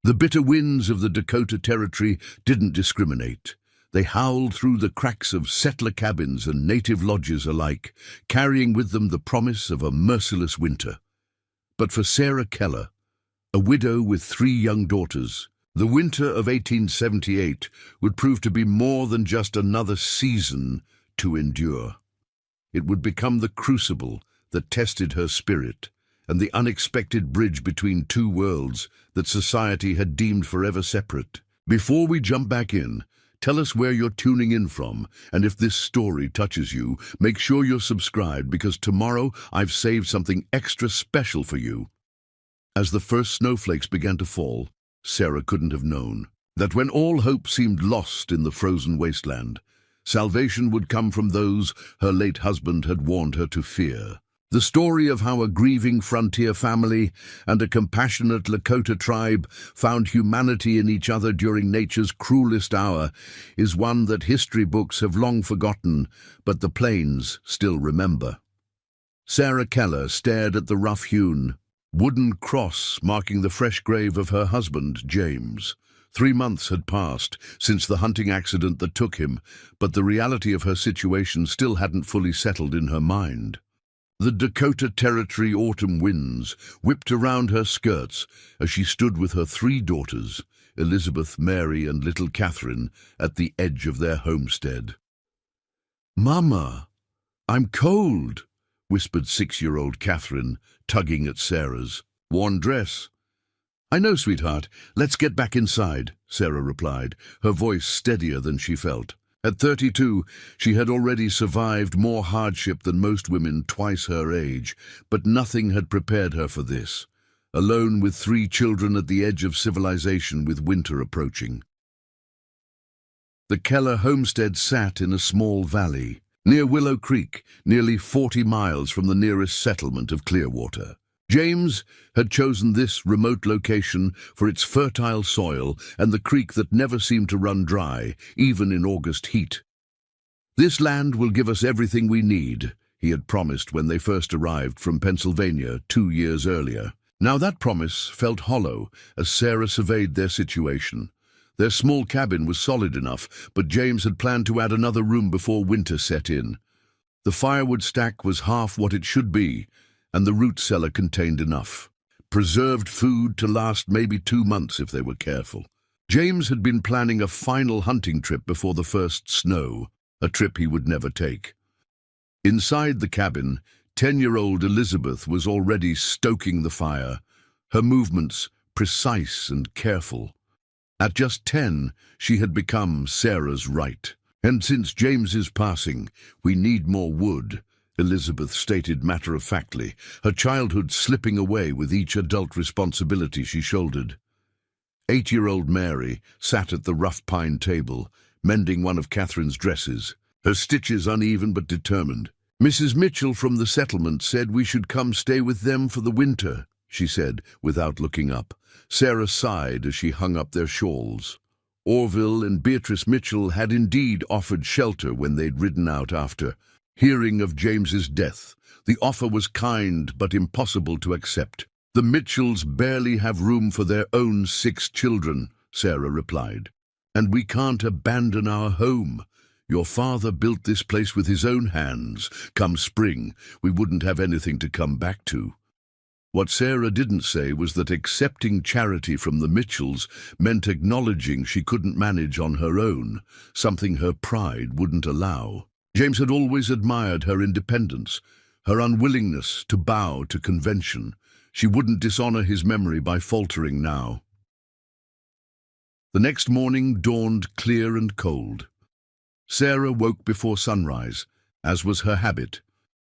The bitter winds of the Dakota Territory didn't discriminate. They howled through the cracks of settler cabins and native lodges alike, carrying with them the promise of a merciless winter. But for Sarah Keller, a widow with 3 young daughters, the winter of 1878 would prove to be more than just another season to endure. It would become the crucible that tested her spirit, and the unexpected bridge between 2 worlds that society had deemed forever separate. Before we jump back in, tell us where you're tuning in from, and if this story touches you, make sure you're subscribed, because tomorrow I've saved something extra special for you. As the first snowflakes began to fall, Sarah couldn't have known that when all hope seemed lost in the frozen wasteland, salvation would come from those her late husband had warned her to fear. The story of how a grieving frontier family and a compassionate Lakota tribe found humanity in each other during nature's cruelest hour is one that history books have long forgotten, but the plains still remember. Sarah Keller stared at the rough-hewn wooden cross marking the fresh grave of her husband, James. 3 months had passed since the hunting accident that took him, but the reality of her situation still hadn't fully settled in her mind. The Dakota Territory autumn winds whipped around her skirts as she stood with her 3 daughters, Elizabeth, Mary, and little Catherine, at the edge of their homestead. "Mama, I'm cold," whispered 6-year-old Catherine, tugging at Sarah's worn dress. "I know, sweetheart. Let's get back inside," Sarah replied, her voice steadier than she felt. At 32, she had already survived more hardship than most women twice her age, but nothing had prepared her for this, alone with 3 children at the edge of civilization with winter approaching. The Keller homestead sat in a small valley, near Willow Creek, nearly 40 miles from the nearest settlement of Clearwater. James had chosen this remote location for its fertile soil and the creek that never seemed to run dry, even in August heat. "This land will give us everything we need," he had promised when they first arrived from Pennsylvania 2 years earlier. Now that promise felt hollow as Sarah surveyed their situation. Their small cabin was solid enough, but James had planned to add another room before winter set in. The firewood stack was half what it should be, and the root cellar contained enough. Preserved food to last maybe 2 months if they were careful. James had been planning a final hunting trip before the first snow, a trip he would never take. Inside the cabin, 10-year-old Elizabeth was already stoking the fire, her movements precise and careful. At just 10, she had become Sarah's right. "And since James's passing, we need more wood," Elizabeth stated matter-of-factly, her childhood slipping away with each adult responsibility she shouldered. 8-year-old Mary sat at the rough pine table, mending one of Catherine's dresses, her stitches uneven but determined. "Mrs. Mitchell from the settlement said we should come stay with them for the winter," she said, without looking up. Sarah sighed as she hung up their shawls. Orville and Beatrice Mitchell had indeed offered shelter when they'd ridden out after hearing of James's death. The offer was kind but impossible to accept. "The Mitchells barely have room for their own 6 children," Sarah replied. "And we can't abandon our home. Your father built this place with his own hands. Come spring, we wouldn't have anything to come back to." What Sarah didn't say was that accepting charity from the Mitchells meant acknowledging she couldn't manage on her own, something her pride wouldn't allow. James had always admired her independence, her unwillingness to bow to convention. She wouldn't dishonor his memory by faltering now. The next morning dawned clear and cold. Sarah woke before sunrise, as was her habit,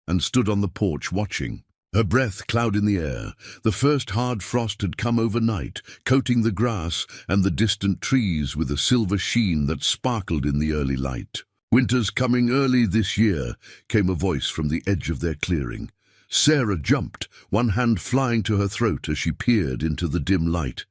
and stood on the porch watching. Her breath cloud in the air. The first hard frost had come overnight, coating the grass and the distant trees with a silver sheen that sparkled in the early light. "Winter's coming early this year," came a voice from the edge of their clearing. Sarah jumped, one hand flying to her throat as she peered into the dim light.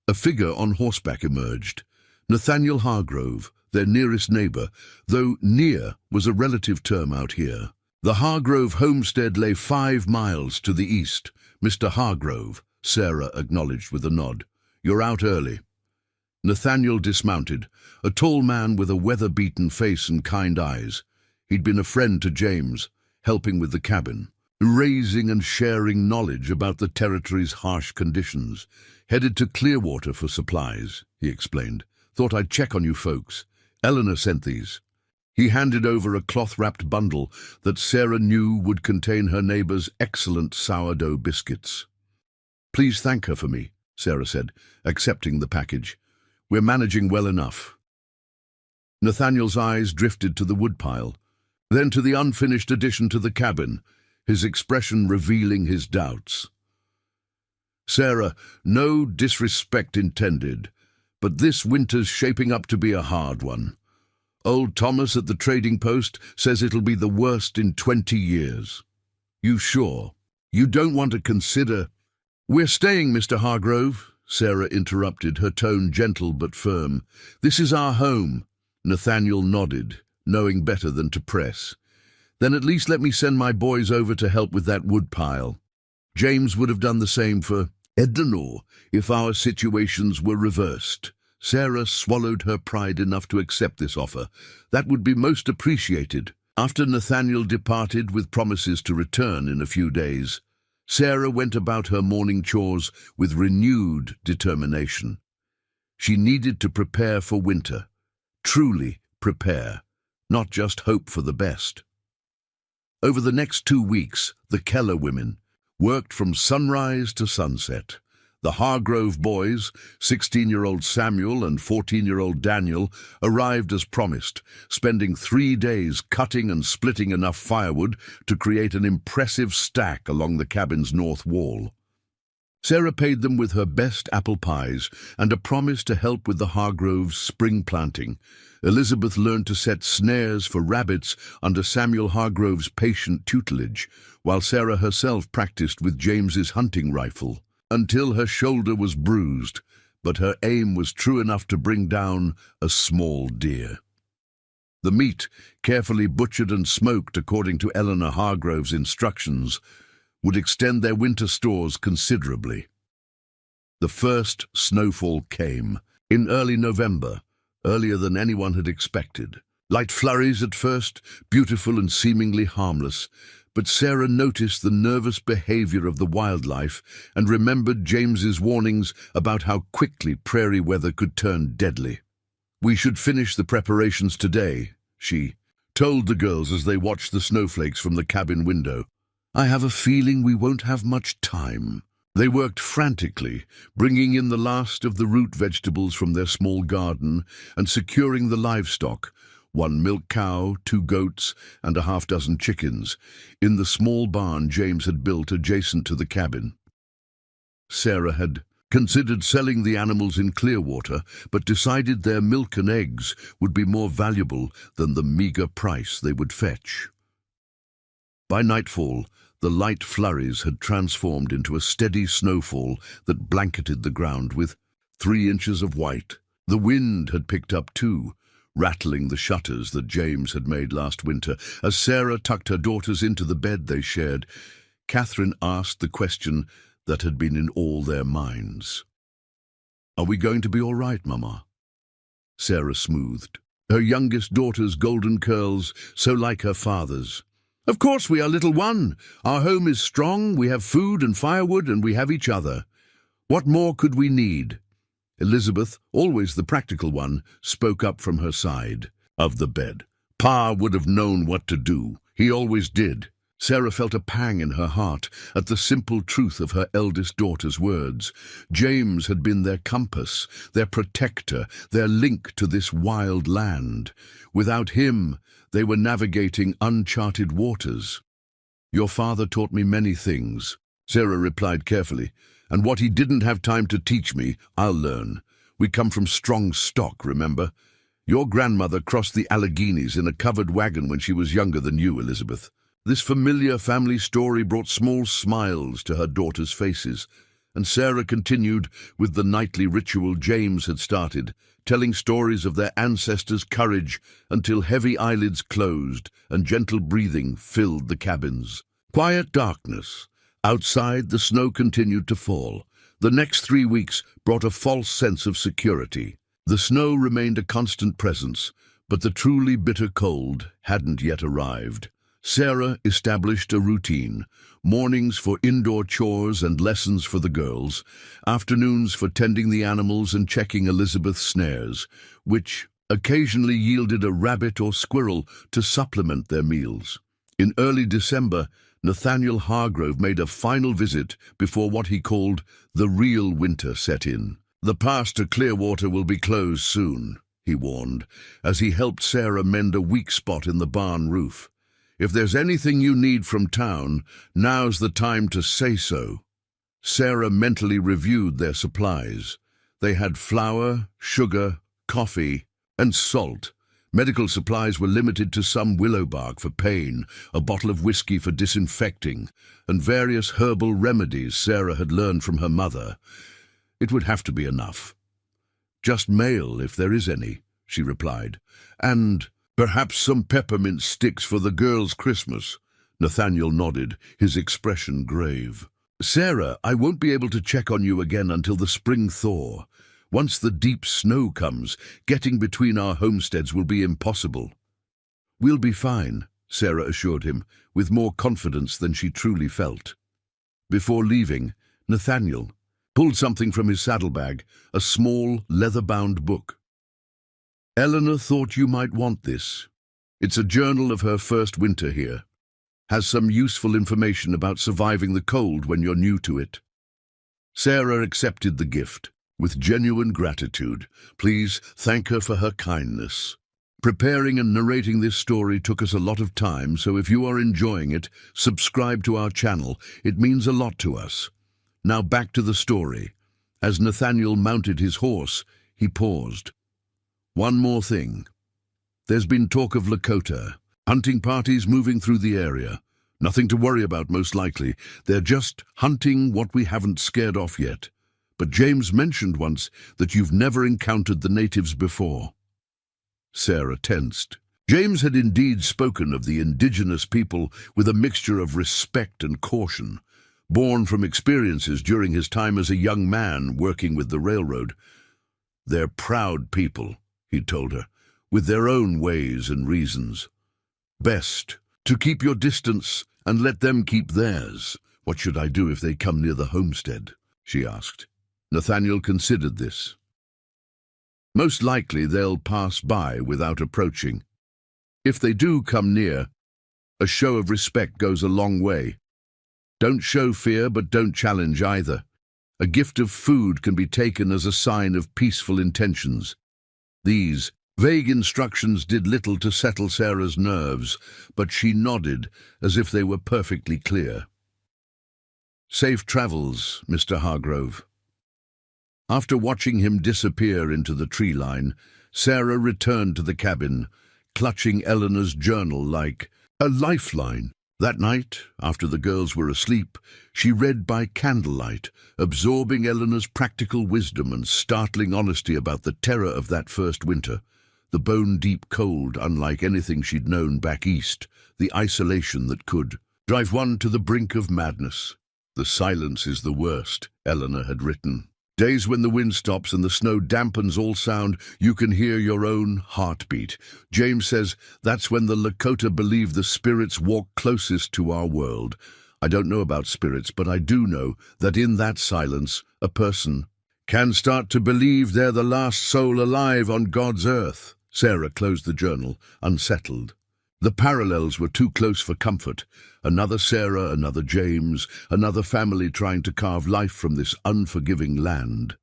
A figure on horseback emerged. Nathaniel Hargrove, their nearest neighbor, though near was a relative term out here. The Hargrove homestead lay 5 miles to the east. "Mr. Hargrove," Sarah acknowledged with a nod. You're out early." Nathaniel dismounted, a tall man with a weather-beaten face and kind eyes. He'd been a friend to James, helping with the cabin, raising and sharing knowledge about the territory's harsh conditions. "Headed to Clearwater for supplies," he explained. "Thought I'd check on you folks. Eleanor sent these." He handed over a cloth-wrapped bundle that Sarah knew would contain her neighbor's excellent sourdough biscuits. "Please thank her for me," Sarah said, accepting the package. "We're managing well enough." Nathaniel's eyes drifted to the woodpile, then to the unfinished addition to the cabin, his expression revealing his doubts. "Sarah, no disrespect intended, but this winter's shaping up to be a hard one. Old Thomas at the trading post says it'll be the worst in 20 years. You sure? You don't want to consider—" "We're staying, Mr. Hargrove," Sarah interrupted, her tone gentle but firm. "This is our home." Nathaniel nodded, knowing better than to press. "Then at least let me send my boys over to help with that woodpile. James would have done the same for Edinor if our situations were reversed." Sarah swallowed her pride enough to accept this offer. "That would be most appreciated." After Nathaniel departed with promises to return in a few days, Sarah went about her morning chores with renewed determination. She needed to prepare for winter, truly prepare, not just hope for the best. Over the next 2 weeks, the Keller women worked from sunrise to sunset. The Hargrove boys, 16-year-old Samuel and 14-year-old Daniel, arrived as promised, spending 3 days cutting and splitting enough firewood to create an impressive stack along the cabin's north wall. Sarah paid them with her best apple pies and a promise to help with the Hargroves' spring planting. Elizabeth learned to set snares for rabbits under Samuel Hargrove's patient tutelage, while Sarah herself practiced with James's hunting rifle, until her shoulder was bruised, but her aim was true enough to bring down a small deer. The meat, carefully butchered and smoked according to Eleanor Hargrove's instructions, would extend their winter stores considerably. The first snowfall came, in early November, earlier than anyone had expected. Light flurries at first, beautiful and seemingly harmless, but Sarah noticed the nervous behavior of the wildlife and remembered James's warnings about how quickly prairie weather could turn deadly. "We should finish the preparations today," she told the girls as they watched the snowflakes from the cabin window. "I have a feeling we won't have much time." They worked frantically, bringing in the last of the root vegetables from their small garden and securing the livestock, 1 milk cow, 2 goats, and a half-dozen chickens, in the small barn James had built adjacent to the cabin. Sarah had considered selling the animals in Clearwater, but decided their milk and eggs would be more valuable than the meager price they would fetch. By nightfall, the light flurries had transformed into a steady snowfall that blanketed the ground with 3 inches of white. The wind had picked up too, rattling the shutters that James had made last winter. As Sarah tucked her daughters into the bed they shared, Catherine asked the question that had been in all their minds. "Are we going to be all right, Mama?" Sarah smoothed, her youngest daughter's golden curls so like her father's. "Of course we are, little one. Our home is strong, we have food and firewood, and we have each other. What more could we need?" Elizabeth, always the practical one, spoke up from her side of the bed. "Pa would have known what to do. He always did." Sarah felt a pang in her heart at the simple truth of her eldest daughter's words. James had been their compass, their protector, their link to this wild land. Without him, they were navigating uncharted waters. "Your father taught me many things," Sarah replied carefully, "and what he didn't have time to teach me, I'll learn. We come from strong stock, remember? Your grandmother crossed the Alleghenies in a covered wagon when she was younger than you, Elizabeth." This familiar family story brought small smiles to her daughters' faces, and Sarah continued with the nightly ritual James had started, telling stories of their ancestors' courage until heavy eyelids closed and gentle breathing filled the cabins. Quiet darkness. Outside, the snow continued to fall. The next 3 weeks brought a false sense of security. The snow remained a constant presence, but the truly bitter cold hadn't yet arrived. Sarah established a routine: mornings for indoor chores and lessons for the girls, afternoons for tending the animals and checking Elizabeth's snares, which occasionally yielded a rabbit or squirrel to supplement their meals. In early December, Nathaniel Hargrove made a final visit before what he called the real winter set in. "The pass to Clearwater will be closed soon," he warned, as he helped Sarah mend a weak spot in the barn roof. "If there's anything you need from town, now's the time to say so." Sarah mentally reviewed their supplies. They had flour, sugar, coffee, and salt. Medical supplies were limited to some willow bark for pain, a bottle of whiskey for disinfecting, and various herbal remedies Sarah had learned from her mother. It would have to be enough. "Just mail, if there is any," she replied. "And perhaps some peppermint sticks for the girls' Christmas." Nathaniel nodded, his expression grave. "Sarah, I won't be able to check on you again until the spring thaw. Once the deep snow comes, getting between our homesteads will be impossible." "We'll be fine," Sarah assured him, with more confidence than she truly felt. Before leaving, Nathaniel pulled something from his saddlebag, a small, leather-bound book. "Eleanor thought you might want this. It's a journal of her first winter here. Has some useful information about surviving the cold when you're new to it." Sarah accepted the gift with genuine gratitude. Please thank her for her kindness. Preparing and narrating this story took us a lot of time, so if you are enjoying it, subscribe to our channel. It means a lot to us. Now back to the story. As Nathaniel mounted his horse, he paused. "One more thing. There's been talk of Lakota, hunting parties moving through the area. Nothing to worry about, most likely. They're just hunting what we haven't scared off yet. But James mentioned once that you've never encountered the natives before." Sarah tensed. James had indeed spoken of the indigenous people with a mixture of respect and caution, born from experiences during his time as a young man working with the railroad. "They're proud people," he told her, "with their own ways and reasons. Best to keep your distance and let them keep theirs." "What should I do if they come near the homestead?" she asked. Nathaniel considered this. "Most likely they'll pass by without approaching. If they do come near, a show of respect goes a long way. Don't show fear, but don't challenge either. A gift of food can be taken as a sign of peaceful intentions." These vague instructions did little to settle Sarah's nerves, but she nodded as if they were perfectly clear. "Safe travels, Mr. Hargrove." After watching him disappear into the tree line, Sarah returned to the cabin, clutching Eleanor's journal like a lifeline. That night, after the girls were asleep, she read by candlelight, absorbing Eleanor's practical wisdom and startling honesty about the terror of that first winter, the bone-deep cold unlike anything she'd known back east, the isolation that could drive one to the brink of madness. "The silence is the worst," Eleanor had written. "Days when the wind stops and the snow dampens all sound, you can hear your own heartbeat. James says that's when the Lakota believe the spirits walk closest to our world. I don't know about spirits, but I do know that in that silence, a person can start to believe they're the last soul alive on God's earth." Sarah closed the journal, unsettled. The parallels were too close for comfort. Another Sarah, another James, another family trying to carve life from this unforgiving land.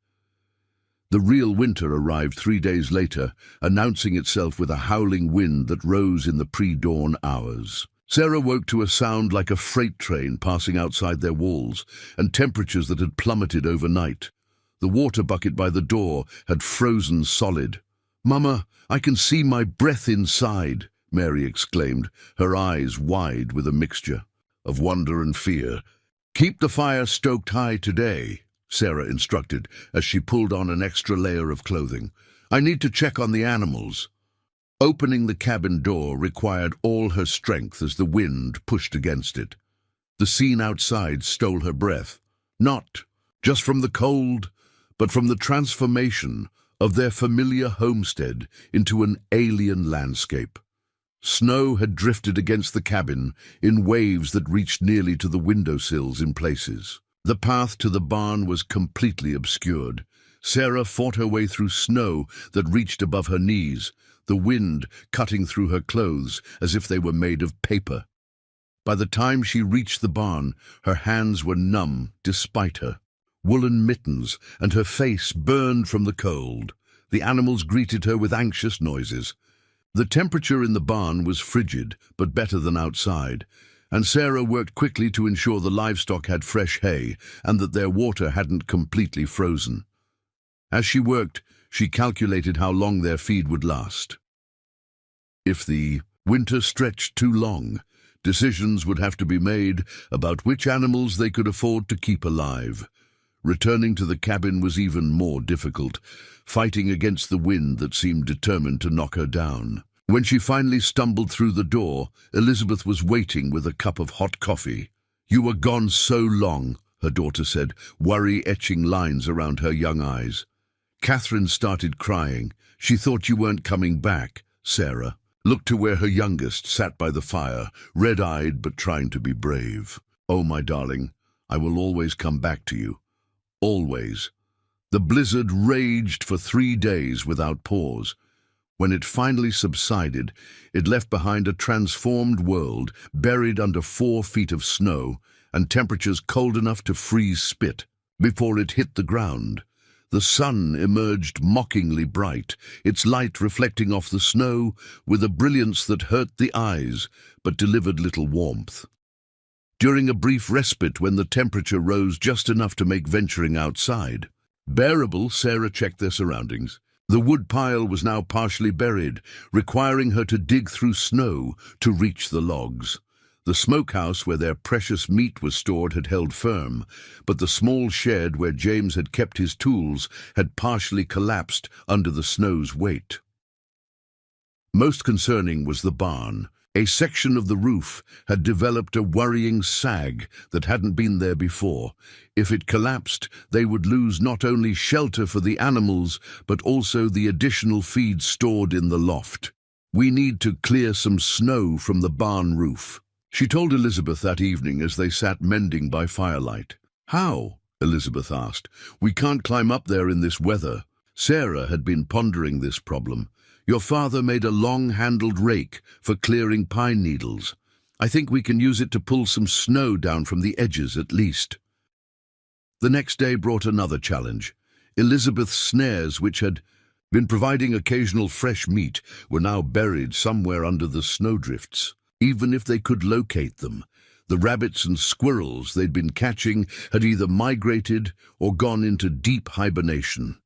The real winter arrived 3 days later, announcing itself with a howling wind that rose in the pre-dawn hours. Sarah woke to a sound like a freight train passing outside their walls, and temperatures that had plummeted overnight. The water bucket by the door had frozen solid. "Mama, I can see my breath inside," Mary exclaimed, her eyes wide with a mixture of wonder and fear. "Keep the fire stoked high today," Sarah instructed as she pulled on an extra layer of clothing. "I need to check on the animals." Opening the cabin door required all her strength as the wind pushed against it. The scene outside stole her breath. Not just from the cold, but from the transformation of their familiar homestead into an alien landscape. Snow had drifted against the cabin in waves that reached nearly to the windowsills in places. The path to the barn was completely obscured. Sarah fought her way through snow that reached above her knees, the wind cutting through her clothes as if they were made of paper. By the time she reached the barn, her hands were numb despite her. Woolen mittens, and her face burned from the cold. The animals greeted her with anxious noises. The temperature in the barn was frigid, but better than outside, and Sarah worked quickly to ensure the livestock had fresh hay and that their water hadn't completely frozen. As she worked, she calculated how long their feed would last. If the winter stretched too long, decisions would have to be made about which animals they could afford to keep alive. Returning to the cabin was even more difficult, fighting against the wind that seemed determined to knock her down. When she finally stumbled through the door, Elizabeth was waiting with a cup of hot coffee. "You were gone so long," her daughter said, worry etching lines around her young eyes. Catherine started crying. "She thought you weren't coming back." Sarah looked to where her youngest sat by the fire, red-eyed but trying to be brave. "Oh, my darling, I will always come back to you. Always." The blizzard raged for 3 days without pause. When it finally subsided, it left behind a transformed world buried under 4 feet of snow and temperatures cold enough to freeze spit. Before it hit the ground, the sun emerged mockingly bright, its light reflecting off the snow with a brilliance that hurt the eyes but delivered little warmth. During a brief respite when the temperature rose just enough to make venturing outside bearable, Sarah checked their surroundings. The wood pile was now partially buried, requiring her to dig through snow to reach the logs. The smokehouse where their precious meat was stored had held firm, but the small shed where James had kept his tools had partially collapsed under the snow's weight. Most concerning was the barn. A section of the roof had developed a worrying sag that hadn't been there before. If it collapsed, they would lose not only shelter for the animals, but also the additional feed stored in the loft. "We need to clear some snow from the barn roof," she told Elizabeth that evening as they sat mending by firelight. "How?" Elizabeth asked. "We can't climb up there in this weather." Sarah had been pondering this problem. "Your father made a long-handled rake for clearing pine needles. I think we can use it to pull some snow down from the edges at least." The next day brought another challenge. Elizabeth's snares, which had been providing occasional fresh meat, were now buried somewhere under the snowdrifts. Even if they could locate them, the rabbits and squirrels they'd been catching had either migrated or gone into deep hibernation.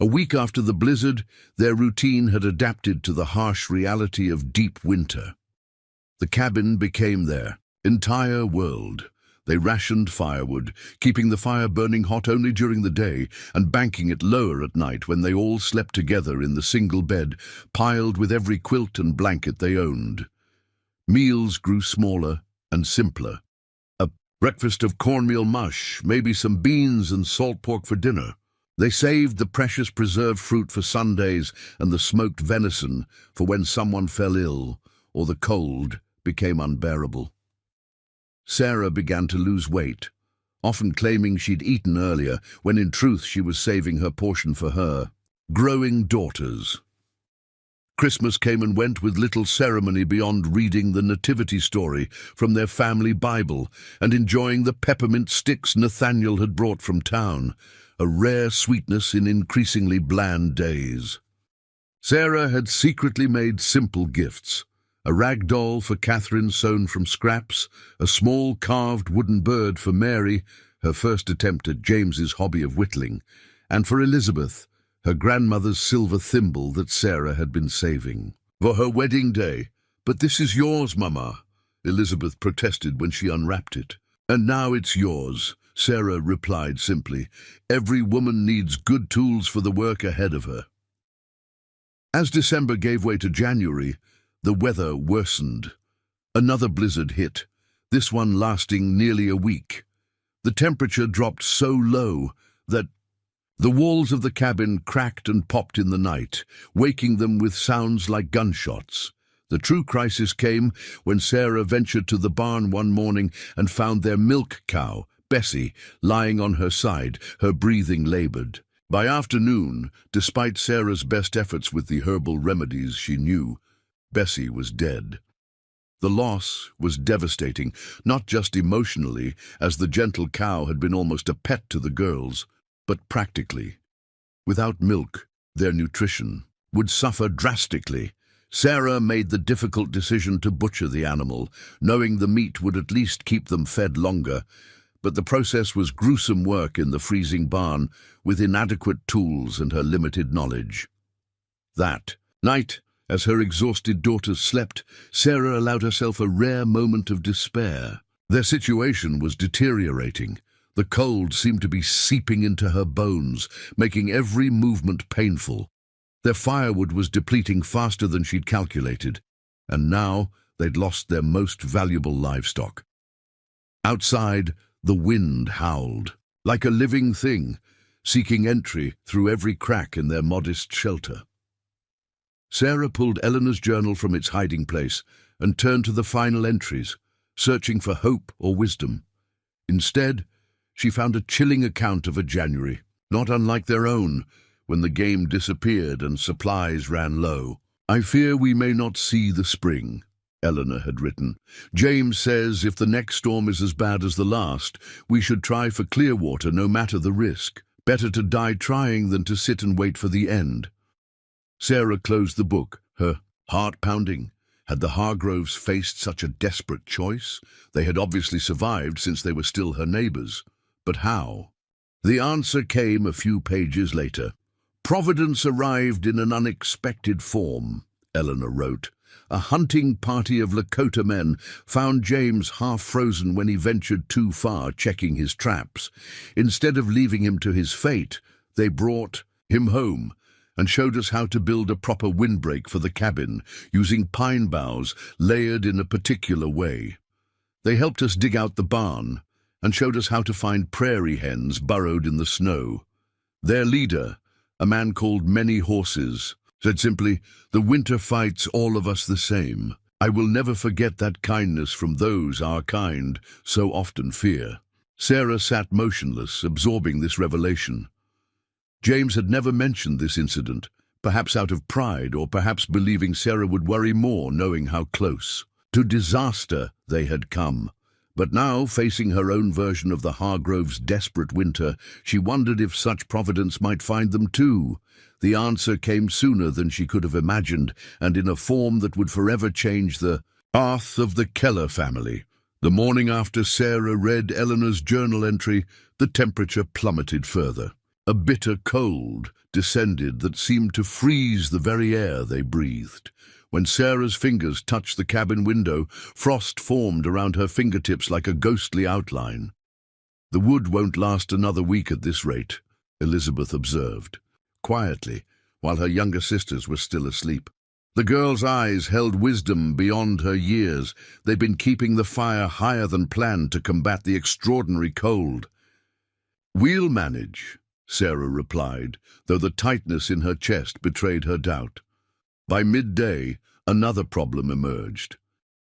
A week after the blizzard, their routine had adapted to the harsh reality of deep winter. The cabin became their entire world. They rationed firewood, keeping the fire burning hot only during the day and banking it lower at night when they all slept together in the single bed, piled with every quilt and blanket they owned. Meals grew smaller and simpler. A breakfast of cornmeal mush, maybe some beans and salt pork for dinner. They saved the precious preserved fruit for Sundays and the smoked venison for when someone fell ill or the cold became unbearable. Sarah began to lose weight, often claiming she'd eaten earlier, when in truth she was saving her portion for her growing daughters. Christmas came and went with little ceremony beyond reading the nativity story from their family Bible and enjoying the peppermint sticks Nathaniel had brought from town, a rare sweetness in increasingly bland days. Sarah had secretly made simple gifts: a rag doll for Catherine sewn from scraps, a small carved wooden bird for Mary, her first attempt at James's hobby of whittling, and for Elizabeth, her grandmother's silver thimble that Sarah had been saving for her wedding day. "But this is yours, Mama," Elizabeth protested when she unwrapped it. "And now it's yours," Sarah replied simply. "Every woman needs good tools for the work ahead of her." As December gave way to January, the weather worsened. Another blizzard hit, this one lasting nearly a week. The temperature dropped so low that the walls of the cabin cracked and popped in the night, waking them with sounds like gunshots. The true crisis came when Sarah ventured to the barn one morning and found their milk cow, Bessie, lying on her side, her breathing labored. By afternoon, despite Sarah's best efforts with the herbal remedies she knew, Bessie was dead. The loss was devastating, not just emotionally, as the gentle cow had been almost a pet to the girls, but practically. Without milk, their nutrition would suffer drastically. Sarah made the difficult decision to butcher the animal, knowing the meat would at least keep them fed longer, but the process was gruesome work in the freezing barn with inadequate tools and her limited knowledge. That night, as her exhausted daughters slept, Sarah allowed herself a rare moment of despair. Their situation was deteriorating. The cold seemed to be seeping into her bones, making every movement painful. Their firewood was depleting faster than she'd calculated, and now they'd lost their most valuable livestock. Outside, the wind howled, like a living thing, seeking entry through every crack in their modest shelter. Sarah pulled Eleanor's journal from its hiding place and turned to the final entries, searching for hope or wisdom. Instead, she found a chilling account of a January, not unlike their own, when the game disappeared and supplies ran low. "I fear we may not see the spring," Eleanor had written. "James says if the next storm is as bad as the last, we should try for clear water no matter the risk. Better to die trying than to sit and wait for the end." Sarah closed the book, her heart pounding. Had the Hargroves faced such a desperate choice? They had obviously survived since they were still her neighbors. But how? The answer came a few pages later. "Providence arrived in an unexpected form," Eleanor wrote. "A hunting party of Lakota men found James half-frozen when he ventured too far, checking his traps. Instead of leaving him to his fate, they brought him home and showed us how to build a proper windbreak for the cabin, using pine boughs layered in a particular way. They helped us dig out the barn and showed us how to find prairie hens burrowed in the snow. Their leader, a man called Many Horses, said simply, 'The winter fights all of us the same. I will never forget that kindness from those our kind so often fear.'" Sarah sat motionless, absorbing this revelation. James had never mentioned this incident, perhaps out of pride or perhaps believing Sarah would worry more knowing how close to disaster they had come. But now, facing her own version of the Hargroves' desperate winter, she wondered if such providence might find them too. The answer came sooner than she could have imagined, and in a form that would forever change the path of the Keller family. The morning after Sarah read Eleanor's journal entry, the temperature plummeted further. A bitter cold descended that seemed to freeze the very air they breathed. When Sarah's fingers touched the cabin window, frost formed around her fingertips like a ghostly outline. "The wood won't last another week at this rate," Elizabeth observed, quietly, while her younger sisters were still asleep. The girl's eyes held wisdom beyond her years. They'd been keeping the fire higher than planned to combat the extraordinary cold. "We'll manage," Sarah replied, though the tightness in her chest betrayed her doubt. By midday, another problem emerged.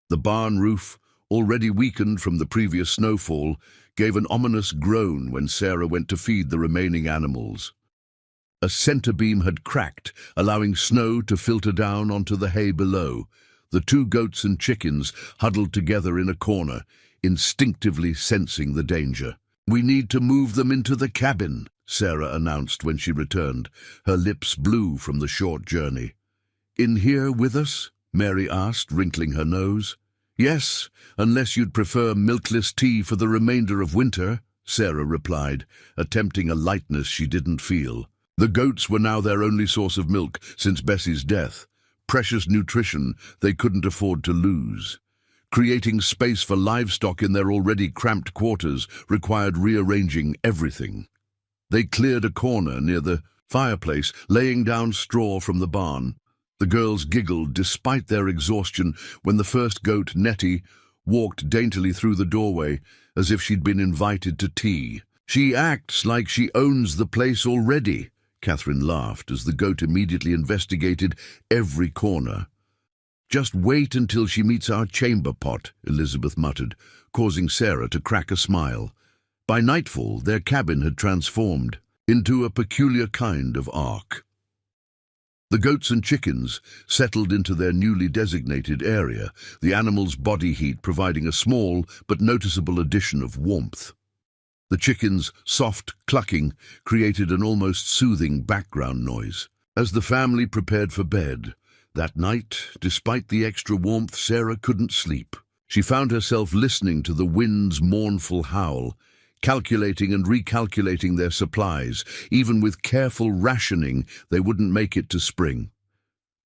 The barn roof, already weakened from the previous snowfall, gave an ominous groan when Sarah went to feed the remaining animals. A center beam had cracked, allowing snow to filter down onto the hay below. The two goats and chickens huddled together in a corner, instinctively sensing the danger. "We need to move them into the cabin," Sarah announced when she returned, her lips blue from the short journey. "In here with us?" Mary asked, wrinkling her nose. "Yes, unless you'd prefer milkless tea for the remainder of winter," Sarah replied, attempting a lightness she didn't feel. The goats were now their only source of milk since Bessie's death, precious nutrition they couldn't afford to lose. Creating space for livestock in their already cramped quarters required rearranging everything. They cleared a corner near the fireplace, laying down straw from the barn. The girls giggled despite their exhaustion when the first goat, Nettie, walked daintily through the doorway as if she'd been invited to tea. "She acts like she owns the place already," Catherine laughed as the goat immediately investigated every corner. "Just wait until she meets our chamber pot," Elizabeth muttered, causing Sarah to crack a smile. By nightfall, their cabin had transformed into a peculiar kind of ark. The goats and chickens settled into their newly designated area, the animals' body heat providing a small but noticeable addition of warmth. The chickens' soft clucking created an almost soothing background noise. As the family prepared for bed, that night, despite the extra warmth, Sarah couldn't sleep. She found herself listening to the wind's mournful howl, calculating and recalculating their supplies. Even with careful rationing, they wouldn't make it to spring.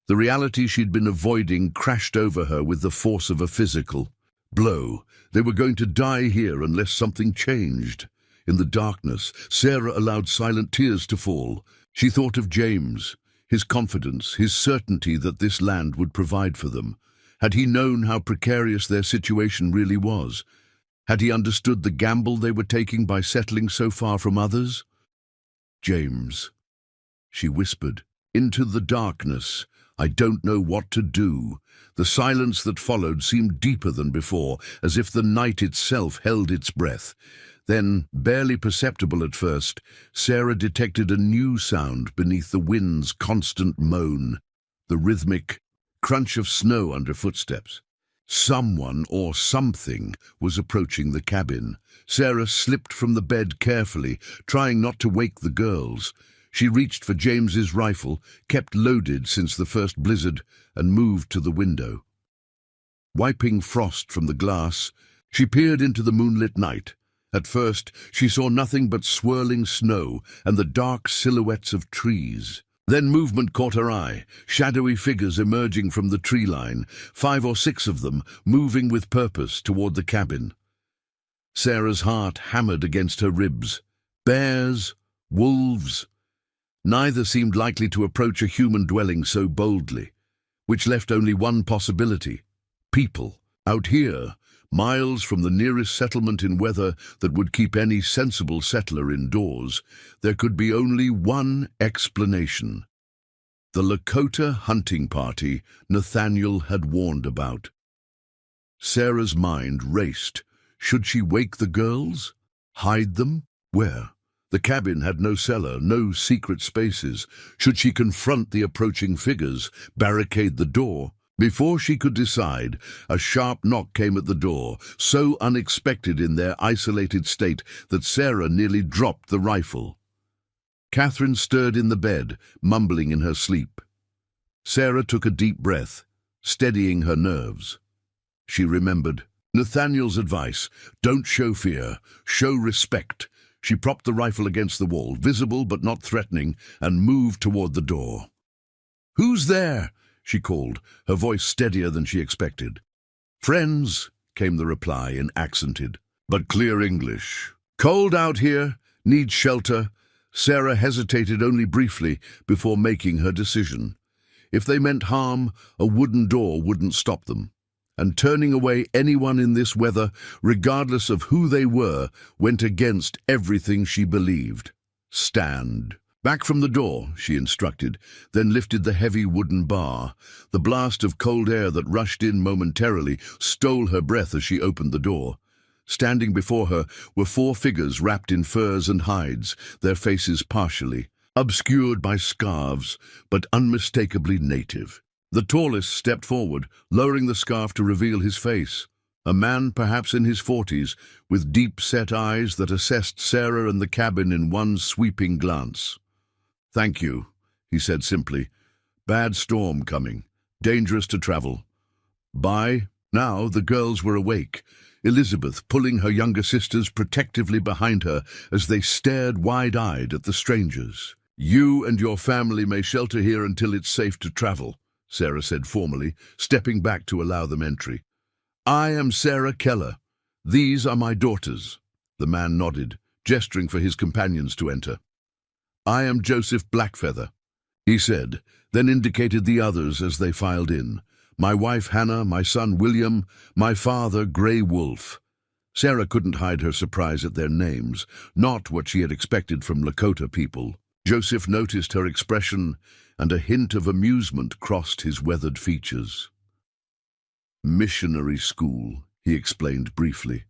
The reality she'd been avoiding crashed over her with the force of a physical blow. They were going to die here unless something changed. In the darkness, Sarah allowed silent tears to fall. She thought of James, his confidence, his certainty that this land would provide for them. Had he known how precarious their situation really was? Had he understood the gamble they were taking by settling so far from others? "James," she whispered, into the darkness. "I don't know what to do." The silence that followed seemed deeper than before, as if the night itself held its breath. Then, barely perceptible at first, Sarah detected a new sound beneath the wind's constant moan, the rhythmic crunch of snow under footsteps. Someone or something was approaching the cabin. Sarah slipped from the bed carefully, trying not to wake the girls. She reached for James's rifle, kept loaded since the first blizzard, and moved to the window. Wiping frost from the glass, she peered into the moonlit night. At first, she saw nothing but swirling snow and the dark silhouettes of trees. Then movement caught her eye, shadowy figures emerging from the tree line, 5 or 6 of them moving with purpose toward the cabin. Sarah's heart hammered against her ribs. Bears, wolves. Neither seemed likely to approach a human dwelling so boldly, which left only one possibility: people. Out here, miles from the nearest settlement in weather that would keep any sensible settler indoors, there could be only one explanation: the Lakota hunting party Nathaniel had warned about. Sarah's mind raced. Should she wake the girls? Hide them? Where? The cabin had no cellar, no secret spaces. Should she confront the approaching figures, barricade the door? Before she could decide, a sharp knock came at the door, so unexpected in their isolated state that Sarah nearly dropped the rifle. Catherine stirred in the bed, mumbling in her sleep. Sarah took a deep breath, steadying her nerves. She remembered Nathaniel's advice: don't show fear, show respect. She propped the rifle against the wall, visible but not threatening, and moved toward the door. "Who's there?" she called, her voice steadier than she expected. "Friends," came the reply in accented but clear English. "Cold out here, need shelter." Sarah hesitated only briefly before making her decision. If they meant harm, a wooden door wouldn't stop them. And turning away anyone in this weather, regardless of who they were, went against everything she believed. "Stand." "Back from the door," she instructed, then lifted the heavy wooden bar. The blast of cold air that rushed in momentarily stole her breath as she opened the door. Standing before her were 4 figures wrapped in furs and hides, their faces partially obscured by scarves, but unmistakably native. The tallest stepped forward, lowering the scarf to reveal his face. A man perhaps in his 40s, with deep-set eyes that assessed Sarah and the cabin in one sweeping glance. "Thank you," he said simply. "Bad storm coming. Dangerous to travel." Bye. Now the girls were awake, Elizabeth pulling her younger sisters protectively behind her as they stared wide-eyed at the strangers. "You and your family may shelter here until it's safe to travel," Sarah said formally, stepping back to allow them entry. "I am Sarah Keller. These are my daughters." The man nodded, gesturing for his companions to enter. "I am Joseph Blackfeather," he said, then indicated the others as they filed in. My wife Hannah, my son William, my father Grey Wolf. Sarah couldn't hide her surprise at their names, not what she had expected from Lakota people. Joseph noticed her expression, and a hint of amusement crossed his weathered features. Missionary school, he explained briefly.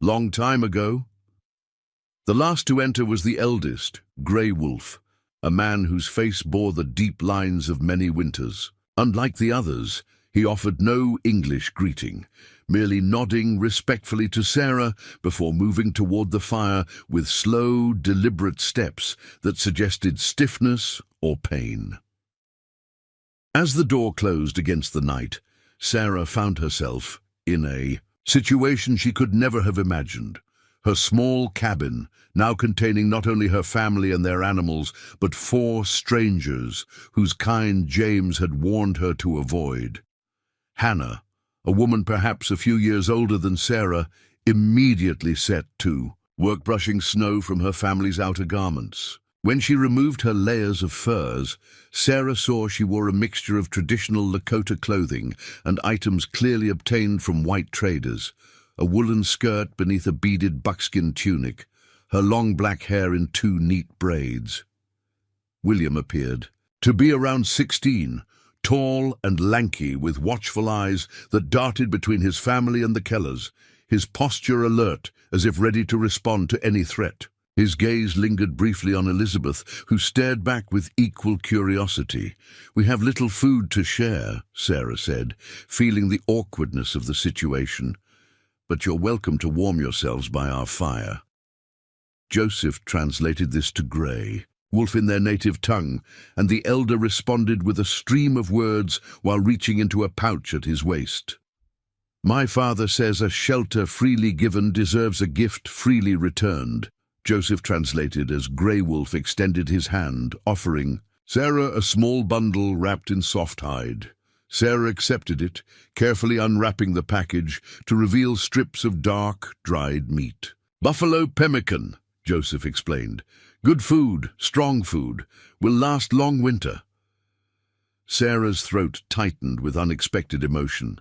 Long time ago. The last to enter was the eldest, Grey Wolf, a man whose face bore the deep lines of many winters. Unlike the others, he offered no English greeting, merely nodding respectfully to Sarah before moving toward the fire with slow, deliberate steps that suggested stiffness or pain. As the door closed against the night, Sarah found herself in a situation she could never have imagined. Her small cabin, now containing not only her family and their animals, but 4 strangers whose kind James had warned her to avoid. Hannah, a woman perhaps a few years older than Sarah, immediately set to work brushing snow from her family's outer garments. When she removed her layers of furs, Sarah saw she wore a mixture of traditional Lakota clothing and items clearly obtained from white traders, a woolen skirt beneath a beaded buckskin tunic, her long black hair in 2 neat braids. William appeared, to be around 16, tall and lanky with watchful eyes that darted between his family and the Kellers, his posture alert as if ready to respond to any threat. His gaze lingered briefly on Elizabeth, who stared back with equal curiosity. "We have little food to share," Sarah said, feeling the awkwardness of the situation. "But you're welcome to warm yourselves by our fire." Joseph translated this to Grey Wolf in their native tongue, and the elder responded with a stream of words while reaching into a pouch at his waist. "My father says a shelter freely given deserves a gift freely returned," Joseph translated as Grey Wolf extended his hand, offering Sarah a small bundle wrapped in soft hide. Sarah accepted it, carefully unwrapping the package to reveal strips of dark, dried meat. "Buffalo pemmican," Joseph explained. "Good food, strong food, will last long winter." Sarah's throat tightened with unexpected emotion.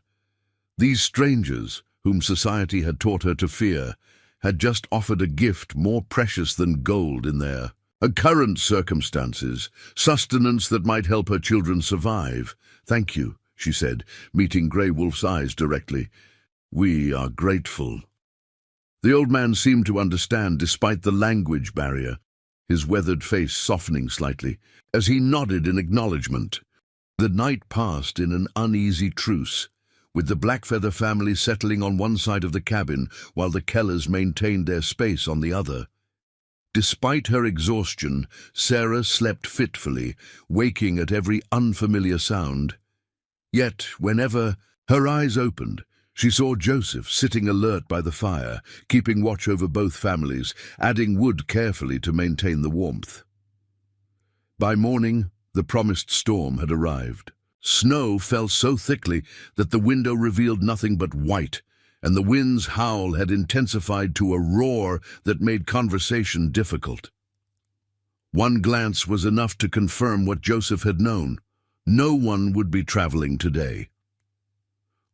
These strangers, whom society had taught her to fear, had just offered a gift more precious than gold in their current circumstances, sustenance that might help her children survive. "Thank you," she said, meeting Grey Wolf's eyes directly. "We are grateful." The old man seemed to understand despite the language barrier, his weathered face softening slightly, as he nodded in acknowledgement. The night passed in an uneasy truce, with the Blackfeather family settling on one side of the cabin while the Kellers maintained their space on the other. Despite her exhaustion, Sarah slept fitfully, waking at every unfamiliar sound. Yet, whenever her eyes opened, she saw Joseph sitting alert by the fire, keeping watch over both families, adding wood carefully to maintain the warmth. By morning, the promised storm had arrived. Snow fell so thickly that the window revealed nothing but white, and the wind's howl had intensified to a roar that made conversation difficult. One glance was enough to confirm what Joseph had known. No one would be traveling today.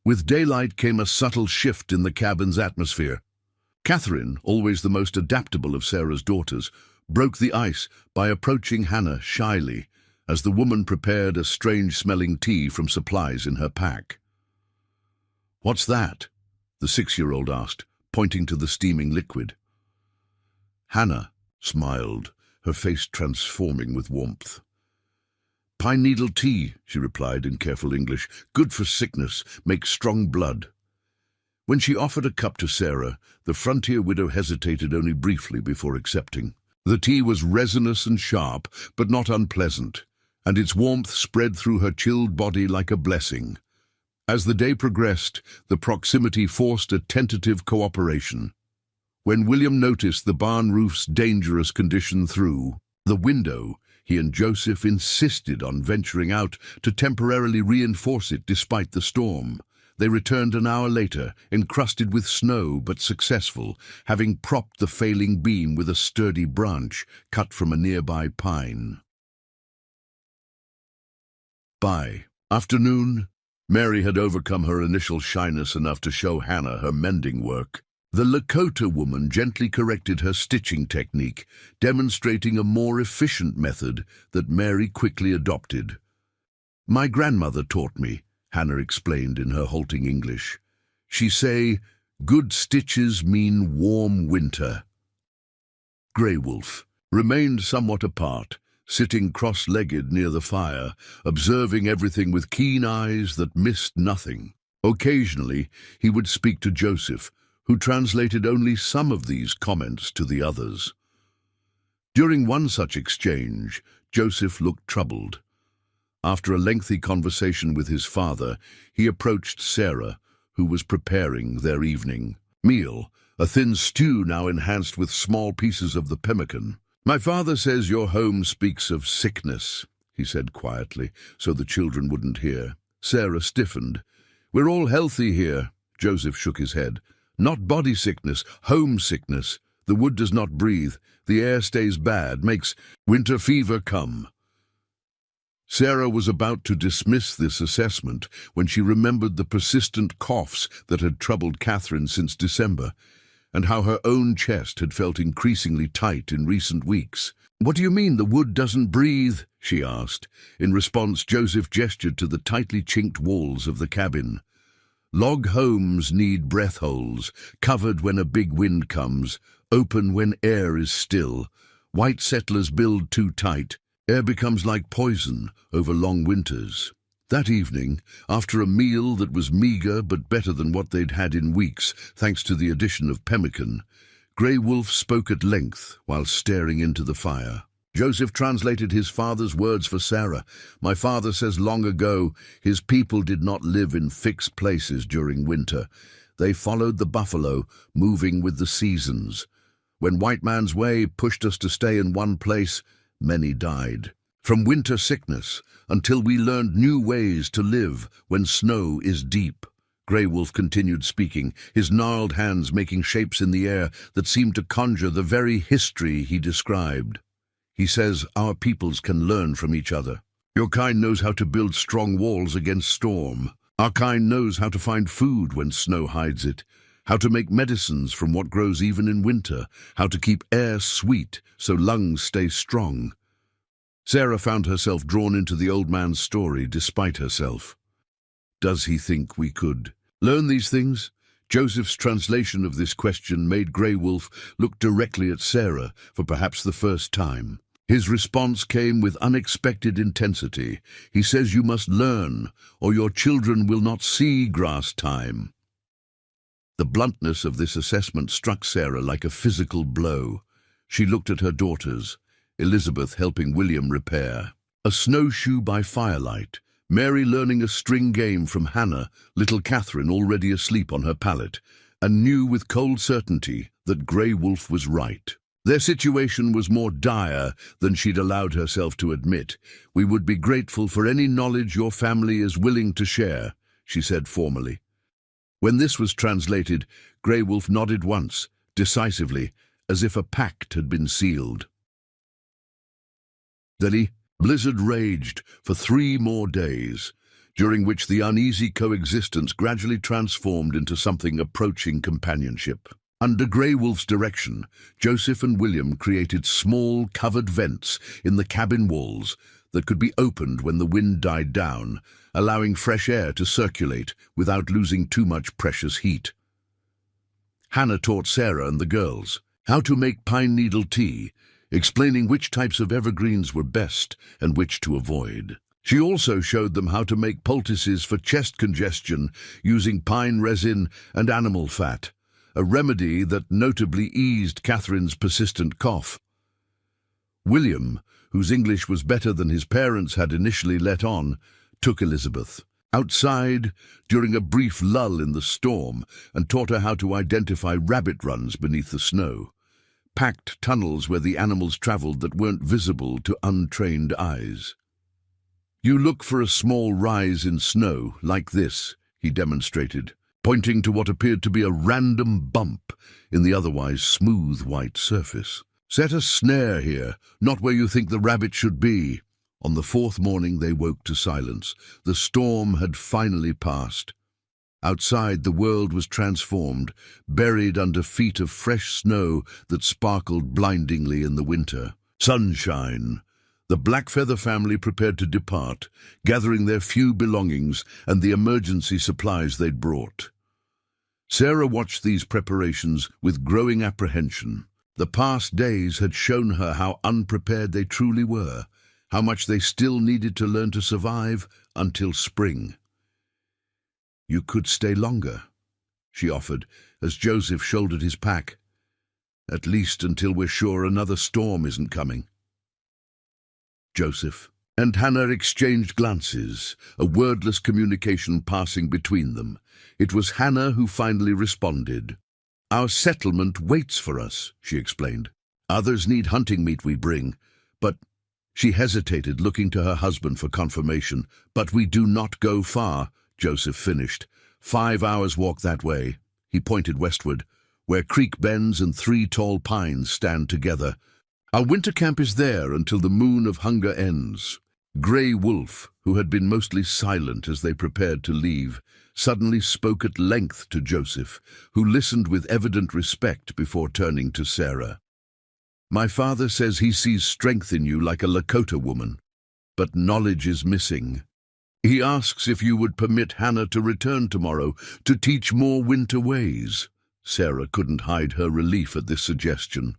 With daylight came a subtle shift in the cabin's atmosphere. Catherine, always the most adaptable of Sarah's daughters, broke the ice by approaching Hannah shyly, as the woman prepared a strange-smelling tea from supplies in her pack. "What's that?" the 6-year-old asked, pointing to the steaming liquid. Hannah smiled, her face transforming with warmth. "Pine needle tea," she replied in careful English. "Good for sickness, makes strong blood." When she offered a cup to Sarah, the frontier widow hesitated only briefly before accepting. The tea was resinous and sharp, but not unpleasant, and its warmth spread through her chilled body like a blessing. As the day progressed, the proximity forced a tentative cooperation. When William noticed the barn roof's dangerous condition through the window, he and Joseph insisted on venturing out to temporarily reinforce it despite the storm. They returned an hour later, encrusted with snow but successful, having propped the failing beam with a sturdy branch cut from a nearby pine. By afternoon, Mary had overcome her initial shyness enough to show Hannah her mending work. The Lakota woman gently corrected her stitching technique, demonstrating a more efficient method that Mary quickly adopted. "My grandmother taught me," Hannah explained in her halting English. "She say, good stitches mean warm winter." Grey Wolf remained somewhat apart, sitting cross-legged near the fire, observing everything with keen eyes that missed nothing. Occasionally, he would speak to Joseph, who translated only some of these comments to the others. During one such exchange, Joseph looked troubled. After a lengthy conversation with his father, he approached Sarah, who was preparing their evening meal, a thin stew now enhanced with small pieces of the pemmican. "My father says your home speaks of sickness," he said quietly, so the children wouldn't hear. Sarah stiffened. "We're all healthy here," Joseph shook his head. "Not body sickness, home sickness. The wood does not breathe. The air stays bad, makes winter fever come." Sarah was about to dismiss this assessment when she remembered the persistent coughs that had troubled Catherine since December, and how her own chest had felt increasingly tight in recent weeks. "What do you mean the wood doesn't breathe?" she asked. In response, Joseph gestured to the tightly chinked walls of the cabin. "Log homes need breath holes, covered when a big wind comes, open when air is still. White settlers build too tight. Air becomes like poison over long winters." That evening, after a meal that was meager but better than what they'd had in weeks, thanks to the addition of pemmican, Grey Wolf spoke at length while staring into the fire. Joseph translated his father's words for Sarah. "My father says long ago his people did not live in fixed places during winter. They followed the buffalo, moving with the seasons. When white man's way pushed us to stay in one place, many died. From winter sickness until we learned new ways to live when snow is deep." Grey Wolf continued speaking, his gnarled hands making shapes in the air that seemed to conjure the very history he described. "He says our peoples can learn from each other. Your kind knows how to build strong walls against storm. Our kind knows how to find food when snow hides it, how to make medicines from what grows even in winter, how to keep air sweet so lungs stay strong." Sarah found herself drawn into the old man's story despite herself. "Does he think we could learn these things?" Joseph's translation of this question made Grey Wolf look directly at Sarah for perhaps the first time. His response came with unexpected intensity. "He says you must learn, or your children will not see grass time." The bluntness of this assessment struck Sarah like a physical blow. She looked at her daughters, Elizabeth helping William repair. A snowshoe by firelight, Mary learning a string game from Hannah, little Catherine already asleep on her pallet, and knew with cold certainty that Grey Wolf was right. Their situation was more dire than she'd allowed herself to admit. "We would be grateful for any knowledge your family is willing to share," she said formally. When this was translated, Grey Wolf nodded once, decisively, as if a pact had been sealed. Then blizzard raged for 3 more days, during which the uneasy coexistence gradually transformed into something approaching companionship. Under Grey Wolf's direction, Joseph and William created small, covered vents in the cabin walls that could be opened when the wind died down, allowing fresh air to circulate without losing too much precious heat. Hannah taught Sarah and the girls how to make pine needle tea, explaining which types of evergreens were best and which to avoid. She also showed them how to make poultices for chest congestion using pine resin and animal fat, a remedy that notably eased Catherine's persistent cough. William, whose English was better than his parents had initially let on, took Elizabeth outside during a brief lull in the storm and taught her how to identify rabbit runs beneath the snow, packed tunnels where the animals traveled that weren't visible to untrained eyes. "You look for a small rise in snow, like this," he demonstrated, pointing to what appeared to be a random bump in the otherwise smooth white surface. "Set a snare here, not where you think the rabbit should be." On the fourth morning they woke to silence. The storm had finally passed. Outside, the world was transformed, buried under feet of fresh snow that sparkled blindingly in the winter. Sunshine. The Blackfeather family prepared to depart, gathering their few belongings and the emergency supplies they'd brought. Sarah watched these preparations with growing apprehension. The past days had shown her how unprepared they truly were, how much they still needed to learn to survive until spring. "You could stay longer," she offered, as Joseph shouldered his pack. "At least until we're sure another storm isn't coming." Joseph and Hannah exchanged glances, a wordless communication passing between them. It was Hannah who finally responded. "Our settlement waits for us," she explained. "Others need hunting meat we bring, but—" She hesitated, looking to her husband for confirmation. "But we do not go far," Joseph finished. 5 hours' walk that way." He pointed westward, where creek bends and 3 tall pines stand together. "Our winter camp is there until the moon of hunger ends." Grey Wolf, who had been mostly silent as they prepared to leave, suddenly spoke at length to Joseph, who listened with evident respect before turning to Sarah. "My father says he sees strength in you like a Lakota woman, but knowledge is missing. He asks if you would permit Hannah to return tomorrow to teach more winter ways." Sarah couldn't hide her relief at this suggestion.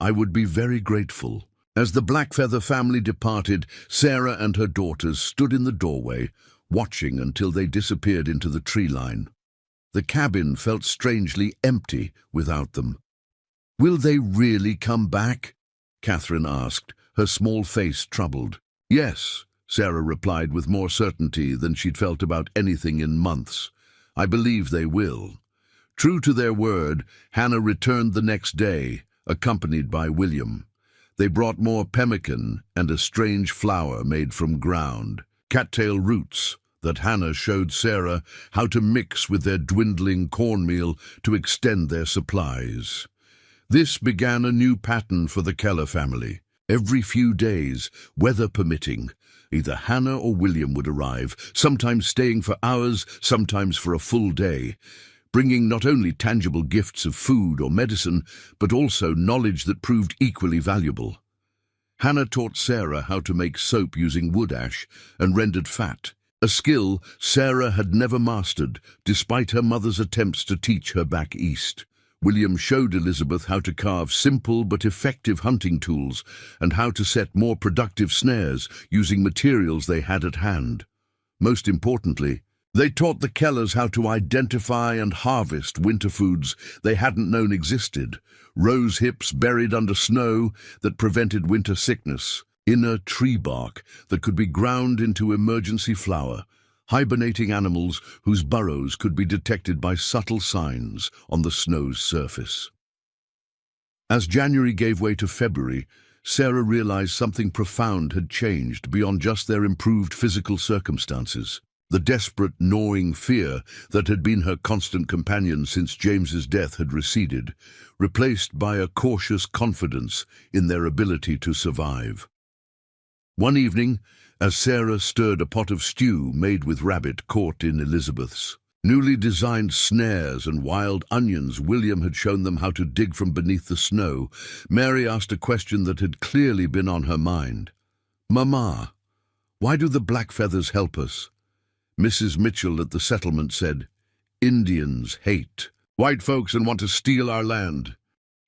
"I would be very grateful." As the Blackfeather family departed, Sarah and her daughters stood in the doorway, watching until they disappeared into the tree line. The cabin felt strangely empty without them. "Will they really come back?" Catherine asked, her small face troubled. "Yes," Sarah replied with more certainty than she'd felt about anything in months. "I believe they will." True to their word, Hannah returned the next day, accompanied by William. They brought more pemmican and a strange flour made from ground, cattail roots, that Hannah showed Sarah how to mix with their dwindling cornmeal to extend their supplies. This began a new pattern for the Keller family. Every few days, weather permitting, either Hannah or William would arrive, sometimes staying for hours, sometimes for a full day, bringing not only tangible gifts of food or medicine, but also knowledge that proved equally valuable. Hannah taught Sarah how to make soap using wood ash and rendered fat, a skill Sarah had never mastered, despite her mother's attempts to teach her back east. William showed Elizabeth how to carve simple but effective hunting tools and how to set more productive snares using materials they had at hand. Most importantly, they taught the Kellers how to identify and harvest winter foods they hadn't known existed, rose hips buried under snow that prevented winter sickness, inner tree bark that could be ground into emergency flour, hibernating animals whose burrows could be detected by subtle signs on the snow's surface. As January gave way to February, Sarah realized something profound had changed beyond just their improved physical circumstances. The desperate, gnawing fear that had been her constant companion since James's death had receded, replaced by a cautious confidence in their ability to survive. One evening, as Sarah stirred a pot of stew made with rabbit caught in Elizabeth's newly designed snares and wild onions William had shown them how to dig from beneath the snow, Mary asked a question that had clearly been on her mind. "Mama, why do the Blackfeathers help us?" Mrs. Mitchell at the settlement said, "Indians hate white folks and want to steal our land."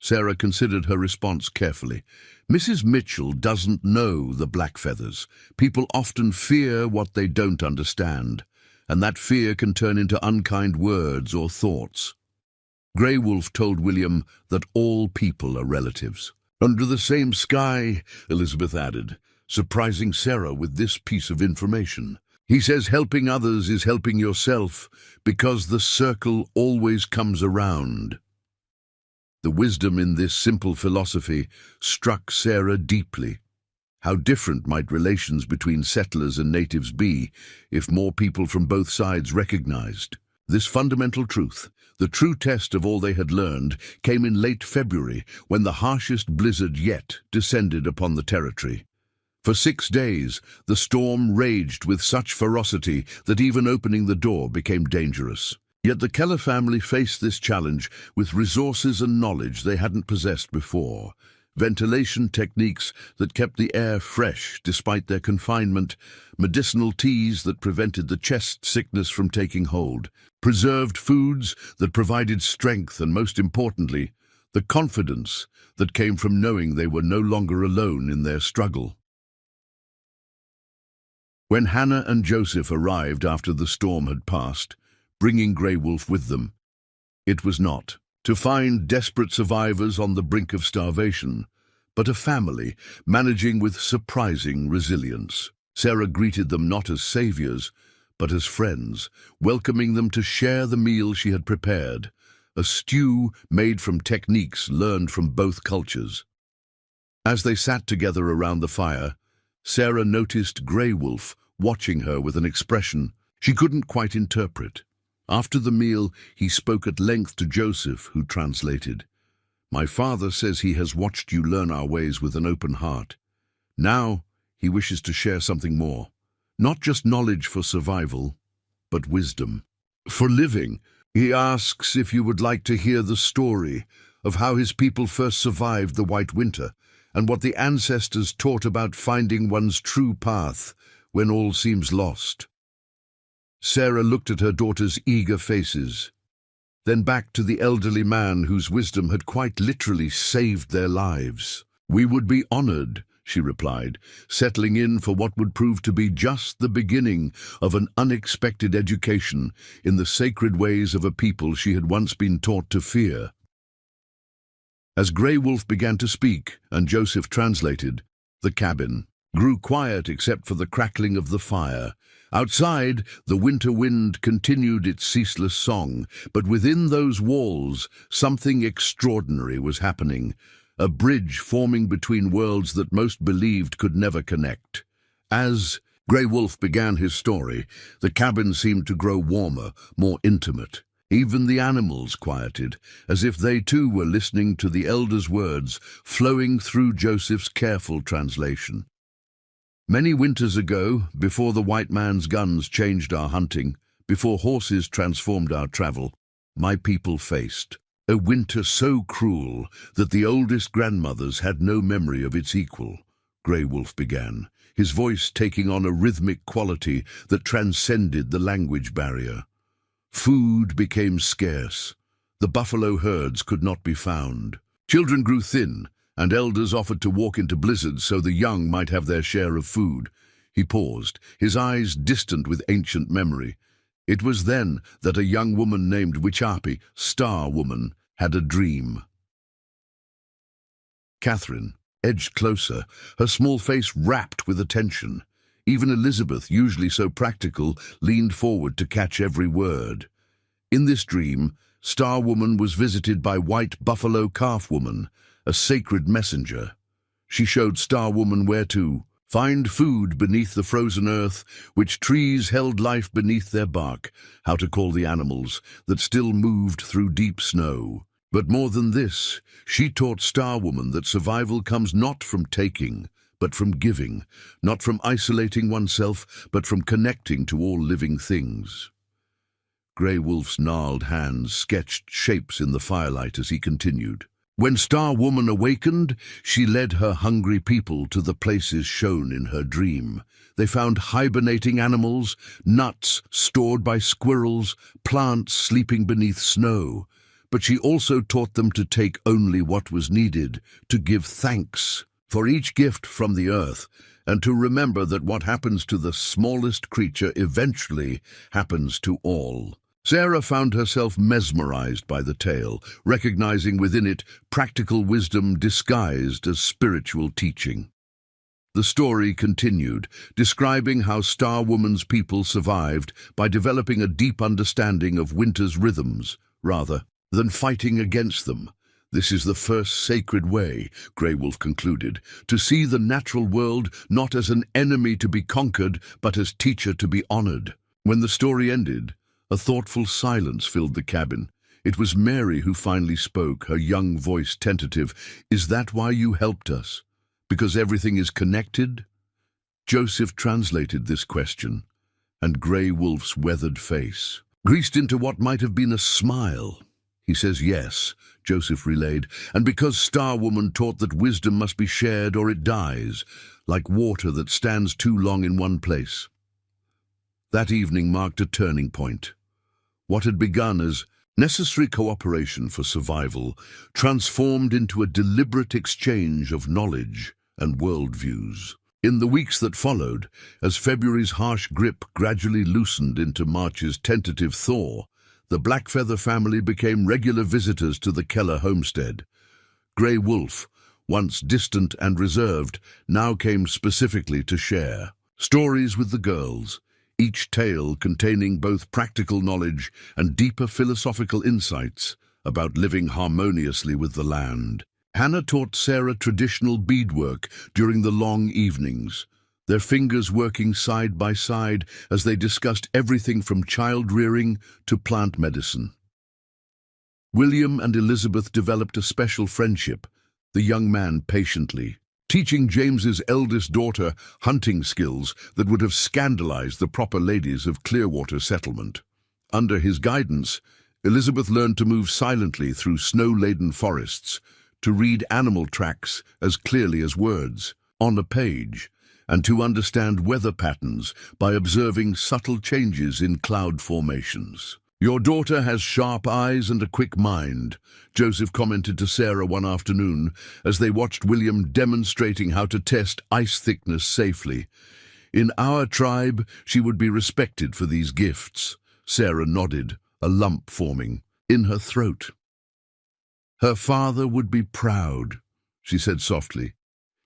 Sarah considered her response carefully. "Mrs. Mitchell doesn't know the Blackfeathers. People often fear what they don't understand, and that fear can turn into unkind words or thoughts." Grey Wolf told William that all people are relatives. "Under the same sky," Elizabeth added, surprising Sarah with this piece of information. "He says helping others is helping yourself, because the circle always comes around." The wisdom in this simple philosophy struck Sarah deeply. How different might relations between settlers and natives be if more people from both sides recognized this fundamental truth? The true test of all they had learned came in late February, when the harshest blizzard yet descended upon the territory. For 6 days, the storm raged with such ferocity that even opening the door became dangerous. Yet the Keller family faced this challenge with resources and knowledge they hadn't possessed before. Ventilation techniques that kept the air fresh despite their confinement, medicinal teas that prevented the chest sickness from taking hold, preserved foods that provided strength, and most importantly, the confidence that came from knowing they were no longer alone in their struggle. When Hannah and Joseph arrived after the storm had passed, bringing Grey Wolf with them, it was not to find desperate survivors on the brink of starvation, but a family managing with surprising resilience. Sarah greeted them not as saviors, but as friends, welcoming them to share the meal she had prepared, a stew made from techniques learned from both cultures. As they sat together around the fire, Sarah noticed Grey Wolf watching her with an expression she couldn't quite interpret. After the meal, he spoke at length to Joseph, who translated. "My father says he has watched you learn our ways with an open heart. Now he wishes to share something more. Not just knowledge for survival, but wisdom for living. He asks if you would like to hear the story of how his people first survived the White Winter and what the ancestors taught about finding one's true path when all seems lost." Sarah looked at her daughter's eager faces, then back to the elderly man whose wisdom had quite literally saved their lives. "We would be honored," she replied, settling in for what would prove to be just the beginning of an unexpected education in the sacred ways of a people she had once been taught to fear. As Grey Wolf began to speak and Joseph translated, the cabin grew quiet except for the crackling of the fire. Outside, the winter wind continued its ceaseless song, but within those walls, something extraordinary was happening, a bridge forming between worlds that most believed could never connect. As Grey Wolf began his story, the cabin seemed to grow warmer, more intimate. Even the animals quieted, as if they too were listening to the elder's words flowing through Joseph's careful translation. "Many winters ago, before the white man's guns changed our hunting, before horses transformed our travel, my people faced a winter so cruel that the oldest grandmothers had no memory of its equal," Grey Wolf began, his voice taking on a rhythmic quality that transcended the language barrier. "Food became scarce. The buffalo herds could not be found. Children grew thin, and elders offered to walk into blizzards so the young might have their share of food." He paused, his eyes distant with ancient memory. It was then that a young woman named Wichapi, Star Woman, had a dream. Catherine edged closer, her small face rapt with attention. Even Elizabeth, usually so practical, leaned forward to catch every word. In this dream, Star Woman was visited by White Buffalo Calf Woman, a sacred messenger. She showed Star Woman where to find food beneath the frozen earth, which trees held life beneath their bark, how to call the animals that still moved through deep snow. But more than this, she taught Star Woman that survival comes not from taking, but from giving, not from isolating oneself, but from connecting to all living things. Grey Wolf's gnarled hands sketched shapes in the firelight as he continued. "When Star Woman awakened, she led her hungry people to the places shown in her dream. They found hibernating animals, nuts stored by squirrels, plants sleeping beneath snow. But she also taught them to take only what was needed, to give thanks for each gift from the earth, and to remember that what happens to the smallest creature eventually happens to all." Sarah found herself mesmerized by the tale, recognizing within it practical wisdom disguised as spiritual teaching. The story continued, describing how Star Woman's people survived by developing a deep understanding of winter's rhythms, rather than fighting against them. "This is the first sacred way," Grey Wolf concluded, "to see the natural world not as an enemy to be conquered, but as teacher to be honored." When the story ended, a thoughtful silence filled the cabin. It was Mary who finally spoke, her young voice tentative. "Is that why you helped us? Because everything is connected?" Joseph translated this question, and Grey Wolf's weathered face greased into what might have been a smile. He says yes, Joseph relayed, and because Star Woman taught that wisdom must be shared or it dies, like water that stands too long in one place. That evening marked a turning point. What had begun as necessary cooperation for survival transformed into a deliberate exchange of knowledge and worldviews. In the weeks that followed, as February's harsh grip gradually loosened into March's tentative thaw, the Blackfeather family became regular visitors to the Keller homestead. Grey Wolf, once distant and reserved, now came specifically to share stories with the girls, each tale containing both practical knowledge and deeper philosophical insights about living harmoniously with the land. Hannah taught Sarah traditional beadwork during the long evenings, their fingers working side by side as they discussed everything from child-rearing to plant medicine. William and Elizabeth developed a special friendship, the young man patiently teaching James's eldest daughter hunting skills that would have scandalized the proper ladies of Clearwater settlement. Under his guidance, Elizabeth learned to move silently through snow-laden forests, to read animal tracks as clearly as words on a page, and to understand weather patterns by observing subtle changes in cloud formations. "Your daughter has sharp eyes and a quick mind," Joseph commented to Sarah one afternoon as they watched William demonstrating how to test ice thickness safely. "In our tribe, she would be respected for these gifts." Sarah nodded, a lump forming in her throat. "Her father would be proud," she said softly.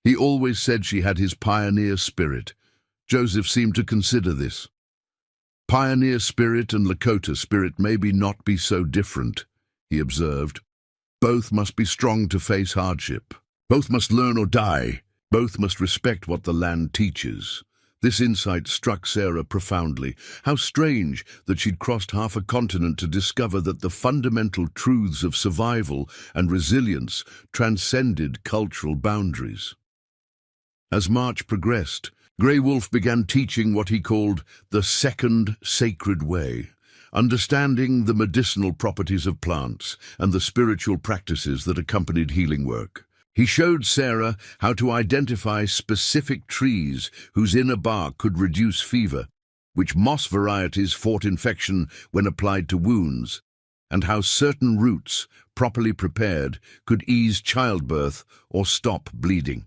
"He always said she had his pioneer spirit." Joseph seemed to consider this. "Pioneer spirit and Lakota spirit maybe not be so different," he observed. "Both must be strong to face hardship. Both must learn or die. Both must respect what the land teaches." This insight struck Sarah profoundly. How strange that she'd crossed half a continent to discover that the fundamental truths of survival and resilience transcended cultural boundaries. As March progressed, Grey Wolf began teaching what he called the second sacred way, understanding the medicinal properties of plants and the spiritual practices that accompanied healing work. He showed Sarah how to identify specific trees whose inner bark could reduce fever, which moss varieties fought infection when applied to wounds, and how certain roots, properly prepared, could ease childbirth or stop bleeding.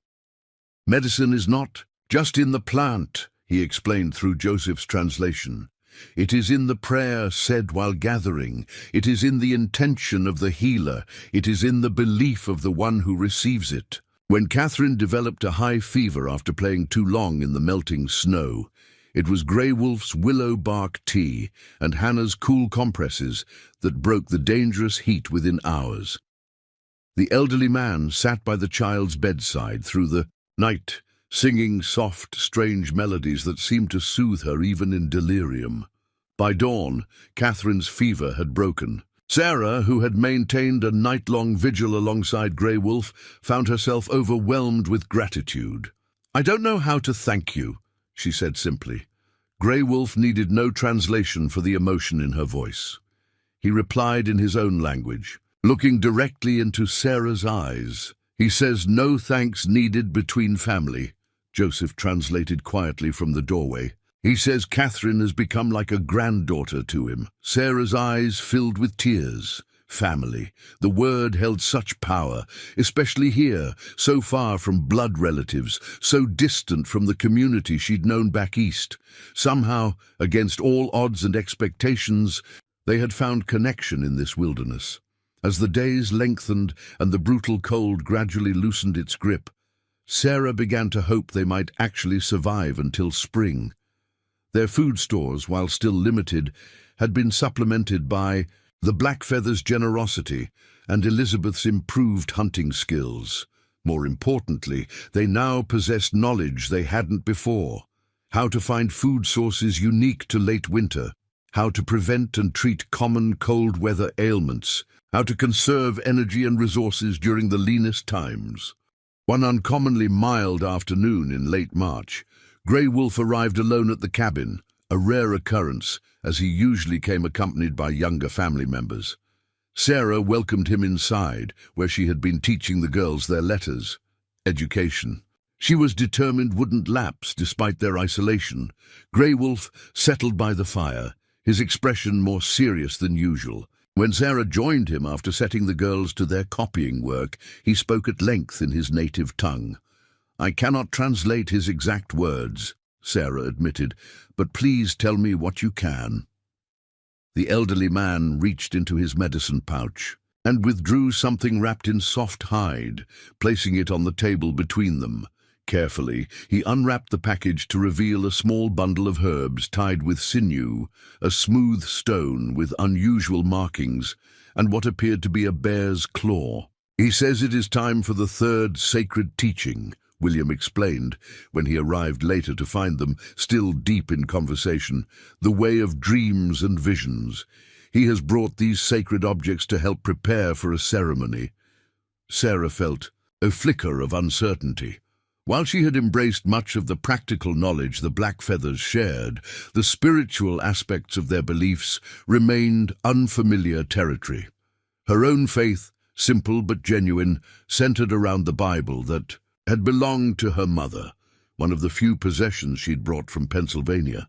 "Medicine is not just in the plant," he explained through Joseph's translation. "It is in the prayer said while gathering. It is in the intention of the healer. It is in the belief of the one who receives it." When Catherine developed a high fever after playing too long in the melting snow, it was Grey Wolf's willow bark tea and Hannah's cool compresses that broke the dangerous heat within hours. The elderly man sat by the child's bedside through the night, singing soft, strange melodies that seemed to soothe her even in delirium. By dawn, Catherine's fever had broken. Sarah, who had maintained a night-long vigil alongside Grey Wolf, found herself overwhelmed with gratitude. "I don't know how to thank you," she said simply. Grey Wolf needed no translation for the emotion in her voice. He replied in his own language, looking directly into Sarah's eyes. "He says no thanks needed between family," Joseph translated quietly from the doorway. "He says Catherine has become like a granddaughter to him." Sarah's eyes filled with tears. Family. The word held such power, especially here, so far from blood relatives, so distant from the community she'd known back east. Somehow, against all odds and expectations, they had found connection in this wilderness. As the days lengthened and the brutal cold gradually loosened its grip, Sarah began to hope they might actually survive until spring. Their food stores, while still limited, had been supplemented by the Blackfeather's generosity and Elizabeth's improved hunting skills. More importantly, they now possessed knowledge they hadn't before: how to find food sources unique to late winter, how to prevent and treat common cold weather ailments, how to conserve energy and resources during the leanest times. One uncommonly mild afternoon in late March, Grey Wolf arrived alone at the cabin, a rare occurrence, as he usually came accompanied by younger family members. Sarah welcomed him inside, where she had been teaching the girls their letters, education. She was determined wouldn't lapse despite their isolation. Grey Wolf settled by the fire, his expression more serious than usual. When Sarah joined him after setting the girls to their copying work, he spoke at length in his native tongue. "I cannot translate his exact words," Sarah admitted, "but please tell me what you can." The elderly man reached into his medicine pouch and withdrew something wrapped in soft hide, placing it on the table between them. Carefully, he unwrapped the package to reveal a small bundle of herbs tied with sinew, a smooth stone with unusual markings, and what appeared to be a bear's claw. "He says it is time for the third sacred teaching," William explained, when he arrived later to find them still deep in conversation, "the way of dreams and visions. He has brought these sacred objects to help prepare for a ceremony." Sarah felt a flicker of uncertainty. While she had embraced much of the practical knowledge the Blackfeathers shared, the spiritual aspects of their beliefs remained unfamiliar territory. Her own faith, simple but genuine, centered around the Bible that had belonged to her mother, one of the few possessions she'd brought from Pennsylvania.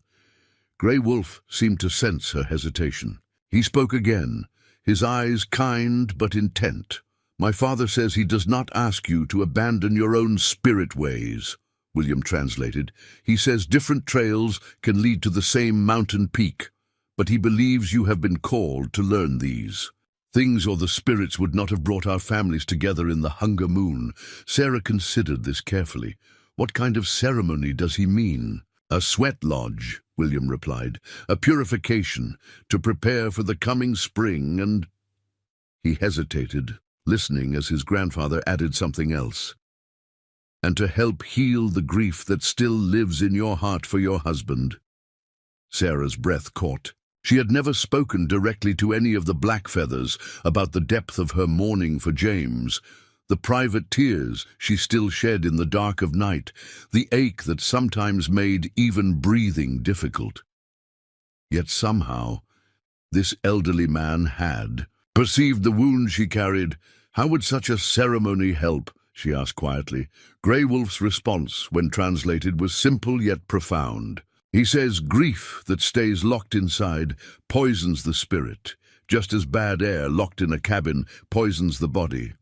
Grey Wolf seemed to sense her hesitation. He spoke again, his eyes kind but intent. "My father says he does not ask you to abandon your own spirit ways," William translated. "He says different trails can lead to the same mountain peak, but he believes you have been called to learn these things, or the spirits would not have brought our families together in the Hunger Moon." Sarah considered this carefully. "What kind of ceremony does he mean?" "A sweat lodge," William replied. "A purification, to prepare for the coming spring and—" He hesitated, listening as his grandfather added something else. "And to help heal the grief that still lives in your heart for your husband." Sarah's breath caught. She had never spoken directly to any of the Blackfeathers about the depth of her mourning for James, the private tears she still shed in the dark of night, the ache that sometimes made even breathing difficult. Yet somehow, this elderly man had perceived the wound she carried. "How would such a ceremony help?" she asked quietly. Grey Wolf's response, when translated, was simple yet profound. He says grief that stays locked inside poisons the spirit, just as bad air locked in a cabin poisons the body.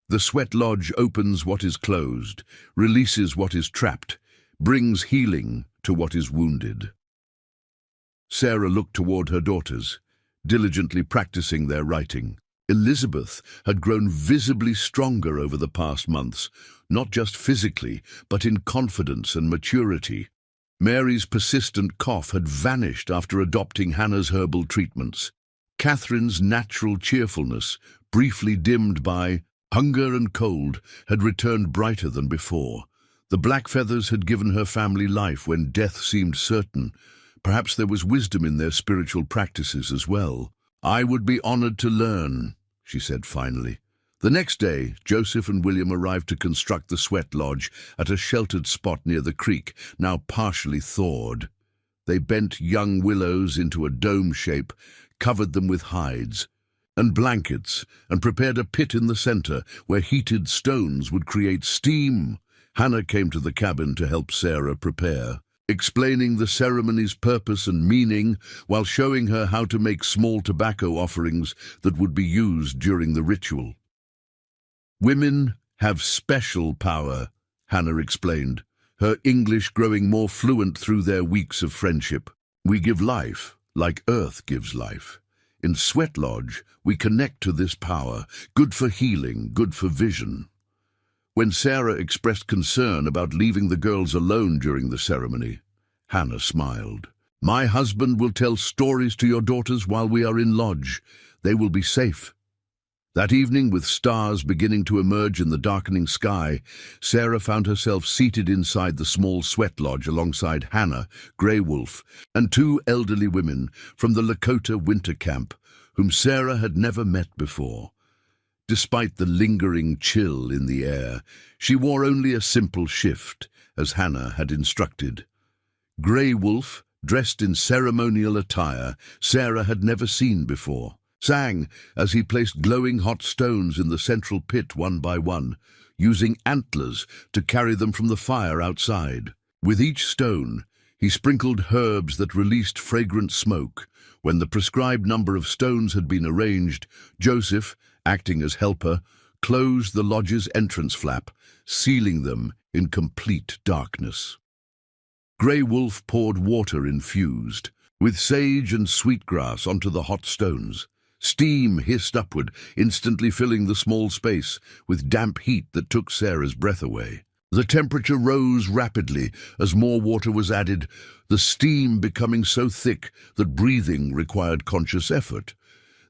The sweat lodge opens what is closed, releases what is trapped, brings healing to what is wounded. Sarah looked toward her daughters, diligently practicing their writing. Elizabeth had grown visibly stronger over the past months, not just physically, but in confidence and maturity. Mary's persistent cough had vanished after adopting Hannah's herbal treatments. Catherine's natural cheerfulness, briefly dimmed by hunger and cold, had returned brighter than before. The Blackfeathers had given her family life when death seemed certain. Perhaps there was wisdom in their spiritual practices as well. "I would be honored to learn," she said finally. The next day, Joseph and William arrived to construct the sweat lodge at a sheltered spot near the creek, now partially thawed. They bent young willows into a dome shape, covered them with hides and blankets, and prepared a pit in the center where heated stones would create steam. Hannah came to the cabin to help Sarah prepare, explaining the ceremony's purpose and meaning while showing her how to make small tobacco offerings that would be used during the ritual. "Women have special power," Hannah explained, her English growing more fluent through their weeks of friendship. "We give life, like Earth gives life. In Sweat Lodge, we connect to this power, good for healing, good for vision." When Sarah expressed concern about leaving the girls alone during the ceremony, Hannah smiled. "My husband will tell stories to your daughters while we are in lodge. They will be safe." That evening, with stars beginning to emerge in the darkening sky, Sarah found herself seated inside the small sweat lodge alongside Hannah, Grey Wolf, and two elderly women from the Lakota winter camp, whom Sarah had never met before. Despite the lingering chill in the air, she wore only a simple shift, as Hannah had instructed. Grey Wolf, dressed in ceremonial attire Sarah had never seen before, sang as he placed glowing hot stones in the central pit one by one, using antlers to carry them from the fire outside. With each stone, he sprinkled herbs that released fragrant smoke. When the prescribed number of stones had been arranged, Joseph, acting as helper, closed the lodge's entrance flap, sealing them in complete darkness. Grey Wolf poured water infused with sage and sweetgrass onto the hot stones. Steam hissed upward, instantly filling the small space with damp heat that took Sarah's breath away. The temperature rose rapidly as more water was added, the steam becoming so thick that breathing required conscious effort.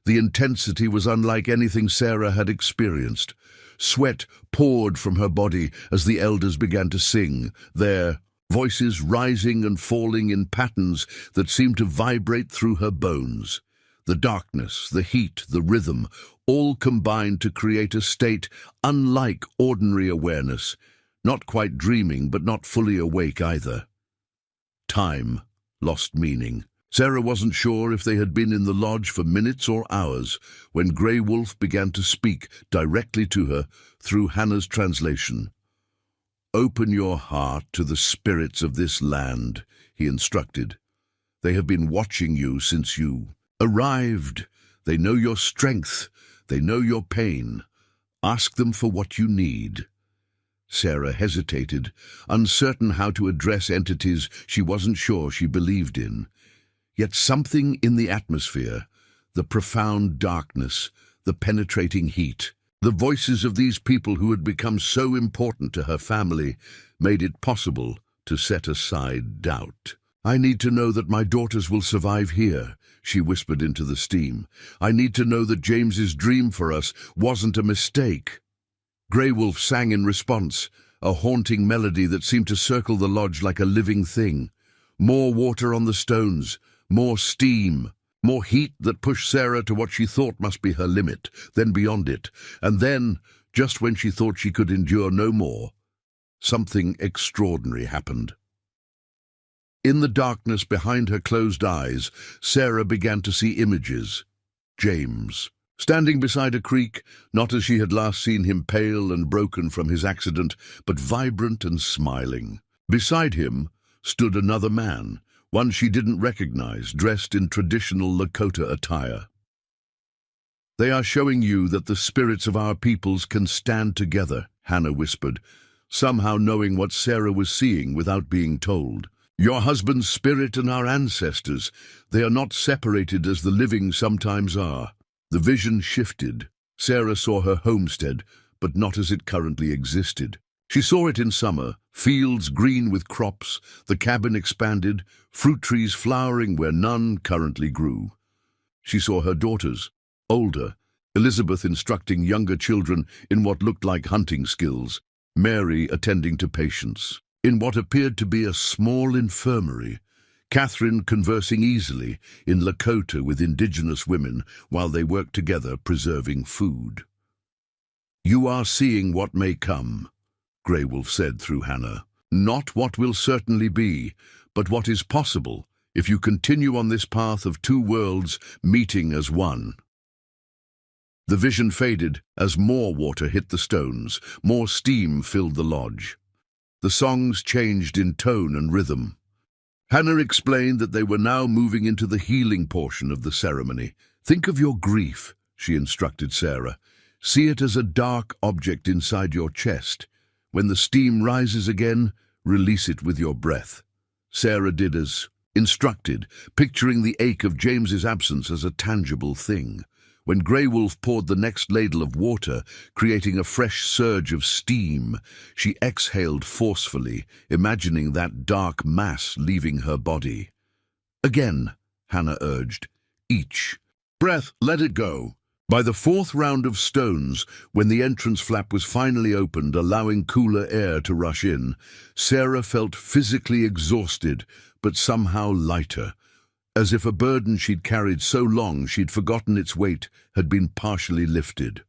The intensity was unlike anything Sarah had experienced. Sweat poured from her body as the elders began to sing, their voices rising and falling in patterns that seemed to vibrate through her bones. The darkness, the heat, the rhythm, all combined to create a state unlike ordinary awareness, not quite dreaming but not fully awake either. Time lost meaning. Sarah wasn't sure if they had been in the lodge for minutes or hours when Grey Wolf began to speak directly to her through Hannah's translation. "Open your heart to the spirits of this land," he instructed. "They have been watching you since you arrived. They know your strength. They know your pain. Ask them for what you need." Sarah hesitated, uncertain how to address entities she wasn't sure she believed in. Yet something in the atmosphere, the profound darkness, the penetrating heat, the voices of these people who had become so important to her family, made it possible to set aside doubt. "I need to know that my daughters will survive here," she whispered into the steam. "I need to know that James's dream for us wasn't a mistake." Grey Wolf sang in response, a haunting melody that seemed to circle the lodge like a living thing. More water on the stones, more steam, more heat that pushed Sarah to what she thought must be her limit, then beyond it. And then, just when she thought she could endure no more, something extraordinary happened. In the darkness behind her closed eyes, Sarah began to see images. James, standing beside a creek, not as she had last seen him, pale and broken from his accident, but vibrant and smiling. Beside him stood another man, one she didn't recognize, dressed in traditional Lakota attire. "They are showing you that the spirits of our peoples can stand together," Hannah whispered, somehow knowing what Sarah was seeing without being told. "Your husband's spirit and our ancestors, they are not separated as the living sometimes are." The vision shifted. Sarah saw her homestead, but not as it currently existed. She saw it in summer, fields green with crops, the cabin expanded, fruit trees flowering where none currently grew. She saw her daughters, older, Elizabeth instructing younger children in what looked like hunting skills, Mary attending to patients. In what appeared to be a small infirmary, Catherine conversing easily in Lakota with indigenous women while they worked together preserving food. "You are seeing what may come," Grey Wolf said through Hannah. "Not what will certainly be, but what is possible if you continue on this path of two worlds meeting as one." The vision faded as more water hit the stones, more steam filled the lodge. The songs changed in tone and rhythm. Hannah explained that they were now moving into the healing portion of the ceremony. "Think of your grief," she instructed Sarah. "See it as a dark object inside your chest. When the steam rises again, release it with your breath." Sarah did as instructed, picturing the ache of James's absence as a tangible thing. When Grey Wolf poured the next ladle of water, creating a fresh surge of steam, she exhaled forcefully, imagining that dark mass leaving her body. "Again," Hannah urged. "Each breath, let it go." By the fourth round of stones, when the entrance flap was finally opened, allowing cooler air to rush in, Sarah felt physically exhausted, but somehow lighter, as if a burden she'd carried so long she'd forgotten its weight had been partially lifted.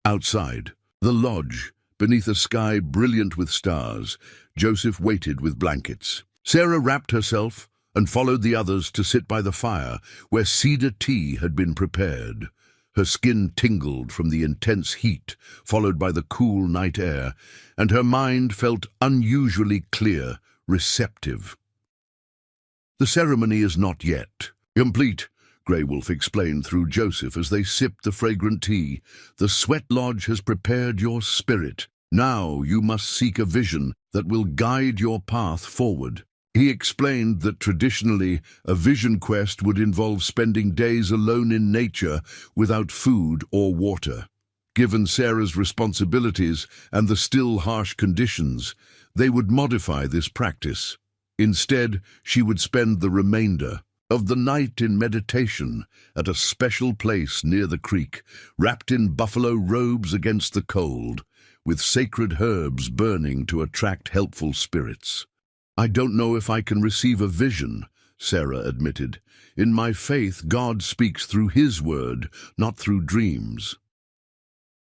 Outside, the lodge, beneath a sky brilliant with stars, Joseph waited with blankets. Sarah wrapped herself and followed the others to sit by the fire where cedar tea had been prepared. Her skin tingled from the intense heat, followed by the cool night air, and her mind felt unusually clear, receptive. "The ceremony is not yet complete," Grey Wolf explained through Joseph as they sipped the fragrant tea. "The Sweat Lodge has prepared your spirit. Now you must seek a vision that will guide your path forward." He explained that traditionally, a vision quest would involve spending days alone in nature without food or water. Given Sarah's responsibilities and the still harsh conditions, they would modify this practice. Instead, she would spend the remainder of the night in meditation at a special place near the creek, wrapped in buffalo robes against the cold, with sacred herbs burning to attract helpful spirits. "I don't know if I can receive a vision," Sarah admitted. "In my faith, God speaks through His word, not through dreams."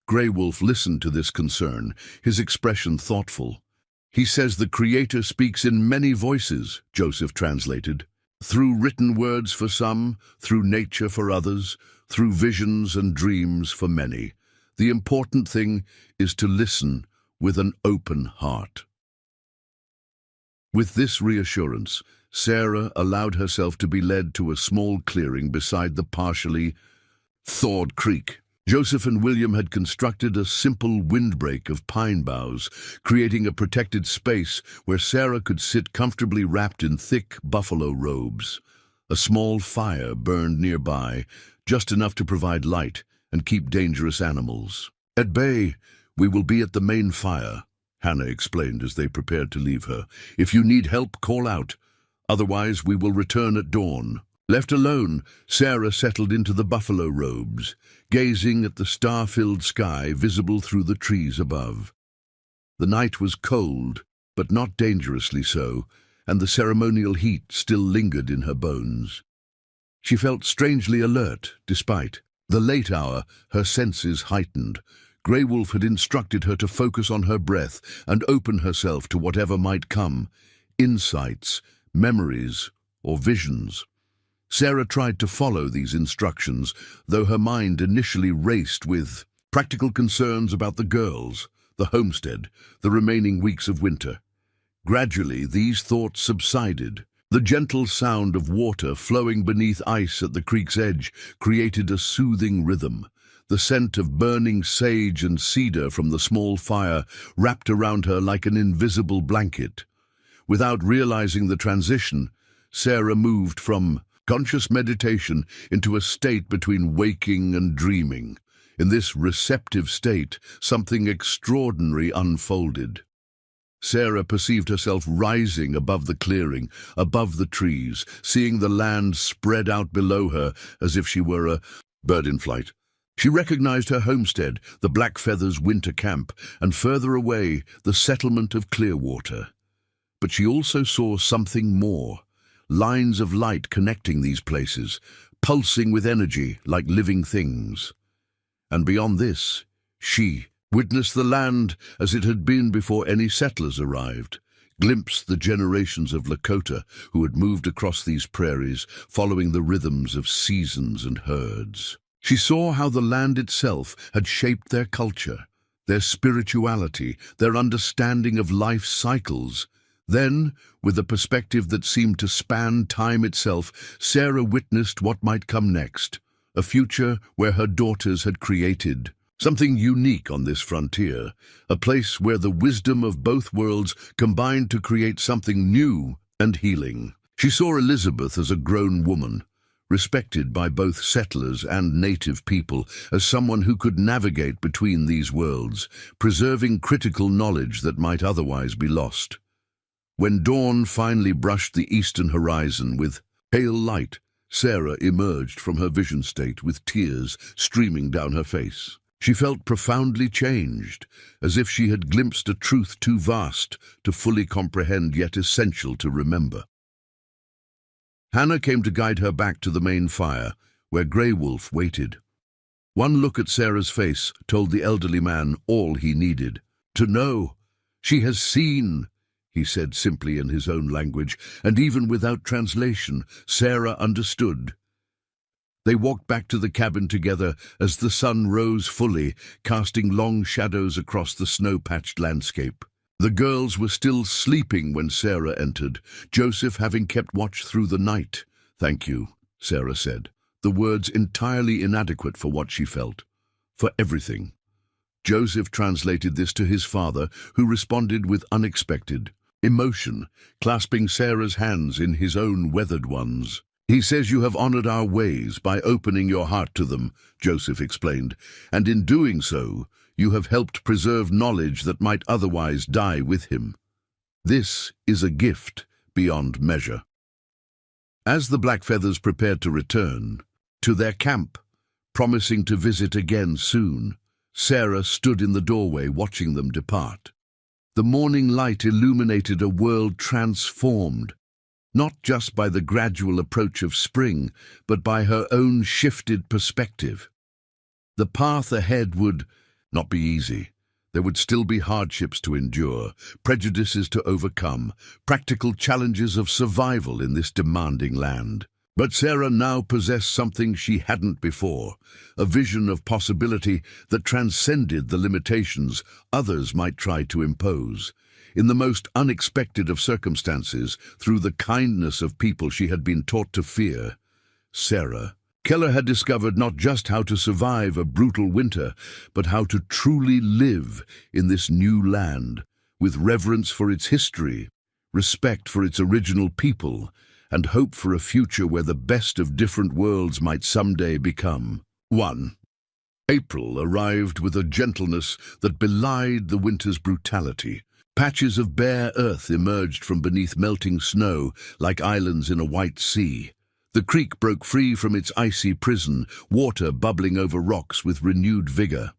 Grey Wolf listened to this concern, his expression thoughtful. "He says the Creator speaks in many voices," Joseph translated. "Through written words for some, through nature for others, through visions and dreams for many. The important thing is to listen with an open heart." With this reassurance, Sarah allowed herself to be led to a small clearing beside the partially thawed creek. Joseph and William had constructed a simple windbreak of pine boughs, creating a protected space where Sarah could sit comfortably wrapped in thick buffalo robes. A small fire burned nearby, just enough to provide light and keep dangerous animals at bay. "We will be at the main fire," Hannah explained as they prepared to leave her. "If you need help, call out. Otherwise, we will return at dawn." Left alone, Sarah settled into the buffalo robes, gazing at the star-filled sky visible through the trees above. The night was cold, but not dangerously so, and the ceremonial heat still lingered in her bones. She felt strangely alert, despite the late hour, her senses heightened. Grey Wolf had instructed her to focus on her breath and open herself to whatever might come, insights, memories, or visions. Sarah tried to follow these instructions, though her mind initially raced with practical concerns about the girls, the homestead, the remaining weeks of winter. Gradually, these thoughts subsided. The gentle sound of water flowing beneath ice at the creek's edge created a soothing rhythm. The scent of burning sage and cedar from the small fire wrapped around her like an invisible blanket. Without realizing the transition, Sarah moved from conscious meditation into a state between waking and dreaming. In this receptive state, something extraordinary unfolded. Sarah perceived herself rising above the clearing, above the trees, seeing the land spread out below her as if she were a bird in flight. She recognized her homestead, the Blackfeathers' winter camp, and further away, the settlement of Clearwater. But she also saw something more. Lines of light connecting these places, pulsing with energy like living things. And beyond this, she witnessed the land as it had been before any settlers arrived, glimpsed the generations of Lakota who had moved across these prairies, following the rhythms of seasons and herds. She saw how the land itself had shaped their culture, their spirituality, their understanding of life's cycles. Then, with a perspective that seemed to span time itself, Sarah witnessed what might come next, a future where her daughters had created something unique on this frontier, a place where the wisdom of both worlds combined to create something new and healing. She saw Elizabeth as a grown woman, respected by both settlers and native people, as someone who could navigate between these worlds, preserving critical knowledge that might otherwise be lost. When dawn finally brushed the eastern horizon with pale light, Sarah emerged from her vision state with tears streaming down her face. She felt profoundly changed, as if she had glimpsed a truth too vast to fully comprehend yet essential to remember. Hannah came to guide her back to the main fire, where Grey Wolf waited. One look at Sarah's face told the elderly man all he needed to know. "She has seen," he said simply in his own language, and even without translation, Sarah understood. They walked back to the cabin together as the sun rose fully, casting long shadows across the snow-patched landscape. The girls were still sleeping when Sarah entered, Joseph having kept watch through the night. "Thank you," Sarah said, the words entirely inadequate for what she felt. "For everything." Joseph translated this to his father, who responded with unexpected emotion, clasping Sarah's hands in his own weathered ones. "He says you have honored our ways by opening your heart to them," Joseph explained, "and in doing so, you have helped preserve knowledge that might otherwise die with him. This is a gift beyond measure." As the Blackfeathers prepared to return to their camp, promising to visit again soon, Sarah stood in the doorway watching them depart. The morning light illuminated a world transformed, not just by the gradual approach of spring, but by her own shifted perspective. The path ahead would not be easy. There would still be hardships to endure, prejudices to overcome, practical challenges of survival in this demanding land. But Sarah now possessed something she hadn't before, a vision of possibility that transcended the limitations others might try to impose. In the most unexpected of circumstances, through the kindness of people she had been taught to fear, Sarah Keller had discovered not just how to survive a brutal winter, but how to truly live in this new land, with reverence for its history, respect for its original people, and hope for a future where the best of different worlds might someday become one. April arrived with a gentleness that belied the winter's brutality. Patches of bare earth emerged from beneath melting snow like islands in a white sea. The creek broke free from its icy prison, water bubbling over rocks with renewed vigor.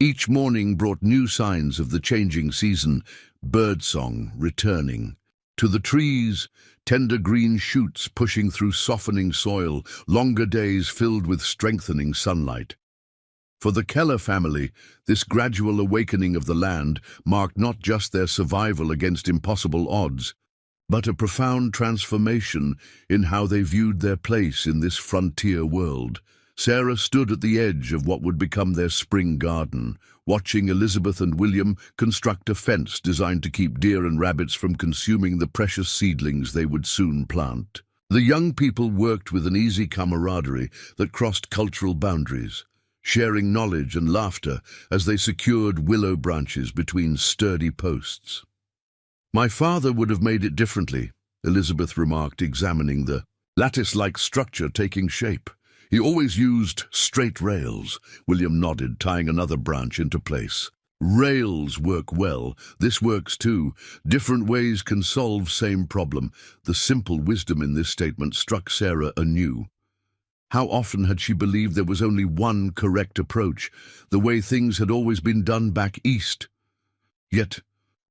Each morning brought new signs of the changing season, birdsong returning. To the trees, tender green shoots pushing through softening soil, longer days filled with strengthening sunlight. For the Keller family, this gradual awakening of the land marked not just their survival against impossible odds, but a profound transformation in how they viewed their place in this frontier world. Sarah stood at the edge of what would become their spring garden, watching Elizabeth and William construct a fence designed to keep deer and rabbits from consuming the precious seedlings they would soon plant. The young people worked with an easy camaraderie that crossed cultural boundaries, sharing knowledge and laughter as they secured willow branches between sturdy posts. "My father would have made it differently," Elizabeth remarked, examining the lattice-like structure taking shape. "He always used straight rails," William nodded, tying another branch into place. "Rails work well. This works too. Different ways can solve same problem." The simple wisdom in this statement struck Sarah anew. How often had she believed there was only one correct approach, the way things had always been done back east? Yet,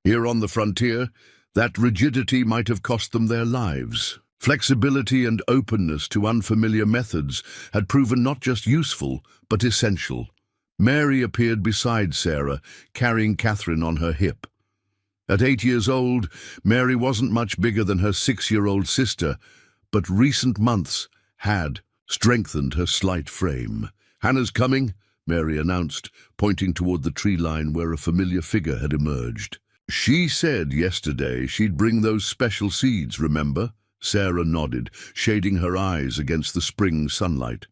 here on the frontier, that rigidity might have cost them their lives. Flexibility and openness to unfamiliar methods had proven not just useful, but essential. Mary appeared beside Sarah, carrying Catherine on her hip. At 8 years old, Mary wasn't much bigger than her 6-year-old sister, but recent months had strengthened her slight frame. "Hannah's coming," Mary announced, pointing toward the tree line where a familiar figure had emerged. "She said yesterday she'd bring those special seeds, remember?" Sarah nodded, shading her eyes against the spring sunlight.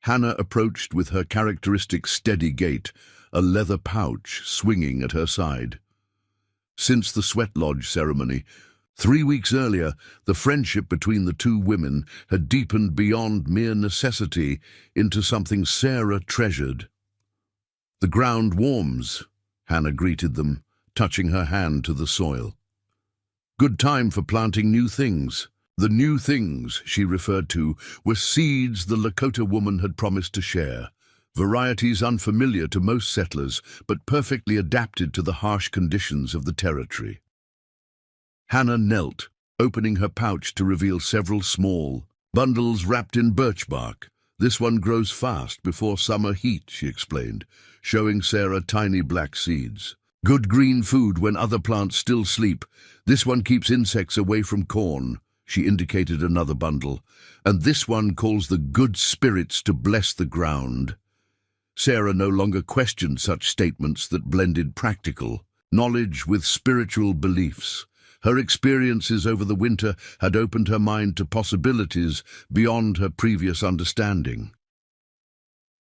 Hannah approached with her characteristic steady gait, a leather pouch swinging at her side. Since the sweat lodge ceremony, 3 weeks earlier, the friendship between the two women had deepened beyond mere necessity into something Sarah treasured. "The ground warms," Hannah greeted them, touching her hand to the soil. "Good time for planting new things." The new things she referred to were seeds the Lakota woman had promised to share, varieties unfamiliar to most settlers but perfectly adapted to the harsh conditions of the territory. Hannah knelt, opening her pouch to reveal several small bundles wrapped in birch bark. This one grows fast before summer heat, she explained, showing Sarah tiny black seeds. Good green food when other plants still sleep. This one keeps insects away from corn, she indicated another bundle. And this one calls the good spirits to bless the ground. Sarah no longer questioned such statements that blended practical knowledge with spiritual beliefs. Her experiences over the winter had opened her mind to possibilities beyond her previous understanding.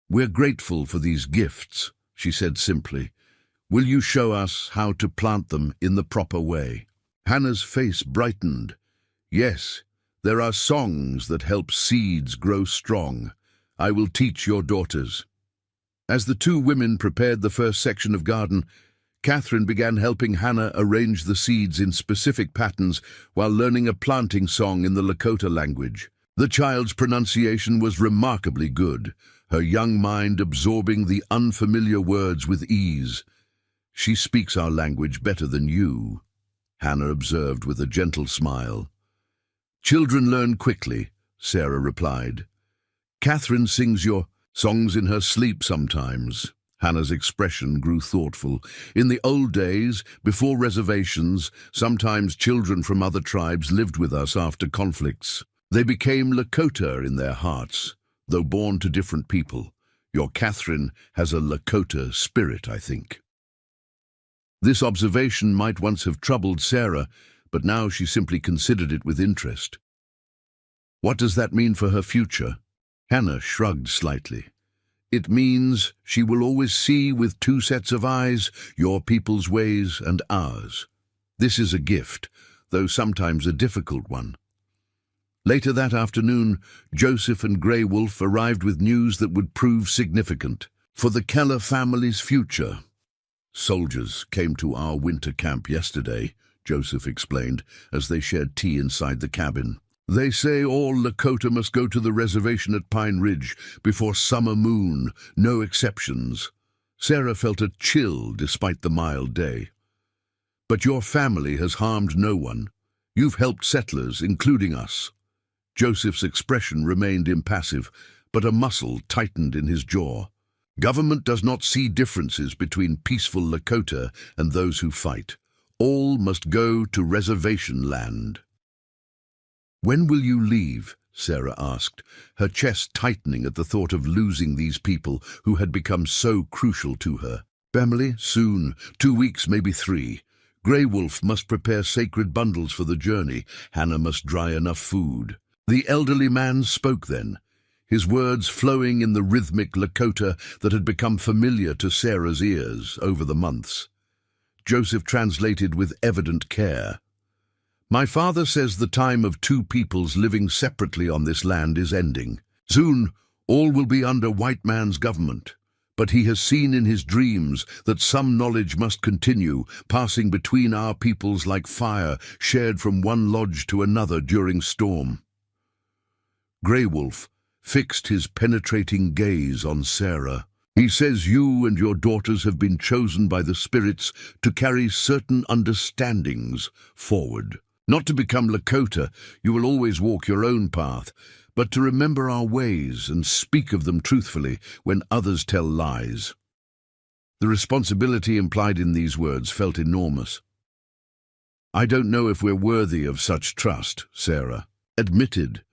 "We're grateful for these gifts," she said simply. "Will you show us how to plant them in the proper way?" Hannah's face brightened. "Yes, there are songs that help seeds grow strong. I will teach your daughters." As the two women prepared the first section of garden, Catherine began helping Hannah arrange the seeds in specific patterns while learning a planting song in the Lakota language. The child's pronunciation was remarkably good, her young mind absorbing the unfamiliar words with ease. "She speaks our language better than you," Hannah observed with a gentle smile. "Children learn quickly," Sarah replied. "Catherine sings your songs in her sleep sometimes." Hannah's expression grew thoughtful. "In the old days, before reservations, sometimes children from other tribes lived with us after conflicts. They became Lakota in their hearts, though born to different people. Your Catherine has a Lakota spirit, I think." This observation might once have troubled Sarah, but now she simply considered it with interest. "What does that mean for her future?" Hannah shrugged slightly. "It means she will always see with two sets of eyes, your people's ways and ours. This is a gift, though sometimes a difficult one." Later that afternoon, Joseph and Grey Wolf arrived with news that would prove significant for the Keller family's future. "Soldiers came to our winter camp yesterday," Joseph explained, as they shared tea inside the cabin. "They say all Lakota must go to the reservation at Pine Ridge before summer moon, no exceptions." Sarah felt a chill despite the mild day. "But your family has harmed no one. You've helped settlers, including us." Joseph's expression remained impassive, but a muscle tightened in his jaw. "Government does not see differences between peaceful Lakota and those who fight. All must go to reservation land." "When will you leave?" Sarah asked, her chest tightening at the thought of losing these people who had become so crucial to her. "Family, soon. 2 weeks, maybe 3. Grey Wolf must prepare sacred bundles for the journey. Hannah must dry enough food." The elderly man spoke then, his words flowing in the rhythmic Lakota that had become familiar to Sarah's ears over the months. Joseph translated with evident care. "My father says the time of two peoples living separately on this land is ending. Soon, all will be under white man's government. But he has seen in his dreams that some knowledge must continue, passing between our peoples like fire shared from one lodge to another during storm." Grey Wolf fixed his penetrating gaze on Sarah. "He says you and your daughters have been chosen by the spirits to carry certain understandings forward. Not to become Lakota, you will always walk your own path, but to remember our ways and speak of them truthfully when others tell lies." The responsibility implied in these words felt enormous. "I don't know if we're worthy of such trust," Sarah admitted.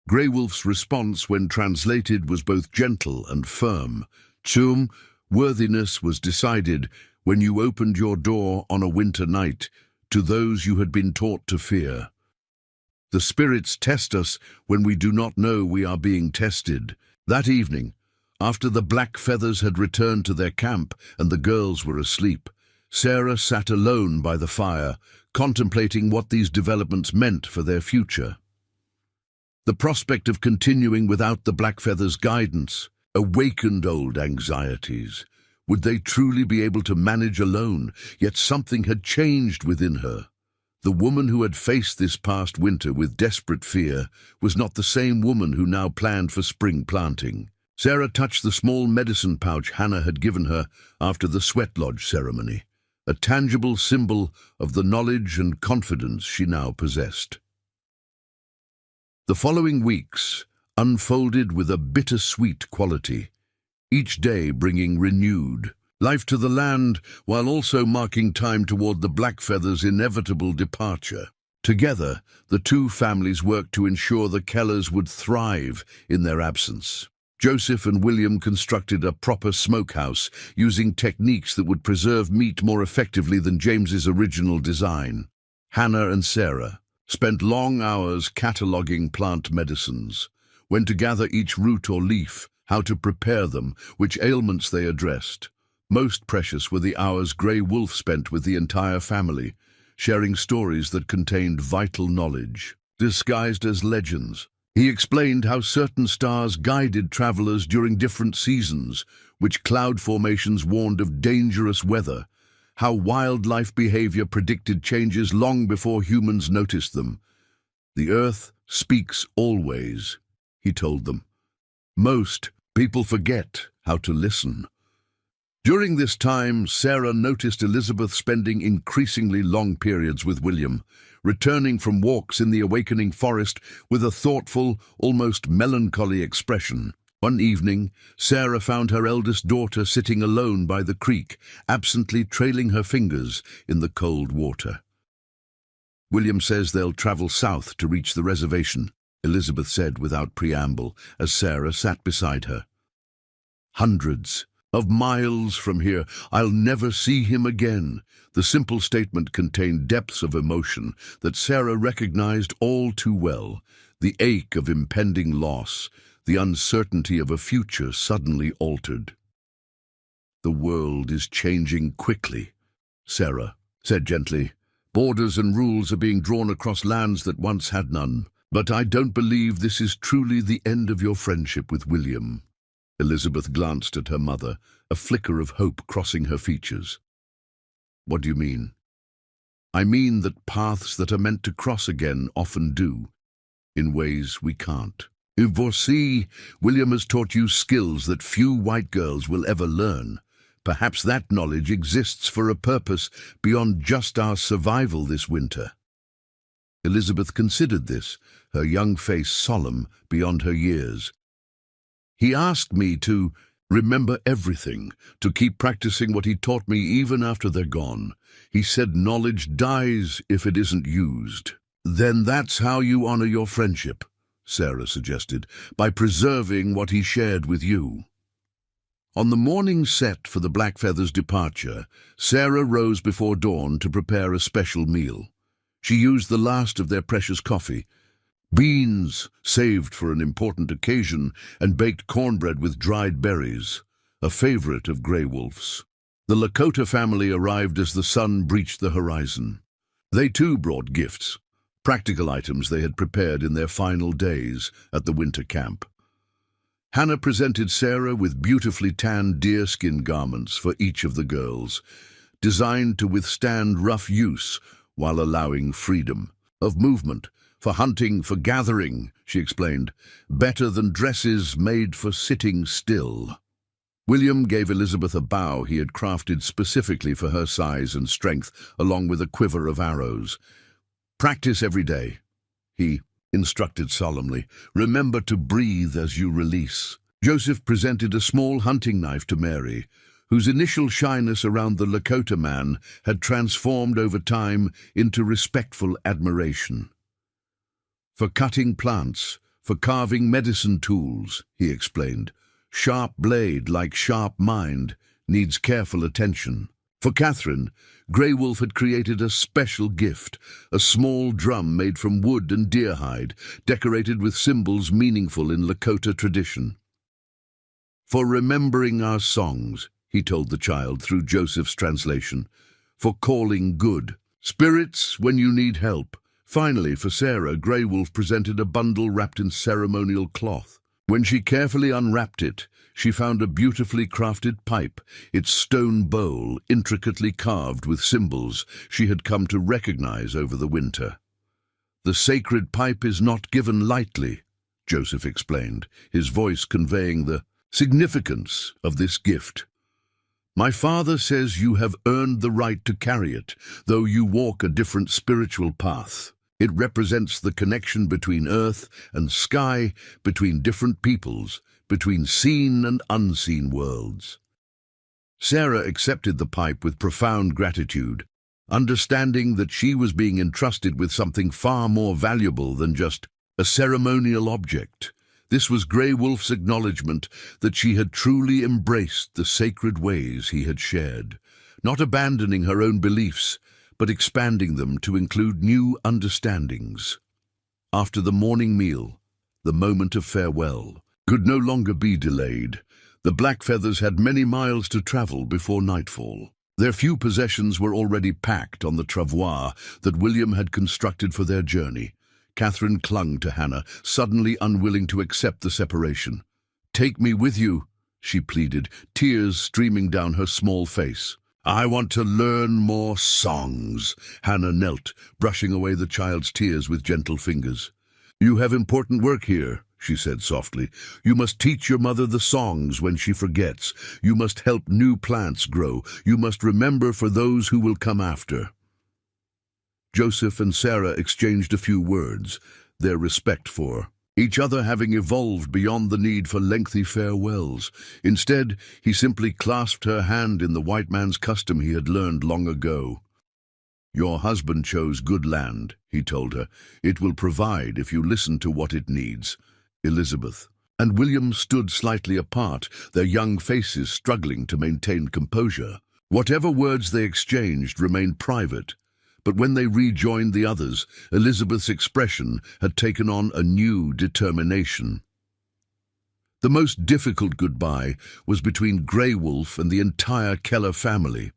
Grey Wolf's response, when translated, was both gentle and firm. "Chum, worthiness was decided when you opened your door on a winter night to those you had been taught to fear. The spirits test us when we do not know we are being tested." That evening, after the black feathers had returned to their camp and the girls were asleep, Sarah sat alone by the fire, contemplating what these developments meant for their future. The prospect of continuing without the Blackfeather's guidance awakened old anxieties. Would they truly be able to manage alone? Yet something had changed within her. The woman who had faced this past winter with desperate fear was not the same woman who now planned for spring planting. Sarah touched the small medicine pouch Hannah had given her after the sweat lodge ceremony, a tangible symbol of the knowledge and confidence she now possessed. The following weeks unfolded with a bittersweet quality, each day bringing renewed life to the land while also marking time toward the Blackfeathers' inevitable departure. Together, the two families worked to ensure the Kellers would thrive in their absence. Joseph and William constructed a proper smokehouse using techniques that would preserve meat more effectively than James's original design. Hannah and Sarah spent long hours cataloging plant medicines, when to gather each root or leaf, how to prepare them, which ailments they addressed. Most precious were the hours Grey Wolf spent with the entire family, sharing stories that contained vital knowledge. Disguised as legends, he explained how certain stars guided travelers during different seasons, which cloud formations warned of dangerous weather, how wildlife behavior predicted changes long before humans noticed them. "The earth speaks always," he told them. "Most people forget how to listen." During this time, Sarah noticed Elizabeth spending increasingly long periods with William, returning from walks in the awakening forest with a thoughtful, almost melancholy expression. One evening, Sarah found her eldest daughter sitting alone by the creek, absently trailing her fingers in the cold water. "William says they'll travel south to reach the reservation," Elizabeth said without preamble as Sarah sat beside her. "Hundreds of miles from here. I'll never see him again." The simple statement contained depths of emotion that Sarah recognized all too well: the ache of impending loss, the uncertainty of a future suddenly altered. "The world is changing quickly," Sarah said gently. "Borders and rules are being drawn across lands that once had none. But I don't believe this is truly the end of your friendship with William." Elizabeth glanced at her mother, a flicker of hope crossing her features. "What do you mean?" "I mean that paths that are meant to cross again often do, in ways we can't. Voici, William has taught you skills that few white girls will ever learn. Perhaps that knowledge exists for a purpose beyond just our survival this winter." Elizabeth considered this, her young face solemn beyond her years. "He asked me to remember everything, to keep practicing what he taught me even after they're gone. He said knowledge dies if it isn't used." "Then that's how you honor your friendship," Sarah suggested, "by preserving what he shared with you." On the morning set for the Blackfeathers' departure, Sarah rose before dawn to prepare a special meal. She used the last of their precious coffee, beans saved for an important occasion, and baked cornbread with dried berries, a favorite of Grey Wolf's. The Lakota family arrived as the sun breached the horizon. They too brought gifts, practical items they had prepared in their final days at the winter camp. Hannah presented Sarah with beautifully tanned deerskin garments for each of the girls, designed to withstand rough use while allowing freedom of movement. "For hunting, for gathering," she explained, "better than dresses made for sitting still." William gave Elizabeth a bow he had crafted specifically for her size and strength, along with a quiver of arrows. "Practice every day," he instructed solemnly. "Remember to breathe as you release." Joseph presented a small hunting knife to Mary, whose initial shyness around the Lakota man had transformed over time into respectful admiration. "For cutting plants, for carving medicine tools," he explained. "Sharp blade, like sharp mind, needs careful attention." For Catherine, Grey Wolf had created a special gift, a small drum made from wood and deer hide, decorated with symbols meaningful in Lakota tradition. "For remembering our songs," he told the child through Joseph's translation. "For calling good. Spirits when you need help." Finally, for Sarah, Grey Wolf presented a bundle wrapped in ceremonial cloth. When she carefully unwrapped it, she found a beautifully crafted pipe, its stone bowl intricately carved with symbols she had come to recognize over the winter. "The sacred pipe is not given lightly," Joseph explained, his voice conveying the significance of this gift. "My father says you have earned the right to carry it, though you walk a different spiritual path." It represents the connection between earth and sky, between different peoples, between seen and unseen worlds. Sarah accepted the pipe with profound gratitude, understanding that she was being entrusted with something far more valuable than just a ceremonial object. This was Grey Wolf's acknowledgement that she had truly embraced the sacred ways he had shared, not abandoning her own beliefs, but expanding them to include new understandings. After the morning meal, the moment of farewell could no longer be delayed. The Blackfeathers had many miles to travel before nightfall. Their few possessions were already packed on the travois that William had constructed for their journey. Catherine clung to Hannah, suddenly unwilling to accept the separation. "Take me with you," she pleaded, tears streaming down her small face. "I want to learn more songs." Hannah knelt, brushing away the child's tears with gentle fingers. "You have important work here," she said softly. "You must teach your mother the songs when she forgets. You must help new plants grow. You must remember for those who will come after." Joseph and Sarah exchanged a few words, their respect for each other having evolved beyond the need for lengthy farewells. Instead, he simply clasped her hand in the white man's custom he had learned long ago. "Your husband chose good land," he told her. "It will provide if you listen to what it needs." Elizabeth and William stood slightly apart, their young faces struggling to maintain composure. Whatever words they exchanged remained private. But when they rejoined the others, Elizabeth's expression had taken on a new determination. The most difficult goodbye was between Grey Wolf and the entire Keller family.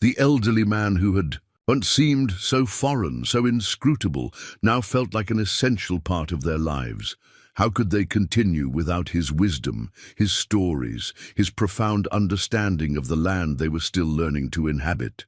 The elderly man who had once seemed so foreign, so inscrutable, now felt like an essential part of their lives. How could they continue without his wisdom, his stories, his profound understanding of the land they were still learning to inhabit?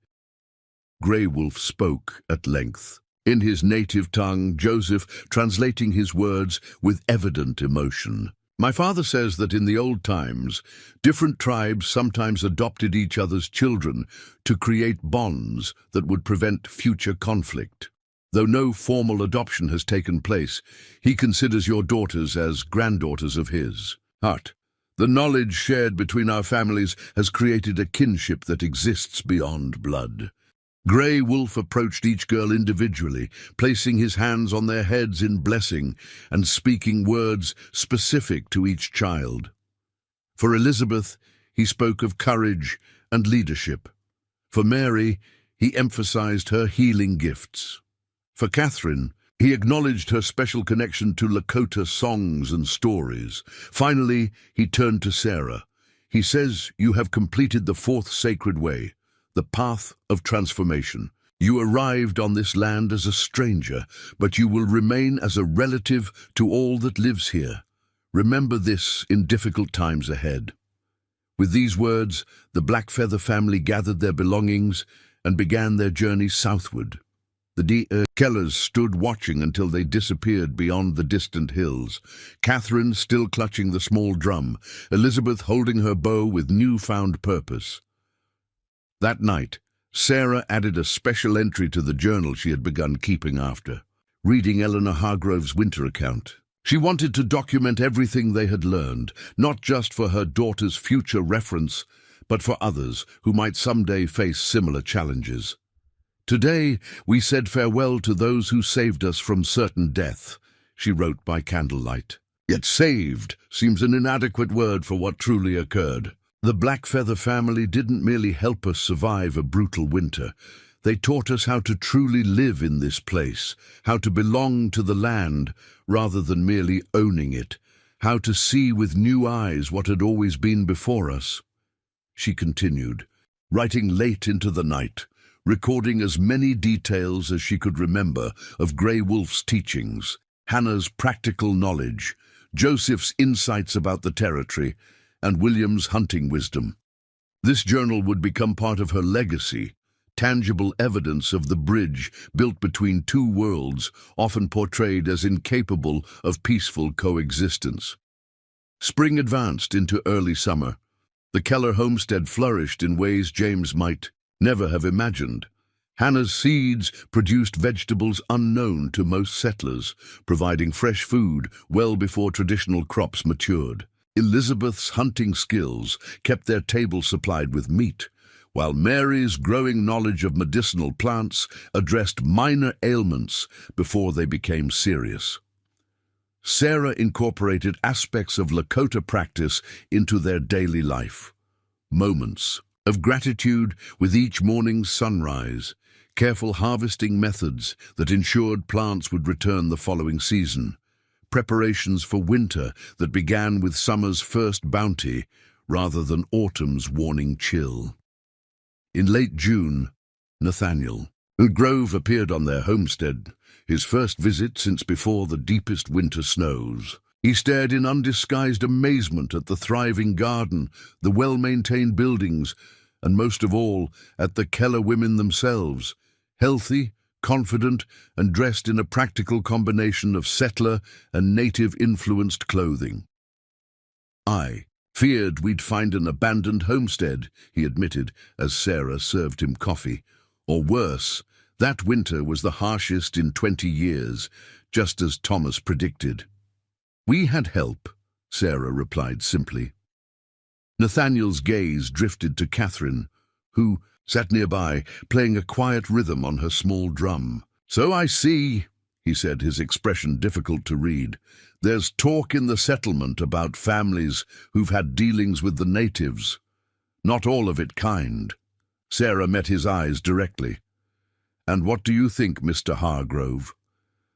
Grey Wolf spoke at length, in his native tongue, Joseph translating his words with evident emotion. "My father says that in the old times, different tribes sometimes adopted each other's children to create bonds that would prevent future conflict. Though no formal adoption has taken place, he considers your daughters as granddaughters of his. Heart, the knowledge shared between our families has created a kinship that exists beyond blood." Grey Wolf approached each girl individually, placing his hands on their heads in blessing and speaking words specific to each child. For Elizabeth, he spoke of courage and leadership. For Mary, he emphasized her healing gifts. For Catherine, he acknowledged her special connection to Lakota songs and stories. Finally, he turned to Sarah. "He says you have completed the fourth sacred way, the path of transformation. You arrived on this land as a stranger, but you will remain as a relative to all that lives here. Remember this in difficult times ahead." With these words, the Blackfeather family gathered their belongings and began their journey southward. The Kellers stood watching until they disappeared beyond the distant hills, Catherine still clutching the small drum, Elizabeth holding her bow with newfound purpose. That night, Sarah added a special entry to the journal she had begun keeping after, reading Eleanor Hargrove's winter account. She wanted to document everything they had learned, not just for her daughter's future reference, but for others who might someday face similar challenges. "Today, we said farewell to those who saved us from certain death," she wrote by candlelight. Yet saved seems an inadequate word for what truly occurred. The Blackfeather family didn't merely help us survive a brutal winter. They taught us how to truly live in this place, how to belong to the land rather than merely owning it, how to see with new eyes what had always been before us. She continued, writing late into the night, recording as many details as she could remember of Grey Wolf's teachings, Hannah's practical knowledge, Joseph's insights about the territory, and William's hunting wisdom. This journal would become part of her legacy, tangible evidence of the bridge built between two worlds, often portrayed as incapable of peaceful coexistence. Spring advanced into early summer. The Keller homestead flourished in ways James might never have imagined. Hannah's seeds produced vegetables unknown to most settlers, providing fresh food well before traditional crops matured. Elizabeth's hunting skills kept their table supplied with meat, while Mary's growing knowledge of medicinal plants addressed minor ailments before they became serious. Sarah incorporated aspects of Lakota practice into their daily life. Moments of gratitude with each morning's sunrise, careful harvesting methods that ensured plants would return the following season, preparations for winter that began with summer's first bounty rather than autumn's warning chill. In late June, Nathaniel Grove appeared on their homestead, his first visit since before the deepest winter snows. He stared in undisguised amazement at the thriving garden, the well-maintained buildings, and most of all, at the Keller women themselves, healthy, confident, and dressed in a practical combination of settler and native-influenced clothing. "I feared we'd find an abandoned homestead," he admitted as Sarah served him coffee. "Or worse, that winter was the harshest in 20 years, just as Thomas predicted." "We had help," Sarah replied simply. Nathaniel's gaze drifted to Catherine, who sat nearby, playing a quiet rhythm on her small drum. "So I see," he said, his expression difficult to read. "There's talk in the settlement about families who've had dealings with the natives. Not all of it kind." Sarah met his eyes directly. "And what do you think, Mr. Hargrove?"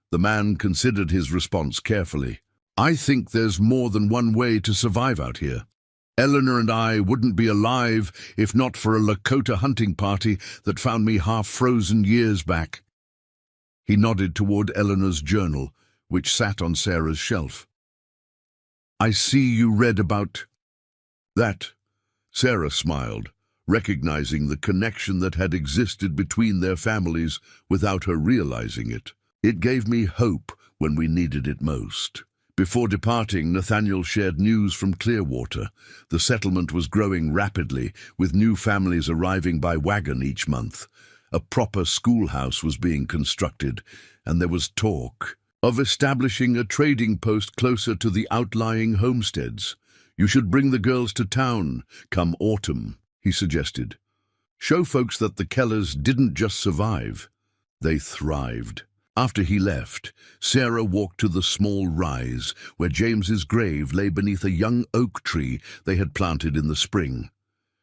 The man considered his response carefully. "I think there's more than one way to survive out here. Eleanor and I wouldn't be alive if not for a Lakota hunting party that found me half-frozen years back." He nodded toward Eleanor's journal, which sat on Sarah's shelf. "I see you read about that." Sarah smiled, recognizing the connection that had existed between their families without her realizing it. "It gave me hope when we needed it most." Before departing, Nathaniel shared news from Clearwater. The settlement was growing rapidly, with new families arriving by wagon each month. A proper schoolhouse was being constructed, and there was talk of establishing a trading post closer to the outlying homesteads. "You should bring the girls to town, come autumn," he suggested. "Show folks that the Kellers didn't just survive, they thrived." After he left, Sarah walked to the small rise where James's grave lay beneath a young oak tree they had planted in the spring.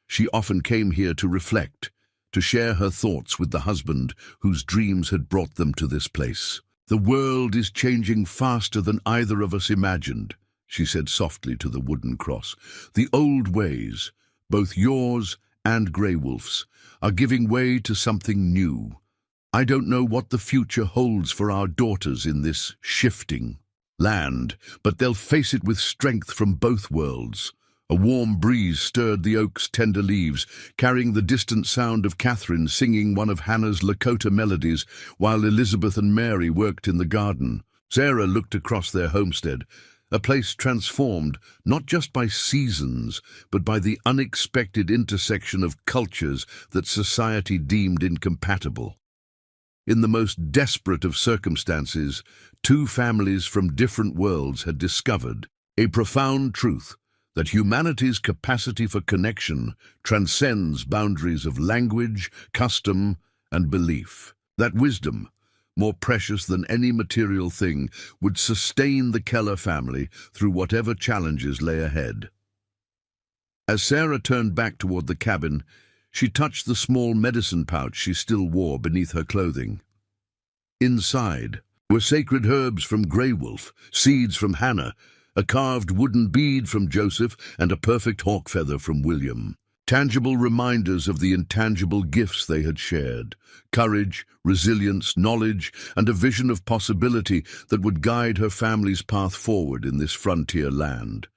She often came here to reflect, to share her thoughts with the husband whose dreams had brought them to this place. "The world is changing faster than either of us imagined," she said softly to the wooden cross. "The old ways, both yours and Grey Wolf's, are giving way to something new. I don't know what the future holds for our daughters in this shifting land, but they'll face it with strength from both worlds." A warm breeze stirred the oak's tender leaves, carrying the distant sound of Catherine singing one of Hannah's Lakota melodies while Elizabeth and Mary worked in the garden. Sarah looked across their homestead, a place transformed not just by seasons, but by the unexpected intersection of cultures that society deemed incompatible. In the most desperate of circumstances, two families from different worlds had discovered a profound truth: that humanity's capacity for connection transcends boundaries of language, custom, and belief. That wisdom, more precious than any material thing, would sustain the Keller family through whatever challenges lay ahead. As Sarah turned back toward the cabin, she touched the small medicine pouch she still wore beneath her clothing. Inside were sacred herbs from Grey Wolf, seeds from Hannah, a carved wooden bead from Joseph, and a perfect hawk feather from William. Tangible reminders of the intangible gifts they had shared: courage, resilience, knowledge, and a vision of possibility that would guide her family's path forward in this frontier land.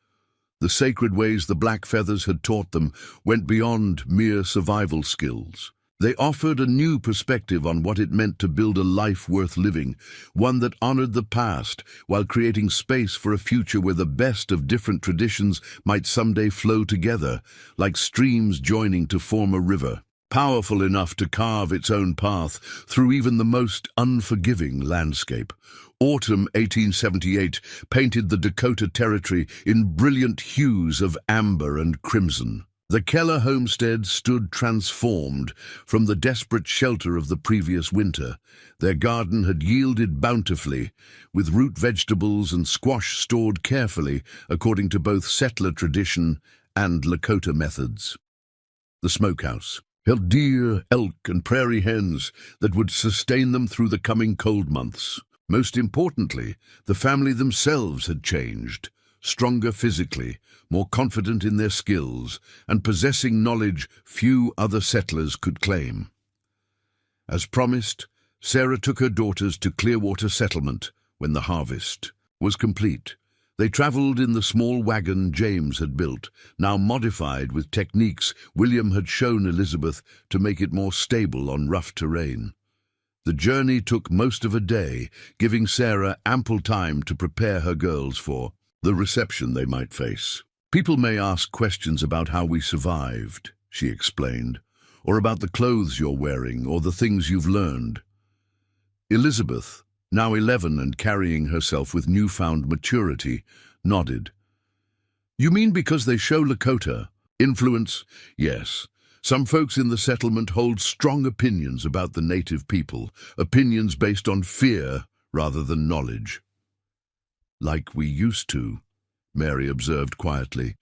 The sacred ways the black feathers had taught them went beyond mere survival skills. They offered a new perspective on what it meant to build a life worth living, one that honored the past while creating space for a future where the best of different traditions might someday flow together, like streams joining to form a river. powerful enough to carve its own path through even the most unforgiving landscape. Autumn 1878 painted the Dakota Territory in brilliant hues of amber and crimson. The Keller homestead stood transformed from the desperate shelter of the previous winter. Their garden had yielded bountifully, with root vegetables and squash stored carefully according to both settler tradition and Lakota methods. The smokehouse held deer, elk, and prairie hens that would sustain them through the coming cold months. Most importantly, the family themselves had changed, stronger physically, more confident in their skills, and possessing knowledge few other settlers could claim. As promised, Sarah took her daughters to Clearwater Settlement when the harvest was complete. They traveled in the small wagon James had built, now modified with techniques William had shown Elizabeth to make it more stable on rough terrain. The journey took most of a day, giving Sarah ample time to prepare her girls for the reception they might face. "People may ask questions about how we survived," she explained, "or about the clothes you're wearing or the things you've learned." Elizabeth, now 11 and carrying herself with newfound maturity, nodded. "You mean because they show Lakota influence?" "Yes. Some folks in the settlement hold strong opinions about the native people, opinions based on fear rather than knowledge." "Like we used to," Mary observed quietly.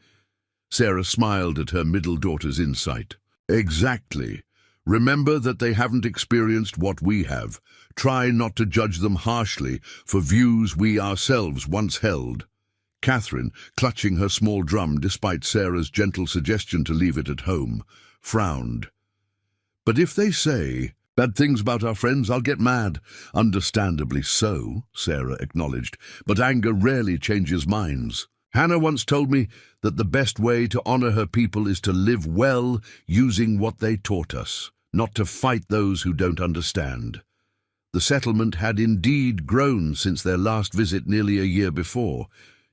Sarah smiled at her middle daughter's insight. "Exactly. Remember that they haven't experienced what we have. Try not to judge them harshly for views we ourselves once held." Catherine, clutching her small drum despite Sarah's gentle suggestion to leave it at home, frowned. "But if they say bad things about our friends, I'll get mad." "Understandably so," Sarah acknowledged, "but anger rarely changes minds. Hannah once told me that the best way to honor her people is to live well using what they taught us, not to fight those who don't understand." The settlement had indeed grown since their last visit nearly a year before.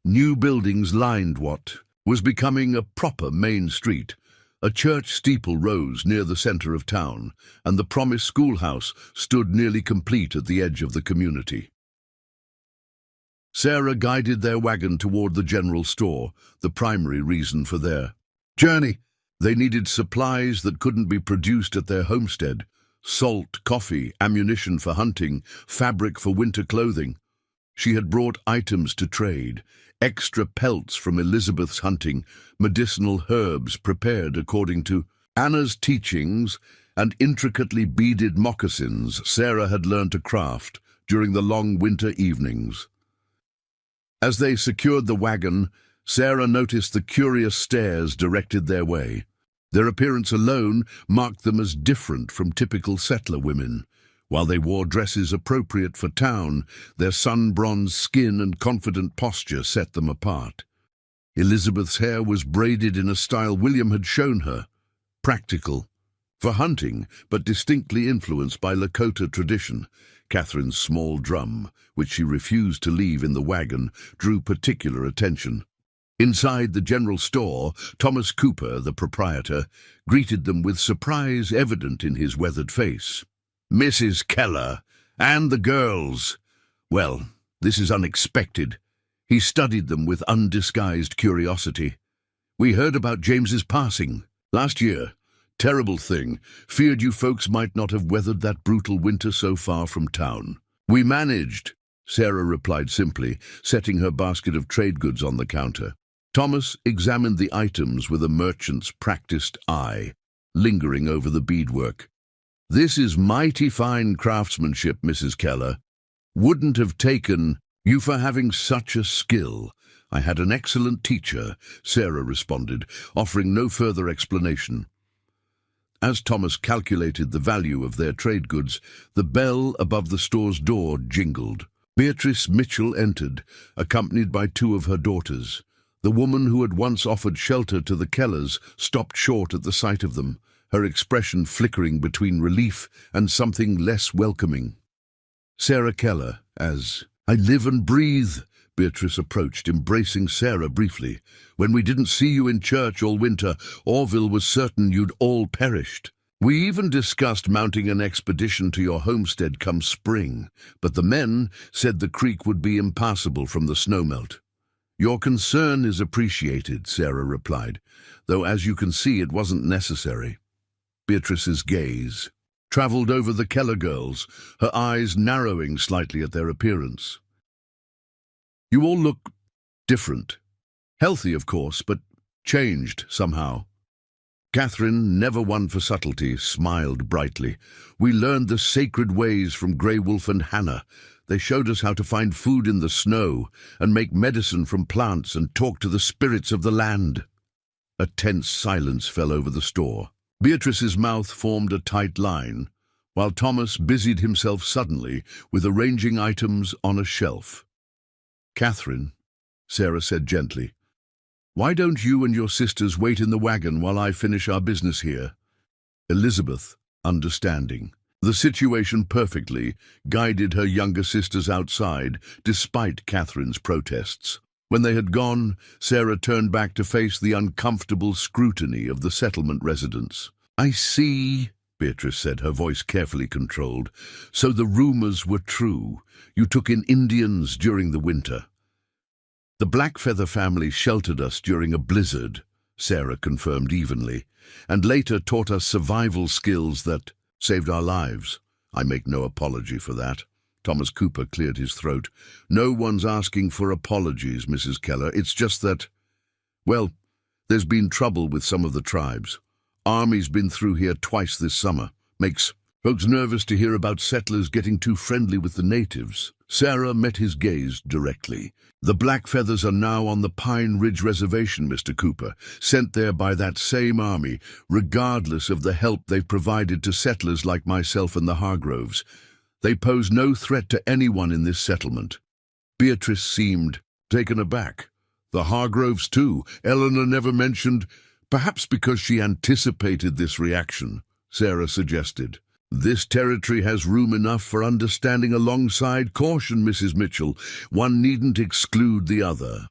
New buildings lined what was becoming a proper main street. A church steeple rose near the center of town, and the Promise schoolhouse stood nearly complete at the edge of the community. Sarah guided their wagon toward the general store, the primary reason for their journey. They needed supplies that couldn't be produced at their homestead: salt, coffee, ammunition for hunting, fabric for winter clothing. She had brought items to trade: extra pelts from Elizabeth's hunting, medicinal herbs prepared according to Anna's teachings, and intricately beaded moccasins Sarah had learned to craft during the long winter evenings. As they secured the wagon, Sarah noticed the curious stares directed their way. Their appearance alone marked them as different from typical settler women. While they wore dresses appropriate for town, their sun-bronzed skin and confident posture set them apart. Elizabeth's hair was braided in a style William had shown her, practical for hunting, but distinctly influenced by Lakota tradition. Catherine's small drum, which she refused to leave in the wagon, drew particular attention. Inside the general store, Thomas Cooper, the proprietor, greeted them with surprise evident in his weathered face. "Mrs. Keller, and the girls. Well, this is unexpected." He studied them with undisguised curiosity. "We heard about James's passing last year. Terrible thing. Feared you folks might not have weathered that brutal winter so far from town." "We managed," Sarah replied simply, setting her basket of trade goods on the counter. Thomas examined the items with a merchant's practiced eye, lingering over the beadwork. "This is mighty fine craftsmanship, Mrs. Keller. Wouldn't have taken you for having such a skill." "I had an excellent teacher," Sarah responded, offering no further explanation. As Thomas calculated the value of their trade goods, the bell above the store's door jingled. Beatrice Mitchell entered, accompanied by two of her daughters. The woman who had once offered shelter to the Kellers stopped short at the sight of them, her expression flickering between relief and something less welcoming. "Sarah Keller, as I live and breathe," Beatrice approached, embracing Sarah briefly. "When we didn't see you in church all winter, Orville was certain you'd all perished." We even discussed mounting an expedition to your homestead come spring, but the men said the creek would be impassable from the snowmelt. Your concern is appreciated, Sarah replied, though as you can see it wasn't necessary. Beatrice's gaze travelled over the Keller girls, her eyes narrowing slightly at their appearance. You all look different. Healthy, of course, but changed somehow. Catherine, never one for subtlety, smiled brightly. We learned the sacred ways from Grey Wolf and Hannah. They showed us how to find food in the snow and make medicine from plants and talk to the spirits of the land. A tense silence fell over the store. Beatrice's mouth formed a tight line, while Thomas busied himself suddenly with arranging items on a shelf. Catherine, Sarah said gently, why don't you and your sisters wait in the wagon while I finish our business here? Elizabeth, understanding the situation perfectly, guided her younger sisters outside, despite Catherine's protests. When they had gone, Sarah turned back to face the uncomfortable scrutiny of the settlement residents. I see, Beatrice said, her voice carefully controlled. So the rumors were true. You took in Indians during the winter. The Blackfeather family sheltered us during a blizzard, Sarah confirmed evenly, and later taught us survival skills that saved our lives. I make no apology for that. Thomas Cooper cleared his throat. No one's asking for apologies, Mrs. Keller. It's just that, well, there's been trouble with some of the tribes. Army's been through here twice this summer. Makes folks nervous to hear about settlers getting too friendly with the natives. Sarah met his gaze directly. The Blackfeathers are now on the Pine Ridge Reservation, Mr. Cooper, sent there by that same army, regardless of the help they've provided to settlers like myself and the Hargroves. They pose no threat to anyone in this settlement. Beatrice seemed taken aback. The Hargroves, too. Eleanor never mentioned, perhaps because she anticipated this reaction, Sarah suggested. This territory has room enough for understanding alongside caution, Mrs. Mitchell. One needn't exclude the other.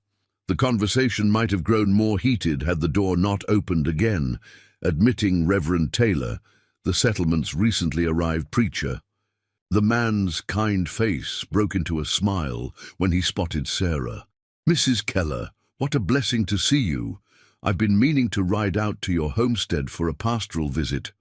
The conversation might have grown more heated had the door not opened again, admitting Reverend Taylor, the settlement's recently arrived preacher. The man's kind face broke into a smile when he spotted Sarah. Mrs. Keller, what a blessing to see you. I've been meaning to ride out to your homestead for a pastoral visit.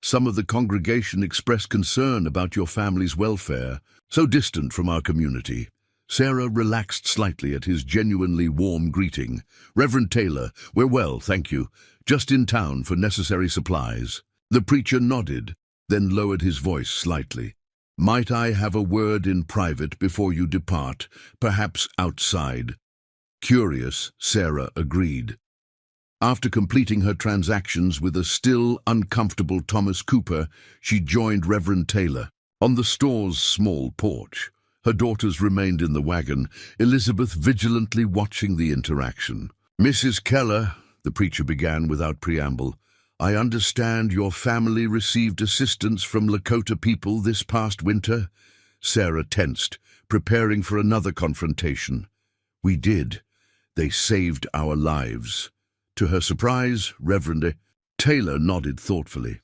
Some of the congregation expressed concern about your family's welfare, so distant from our community. Sarah relaxed slightly at his genuinely warm greeting. Reverend Taylor, we're well, thank you. Just in town for necessary supplies. The preacher nodded, then lowered his voice slightly. Might I have a word in private before you depart, perhaps outside? Curious, Sarah agreed. After completing her transactions with a still uncomfortable Thomas Cooper, she joined Reverend Taylor on the store's small porch. Her daughters remained in the wagon, Elizabeth vigilantly watching the interaction. Mrs. Keller, the preacher began without preamble, I understand your family received assistance from Lakota people this past winter? Sarah tensed, preparing for another confrontation. We did. They saved our lives. To her surprise, Reverend Taylor nodded thoughtfully.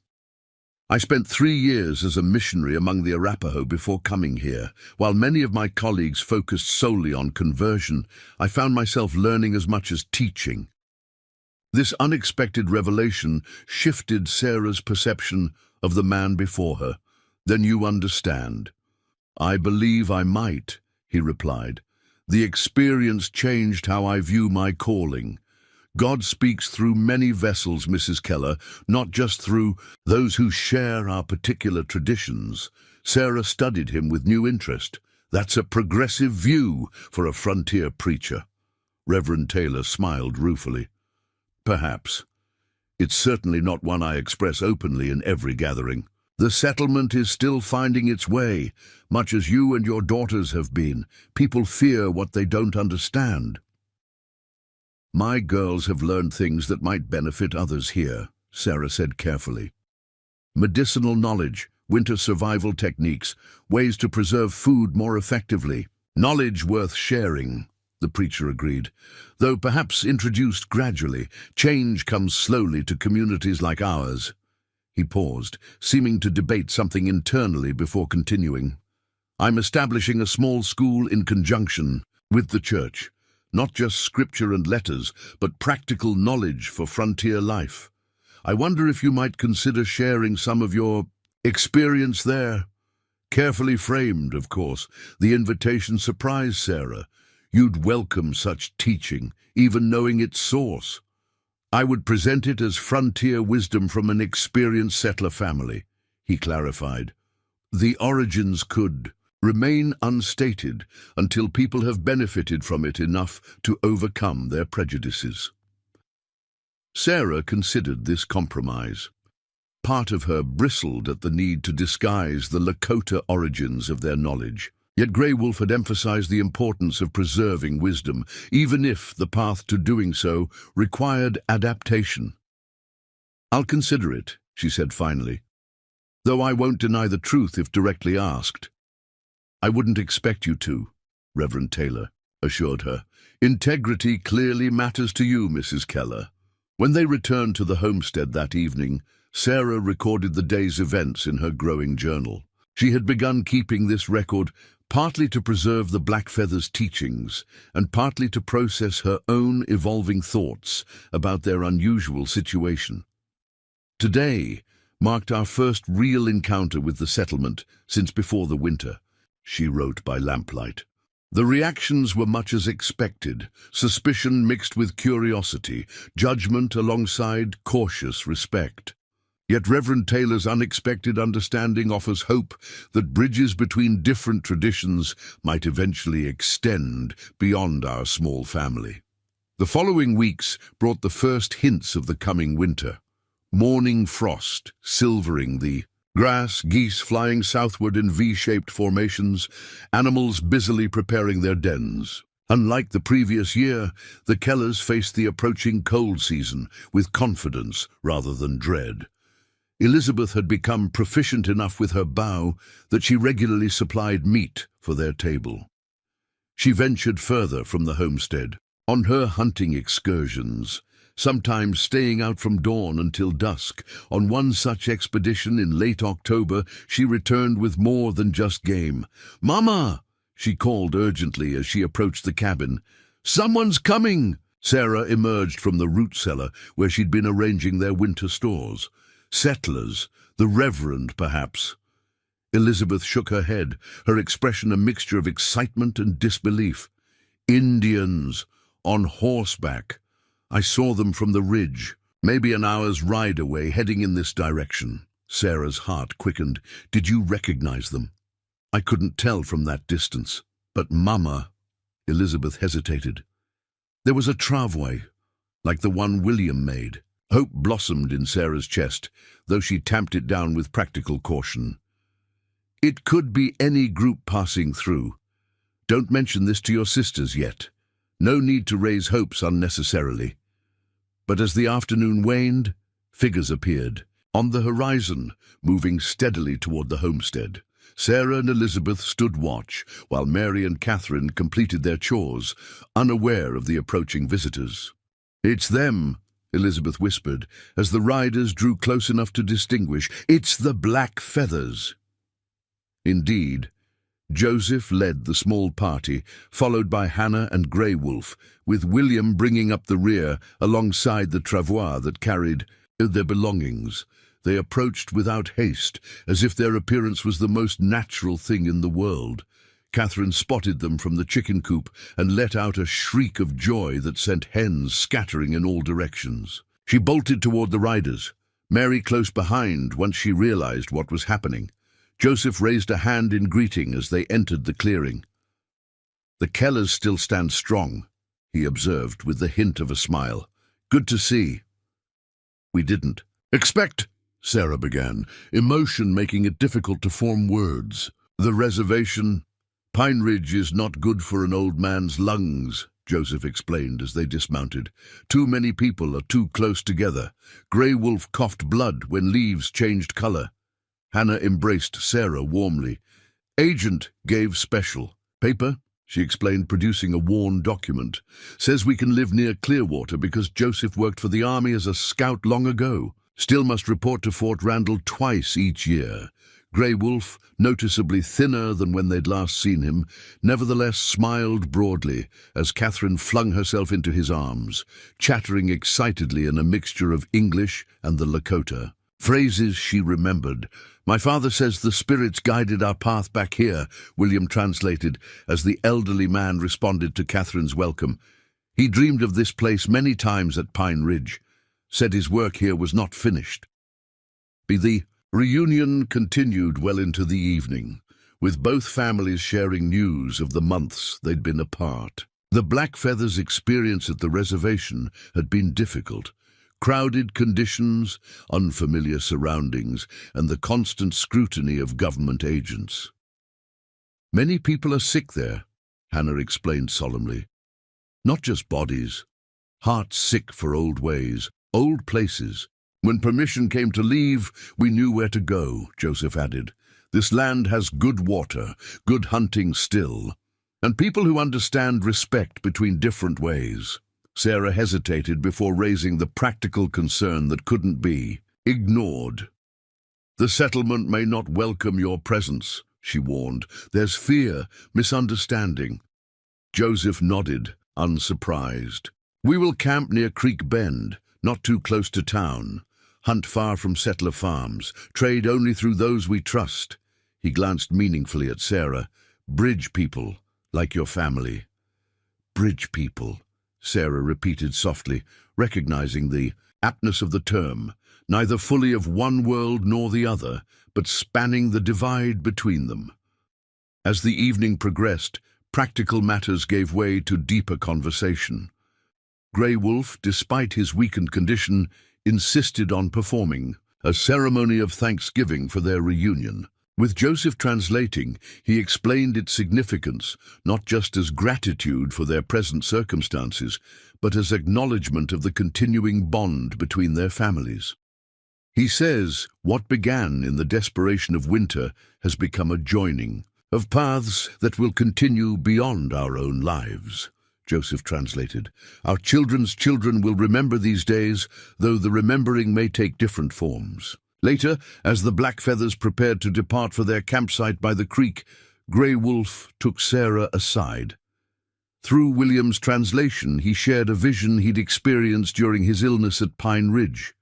I spent 3 years as a missionary among the Arapaho before coming here. While many of my colleagues focused solely on conversion, I found myself learning as much as teaching. This unexpected revelation shifted Sarah's perception of the man before her. Then you understand. I believe I might, he replied. The experience changed how I view my calling. God speaks through many vessels, Mrs. Keller, not just through those who share our particular traditions. Sarah studied him with new interest. That's a progressive view for a frontier preacher. Reverend Taylor smiled ruefully. Perhaps. It's certainly not one I express openly in every gathering. The settlement is still finding its way, much as you and your daughters have been. People fear what they don't understand. My girls have learned things that might benefit others here, Sarah said carefully. Medicinal knowledge, winter survival techniques, ways to preserve food more effectively. Knowledge worth sharing, the preacher agreed. Though perhaps introduced gradually, change comes slowly to communities like ours. He paused, seeming to debate something internally before continuing. I'm establishing a small school in conjunction with the church. Not just scripture and letters, but practical knowledge for frontier life. I wonder if you might consider sharing some of your experience there. Carefully framed, of course, the invitation surprised Sarah. You'd welcome such teaching, even knowing its source. I would present it as frontier wisdom from an experienced settler family, he clarified. The origins could remain unstated until people have benefited from it enough to overcome their prejudices. Sarah considered this compromise. Part of her bristled at the need to disguise the Lakota origins of their knowledge. Yet Grey Wolf had emphasized the importance of preserving wisdom, even if the path to doing so required adaptation. I'll consider it, she said finally, though I won't deny the truth if directly asked. I wouldn't expect you to, Reverend Taylor assured her. Integrity clearly matters to you, Mrs. Keller. When they returned to the homestead that evening, Sarah recorded the day's events in her growing journal. She had begun keeping this record partly to preserve the Blackfeather's teachings and partly to process her own evolving thoughts about their unusual situation. Today marked our first real encounter with the settlement since before the winter, she wrote by lamplight. The reactions were much as expected, suspicion mixed with curiosity, judgment alongside cautious respect. Yet Reverend Taylor's unexpected understanding offers hope that bridges between different traditions might eventually extend beyond our small family. The following weeks brought the first hints of the coming winter. Morning frost silvering the grass, geese flying southward in V-shaped formations, animals busily preparing their dens. Unlike the previous year, the Kellers faced the approaching cold season with confidence rather than dread. Elizabeth had become proficient enough with her bow that she regularly supplied meat for their table. She ventured further from the homestead, on her hunting excursions, sometimes staying out from dawn until dusk. On one such expedition in late October, she returned with more than just game. "Mama!" she called urgently as she approached the cabin. "Someone's coming!" Sarah emerged from the root cellar where she'd been arranging their winter stores. Settlers, the Reverend, perhaps. Elizabeth shook her head, her expression a mixture of excitement and disbelief. "Indians, on horseback. I saw them from the ridge, maybe an hour's ride away, heading in this direction." Sarah's heart quickened. "Did you recognize them?" "I couldn't tell from that distance. But Mama," Elizabeth hesitated. "There was a travois, like the one William made." Hope blossomed in Sarah's chest, though she tamped it down with practical caution. "It could be any group passing through. Don't mention this to your sisters yet. No need to raise hopes unnecessarily." But as the afternoon waned, figures appeared. On the horizon, moving steadily toward the homestead. Sarah and Elizabeth stood watch, while Mary and Catherine completed their chores, unaware of the approaching visitors. "It's them," Elizabeth whispered, as the riders drew close enough to distinguish. "It's the Blackfeathers." Indeed, Joseph led the small party, followed by Hannah and Grey Wolf, with William bringing up the rear alongside the travois that carried their belongings. They approached without haste, as if their appearance was the most natural thing in the world. Catherine spotted them from the chicken coop and let out a shriek of joy that sent hens scattering in all directions. She bolted toward the riders, Mary close behind once she realized what was happening. Joseph raised a hand in greeting as they entered the clearing. "The Kellers still stand strong," he observed with the hint of a smile. "Good to see." "We didn't expect," Sarah began, emotion making it difficult to form words. "The reservation. Pine Ridge is not good for an old man's lungs," Joseph explained as they dismounted. "Too many people are too close together. Grey Wolf coughed blood when leaves changed color." Hannah embraced Sarah warmly. "Agent gave special. Paper," she explained, producing a worn document. "Says we can live near Clearwater because Joseph worked for the army as a scout long ago." still must report to Fort Randall twice each year. Grey Wolf, noticeably thinner than when they'd last seen him, nevertheless smiled broadly as Catherine flung herself into his arms, chattering excitedly in a mixture of English and the Lakota. Phrases she remembered. "My father says the spirits guided our path back here," William translated as the elderly man responded to Catherine's welcome. He dreamed of this place many times at Pine Ridge, said his work here was not finished. The reunion continued well into the evening, with both families sharing news of the months they'd been apart. The Blackfeathers' experience at the reservation had been difficult. Crowded conditions, unfamiliar surroundings, and the constant scrutiny of government agents. "Many people are sick there," Hannah explained solemnly. "Not just bodies. Hearts sick for old ways, old places. When permission came to leave, we knew where to go," Joseph added. "This land has good water, good hunting still, and people who understand respect between different ways." Sarah hesitated before raising the practical concern that couldn't be ignored. "The settlement may not welcome your presence," she warned. "There's fear, misunderstanding." Joseph nodded, unsurprised. "We will camp near Creek Bend, not too close to town. Hunt far from settler farms. Trade only through those we trust." He glanced meaningfully at Sarah. "Bridge people, like your family." "Bridge people," Sarah repeated softly, recognizing the aptness of the term, neither fully of one world nor the other, but spanning the divide between them. As the evening progressed, practical matters gave way to deeper conversation. Grey Wolf, despite his weakened condition, insisted on performing a ceremony of thanksgiving for their reunion. With Joseph translating, he explained its significance, not just as gratitude for their present circumstances, but as acknowledgement of the continuing bond between their families. He says, what began in the desperation of winter has become a joining of paths that will continue beyond our own lives. Joseph translated, "Our children's children will remember these days, though the remembering may take different forms." Later, as the Blackfeathers prepared to depart for their campsite by the creek, Grey Wolf took Sarah aside. Through William's translation, he shared a vision he'd experienced during his illness at Pine Ridge.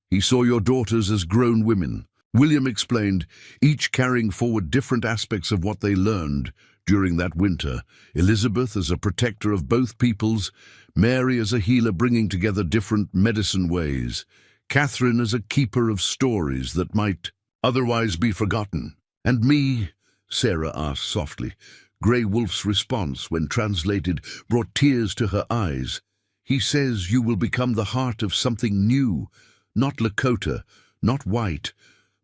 "He saw your daughters as grown women," William explained, "each carrying forward different aspects of what they learned during that winter. Elizabeth as a protector of both peoples, Mary as a healer bringing together different medicine ways, Catherine as a keeper of stories that might otherwise be forgotten. And me?" Sarah asked softly. Grey Wolf's response, when translated, brought tears to her eyes. "He says you will become the heart of something new, not Lakota, not white,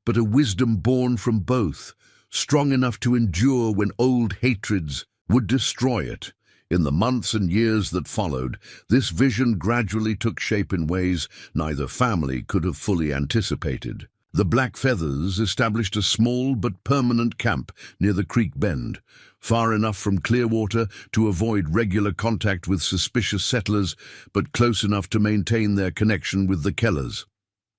but a wisdom born from both, strong enough to endure when old hatreds would destroy it." In the months and years that followed, this vision gradually took shape in ways neither family could have fully anticipated. The Blackfeathers established a small but permanent camp near the creek bend, far enough from Clearwater to avoid regular contact with suspicious settlers, but close enough to maintain their connection with the Kellers.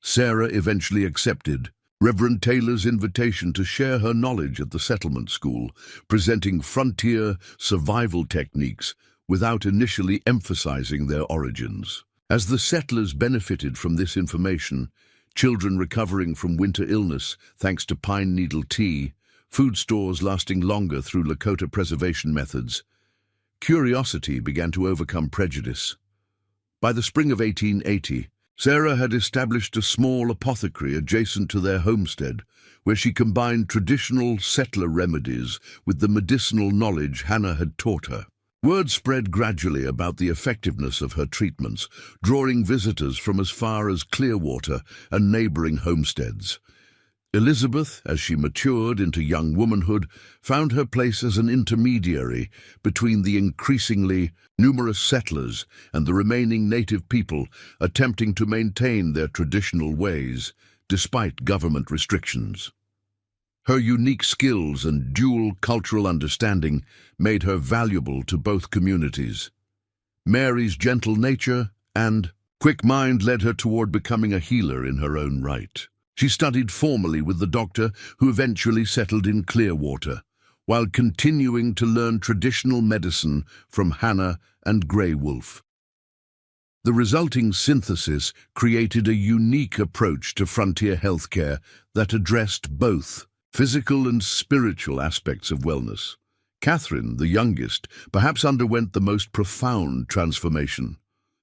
Sarah eventually accepted Reverend Taylor's invitation to share her knowledge at the settlement school, presenting frontier survival techniques without initially emphasizing their origins. As the settlers benefited from this information, children recovering from winter illness thanks to pine needle tea, food stores lasting longer through Lakota preservation methods, curiosity began to overcome prejudice. By the spring of 1880, Sarah had established a small apothecary adjacent to their homestead, where she combined traditional settler remedies with the medicinal knowledge Hannah had taught her. Word spread gradually about the effectiveness of her treatments, drawing visitors from as far as Clearwater and neighboring homesteads. Elizabeth, as she matured into young womanhood, found her place as an intermediary between the increasingly numerous settlers and the remaining native people attempting to maintain their traditional ways despite government restrictions. Her unique skills and dual cultural understanding made her valuable to both communities. Mary's gentle nature and Quick mind led her toward becoming a healer in her own right. She studied formally with the doctor who eventually settled in Clearwater, while continuing to learn traditional medicine from Hannah and Grey Wolf. The resulting synthesis created a unique approach to frontier healthcare that addressed both physical and spiritual aspects of wellness. Catherine, the youngest, perhaps underwent the most profound transformation.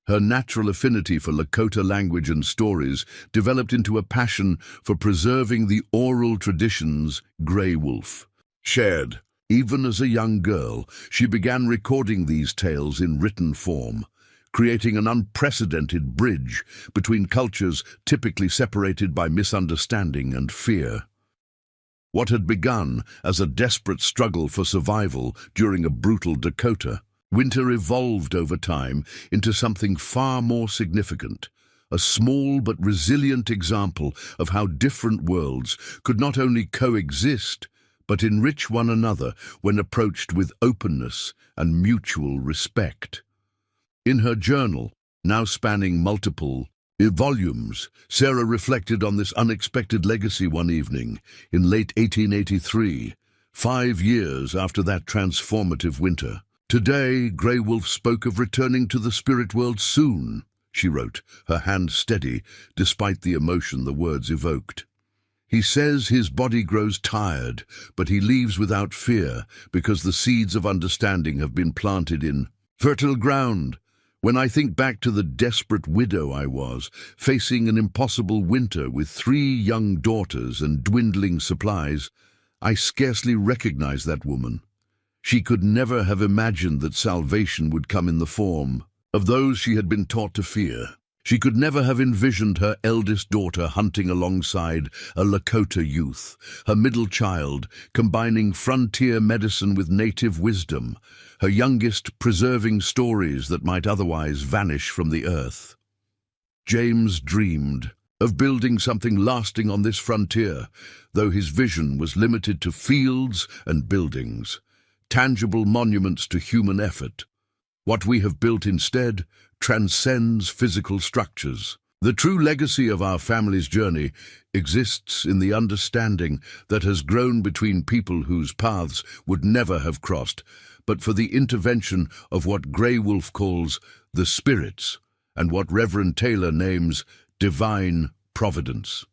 Her natural affinity for Lakota language and stories developed into a passion for preserving the oral traditions Grey Wolf shared. Even as a young girl, she began recording these tales in written form, creating an unprecedented bridge between cultures typically separated by misunderstanding and fear. What had begun as a desperate struggle for survival during a brutal Dakota winter evolved over time into something far more significant, a small but resilient example of how different worlds could not only coexist, but enrich one another when approached with openness and mutual respect. In her journal, now spanning multiple volumes, Sarah reflected on this unexpected legacy one evening in late 1883, 5 years after that transformative winter. "Today, Grey Wolf spoke of returning to the spirit world soon," she wrote, her hand steady despite the emotion the words evoked. "He says his body grows tired, but he leaves without fear because the seeds of understanding have been planted in fertile ground. When I think back to the desperate widow I was, facing an impossible winter with 3 young daughters and dwindling supplies, I scarcely recognize that woman. She could never have imagined that salvation would come in the form of those she had been taught to fear. She could never have envisioned her eldest daughter hunting alongside a Lakota youth, her middle child combining frontier medicine with native wisdom, her youngest preserving stories that might otherwise vanish from the earth. James dreamed of building something lasting on this frontier, though his vision was limited to fields and buildings, tangible monuments to human effort. What we have built instead transcends physical structures. The true legacy of our family's journey exists in the understanding that has grown between people whose paths would never have crossed, but for the intervention of what Grey Wolf calls the spirits and what Reverend Taylor names divine providence.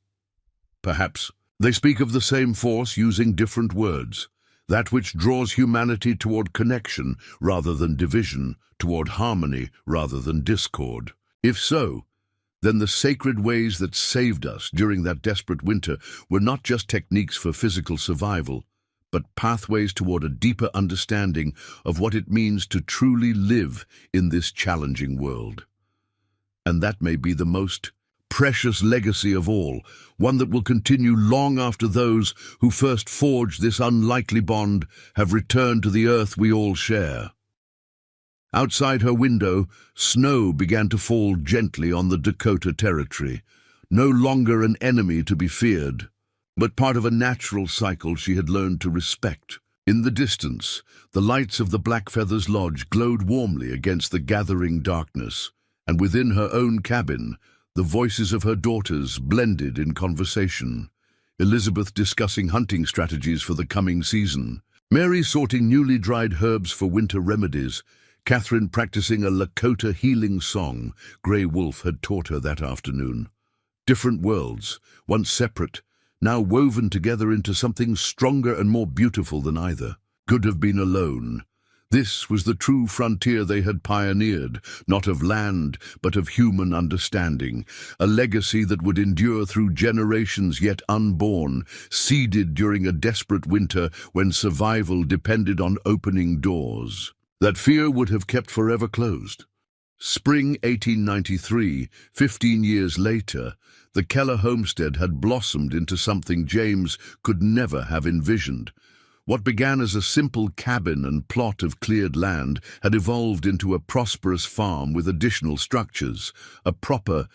Perhaps they speak of the same force using different words, that which draws humanity toward connection rather than division, toward harmony rather than discord. If so, then the sacred ways that saved us during that desperate winter were not just techniques for physical survival, but pathways toward a deeper understanding of what it means to truly live in this challenging world. And that may be the most precious legacy of all, one that will continue long after those who first forged this unlikely bond have returned to the earth we all share. Outside her window, snow began to fall gently on the Dakota territory, no longer an enemy to be feared, but part of a natural cycle she had learned to respect. In the distance, the lights of the Blackfeathers Lodge glowed warmly against the gathering darkness, and within her own cabin, the voices of her daughters blended in conversation, Elizabeth discussing hunting strategies for the coming season, Mary sorting newly dried herbs for winter remedies, Catherine practicing a Lakota healing song Grey Wolf had taught her that afternoon. Different worlds, once separate, now woven together into something stronger and more beautiful than either, could have been alone. This was the true frontier they had pioneered, not of land, but of human understanding, a legacy that would endure through generations yet unborn, seeded during a desperate winter when survival depended on opening doors that fear would have kept forever closed. Spring 1893, 15 years later, the Keller homestead had blossomed into something James could never have envisioned. What began as a simple cabin and plot of cleared land had evolved into a prosperous farm with additional structures, a proper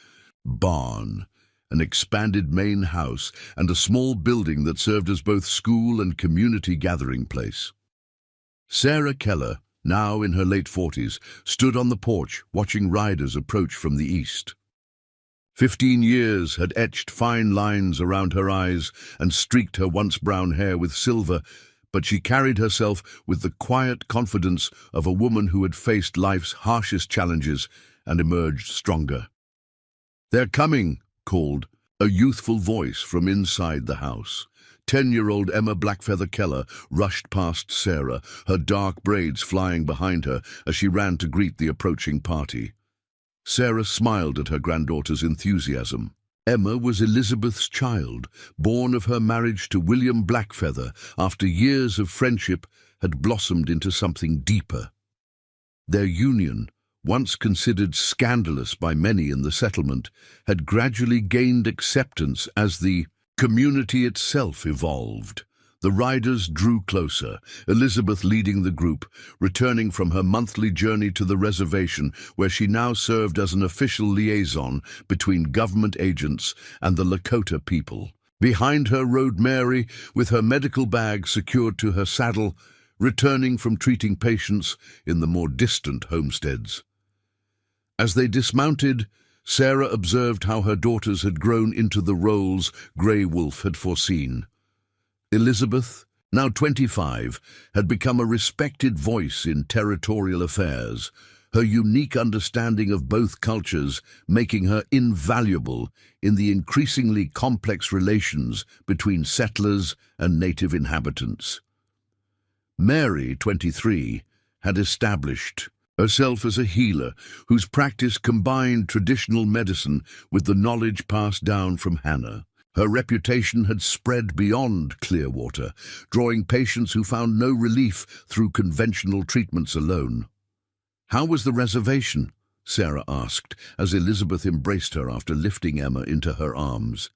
barn, an expanded main house, and a small building that served as both school and community gathering place. Sarah Keller, now in her late 40s, stood on the porch watching riders approach from the east. 15 years had etched fine lines around her eyes and streaked her once brown hair with silver, but she carried herself with the quiet confidence of a woman who had faced life's harshest challenges and emerged stronger. "They're coming," called a youthful voice from inside the house. 10-year-old Emma Blackfeather Keller rushed past Sarah, her dark braids flying behind her as she ran to greet the approaching party. Sarah smiled at her granddaughter's enthusiasm. Emma was Elizabeth's child, born of her marriage to William Blackfeather after years of friendship had blossomed into something deeper. Their union, once considered scandalous by many in the settlement, had gradually gained acceptance as the community itself evolved. The riders drew closer, Elizabeth leading the group, returning from her monthly journey to the reservation, where she now served as an official liaison between government agents and the Lakota people. Behind her rode Mary, with her medical bag secured to her saddle, returning from treating patients in the more distant homesteads. As they dismounted, Sarah observed how her daughters had grown into the roles Grey Wolf had foreseen. Elizabeth, now 25, had become a respected voice in territorial affairs, her unique understanding of both cultures making her invaluable in the increasingly complex relations between settlers and native inhabitants. Mary, 23, had established herself as a healer whose practice combined traditional medicine with the knowledge passed down from Hannah. Her reputation had spread beyond Clearwater, drawing patients who found no relief through conventional treatments alone. "How was the reservation?" Sarah asked, as Elizabeth embraced her after lifting Emma into her arms.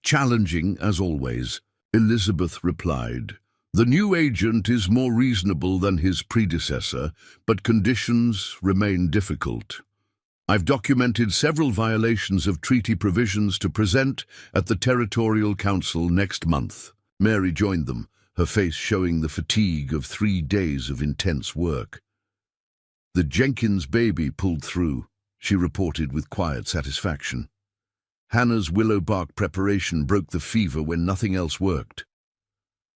"Challenging, as always," Elizabeth replied. "The new agent is more reasonable than his predecessor, but conditions remain difficult. I've documented several violations of treaty provisions to present at the Territorial Council next month." Mary joined them, her face showing the fatigue of 3 days of intense work. "The Jenkins baby pulled through," she reported with quiet satisfaction. "Hannah's willow bark preparation broke the fever when nothing else worked."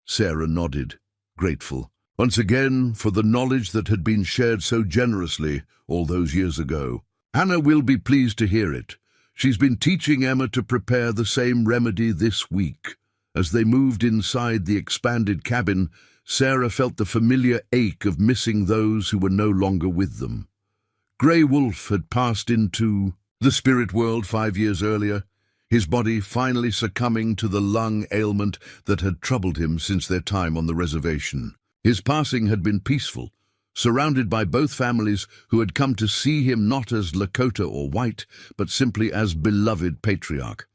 Sarah nodded, grateful, once again for the knowledge that had been shared so generously all those years ago. "Hannah will be pleased to hear it. She's been teaching Emma to prepare the same remedy this week." As they moved inside the expanded cabin, Sarah felt the familiar ache of missing those who were no longer with them. Grey Wolf had passed into the spirit world 5 years earlier, his body finally succumbing to the lung ailment that had troubled him since their time on the reservation. His passing had been peaceful, surrounded by both families who had come to see him not as Lakota or white, but simply as beloved patriarch.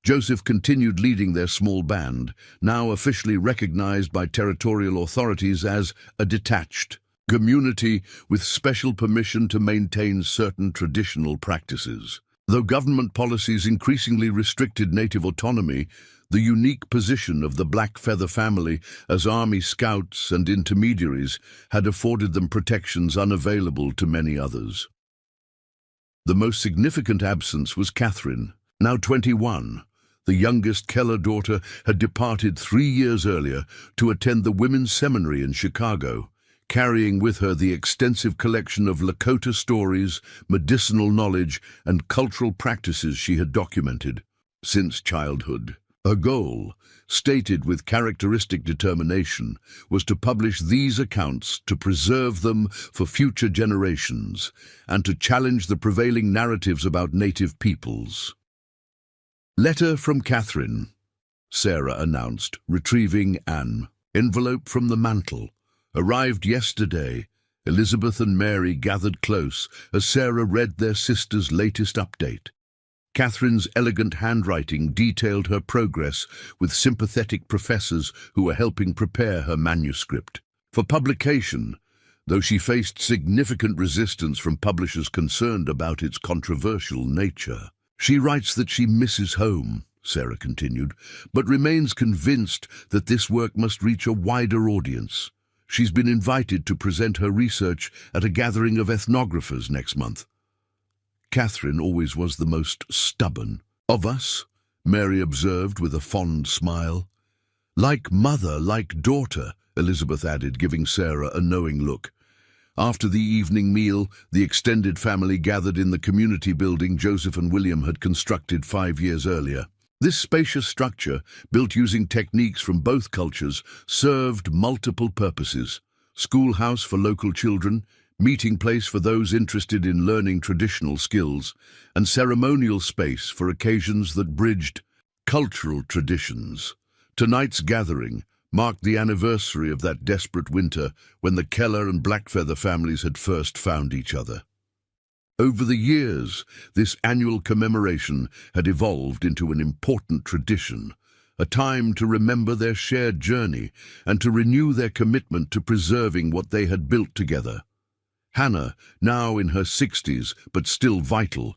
Joseph continued leading their small band, now officially recognized by territorial authorities as a detached community with special permission to maintain certain traditional practices. Though government policies increasingly restricted native autonomy, the unique position of the Blackfeather family as army scouts and intermediaries had afforded them protections unavailable to many others. The most significant absence was Catherine, now 21. The youngest Keller daughter had departed 3 years earlier to attend the women's seminary in Chicago, carrying with her the extensive collection of Lakota stories, medicinal knowledge, and cultural practices she had documented since childhood. Her goal, stated with characteristic determination, was to publish these accounts to preserve them for future generations and to challenge the prevailing narratives about native peoples. "Letter from Catherine," Sarah announced, retrieving an envelope from the mantel. "Arrived yesterday." Elizabeth and Mary gathered close as Sarah read their sister's latest update. Catherine's elegant handwriting detailed her progress with sympathetic professors who were helping prepare her manuscript for publication, though she faced significant resistance from publishers concerned about its controversial nature. "She writes that she misses home," Sarah continued, "but remains convinced that this work must reach a wider audience. She's been invited to present her research at a gathering of ethnographers next month." Catherine always was the most stubborn of us, Mary observed with a fond smile. Like mother, like daughter, Elizabeth added, giving Sarah a knowing look. After the evening meal, the extended family gathered in the community building Joseph and William had constructed 5 years earlier. This spacious structure, built using techniques from both cultures, served multiple purposes: schoolhouse for local children, meeting place for those interested in learning traditional skills, and ceremonial space for occasions that bridged cultural traditions. Tonight's gathering marked the anniversary of that desperate winter when the Keller and Blackfeather families had first found each other. Over the years, this annual commemoration had evolved into an important tradition, a time to remember their shared journey and to renew their commitment to preserving what they had built together. Hannah, now in her 60s but still vital,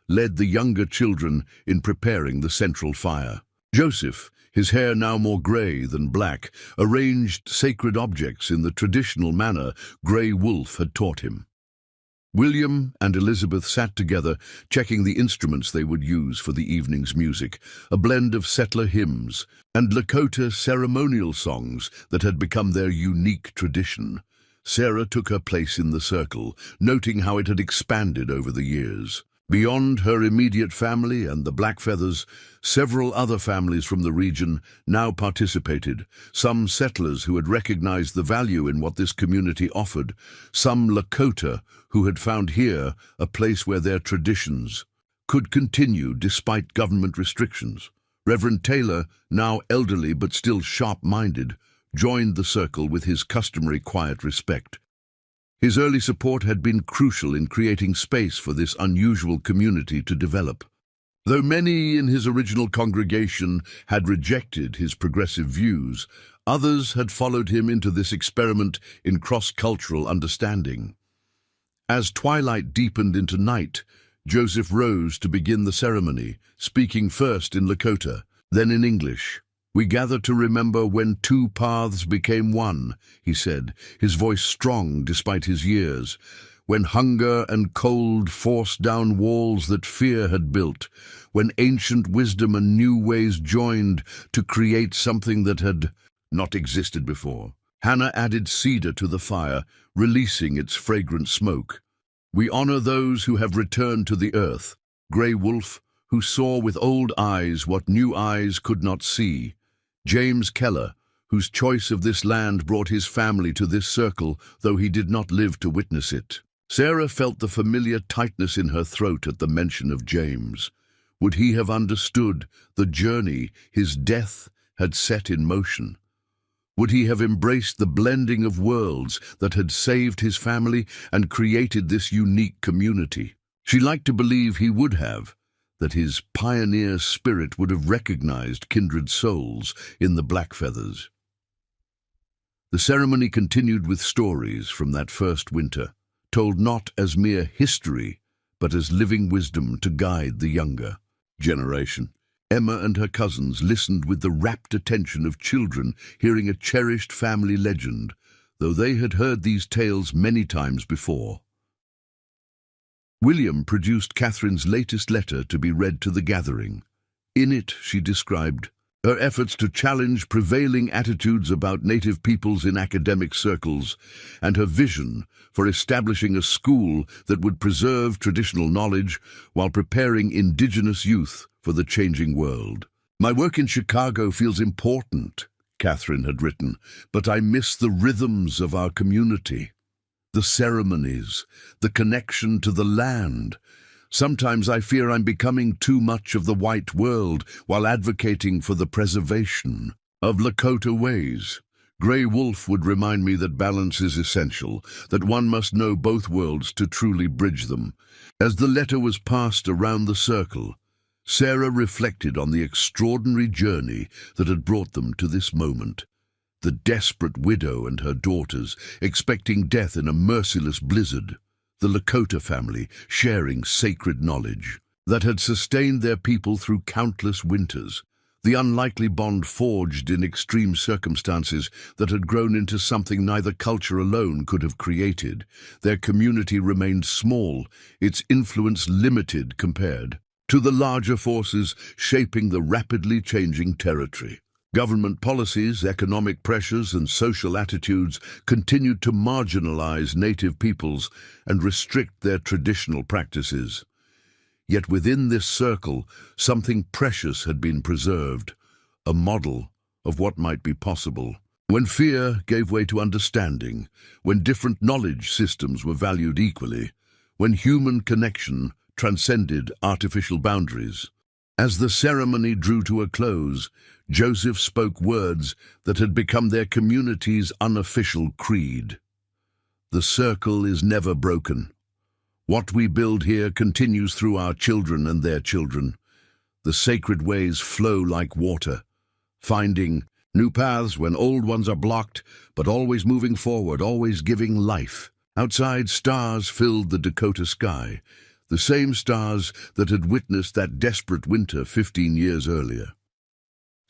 led the younger children in preparing the central fire. Joseph, his hair now more grey than black, arranged sacred objects in the traditional manner Grey Wolf had taught him. William and Elizabeth sat together, checking the instruments they would use for the evening's music, a blend of settler hymns and Lakota ceremonial songs that had become their unique tradition. Sarah took her place in the circle, noting how it had expanded over the years. Beyond her immediate family and the Blackfeathers, several other families from the region now participated, some settlers who had recognized the value in what this community offered, some Lakota who had found here a place where their traditions could continue despite government restrictions. Reverend Taylor, now elderly but still sharp-minded, joined the circle with his customary quiet respect. His early support had been crucial in creating space for this unusual community to develop. Though many in his original congregation had rejected his progressive views, others had followed him into this experiment in cross-cultural understanding. As twilight deepened into night, Joseph rose to begin the ceremony, speaking first in Lakota, then in English. "We gather to remember when two paths became one," he said, his voice strong despite his years. "When hunger and cold forced down walls that fear had built, when ancient wisdom and new ways joined to create something that had not existed before." Hannah added cedar to the fire, releasing its fragrant smoke. "We honor those who have returned to the earth, Grey Wolf, who saw with old eyes what new eyes could not see. James Keller, whose choice of this land brought his family to this circle, though he did not live to witness it." Sarah felt the familiar tightness in her throat at the mention of James. Would he have understood the journey his death had set in motion? Would he have embraced the blending of worlds that had saved his family and created this unique community? She liked to believe he would have, that his pioneer spirit would have recognized kindred souls in the Blackfeathers. The ceremony continued with stories from that first winter, told not as mere history, but as living wisdom to guide the younger generation. Emma and her cousins listened with the rapt attention of children hearing a cherished family legend, though they had heard these tales many times before. William produced Catherine's latest letter to be read to the gathering. In it, she described her efforts to challenge prevailing attitudes about Native peoples in academic circles and her vision for establishing a school that would preserve traditional knowledge while preparing indigenous youth for the changing world. "My work in Chicago feels important," Catherine had written, "but I miss the rhythms of our community. The ceremonies, the connection to the land. Sometimes I fear I'm becoming too much of the white world while advocating for the preservation of Lakota ways. Grey Wolf would remind me that balance is essential, that one must know both worlds to truly bridge them." As the letter was passed around the circle, Sarah reflected on the extraordinary journey that had brought them to this moment. The desperate widow and her daughters, expecting death in a merciless blizzard. The Lakota family, sharing sacred knowledge that had sustained their people through countless winters. the unlikely bond forged in extreme circumstances that had grown into something neither culture alone could have created. Their community remained small, its influence limited compared to the larger forces shaping the rapidly changing territory. Government policies, economic pressures, and social attitudes continued to marginalize native peoples and restrict their traditional practices. Yet within this circle, something precious had been preserved, a model of what might be possible. When fear gave way to understanding, when different knowledge systems were valued equally, when human connection transcended artificial boundaries. As the ceremony drew to a close, Joseph spoke words that had become their community's unofficial creed. The circle is never broken. What we build here continues through our children and their children. The sacred ways flow like water, finding new paths when old ones are blocked, but always moving forward, always giving life. Outside, stars filled the Dakota sky, the same stars that had witnessed that desperate winter 15 years earlier.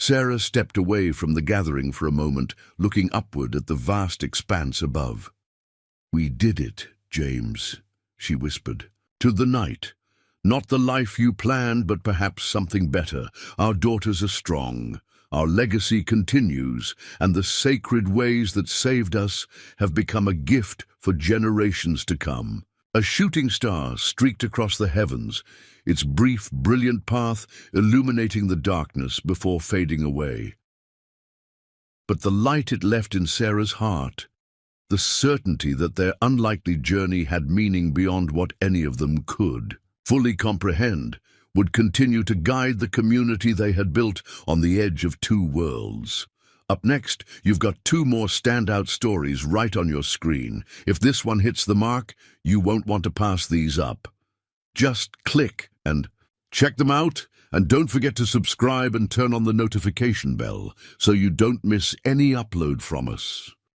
Sarah stepped away from the gathering for a moment, looking upward at the vast expanse above. "We did it, James," she whispered. "To the night. Not the life you planned, but perhaps something better. Our daughters are strong. Our legacy continues, and the sacred ways that saved us have become a gift for generations to come." A shooting star streaked across the heavens, its brief, brilliant path illuminating the darkness before fading away. But the light it left in Sarah's heart, the certainty that their unlikely journey had meaning beyond what any of them could fully comprehend, would continue to guide the community they had built on the edge of two worlds. Up next, you've got two more standout stories right on your screen. If this one hits the mark, you won't want to pass these up. Just click and check them out, and don't forget to subscribe and turn on the notification bell so you don't miss any upload from us.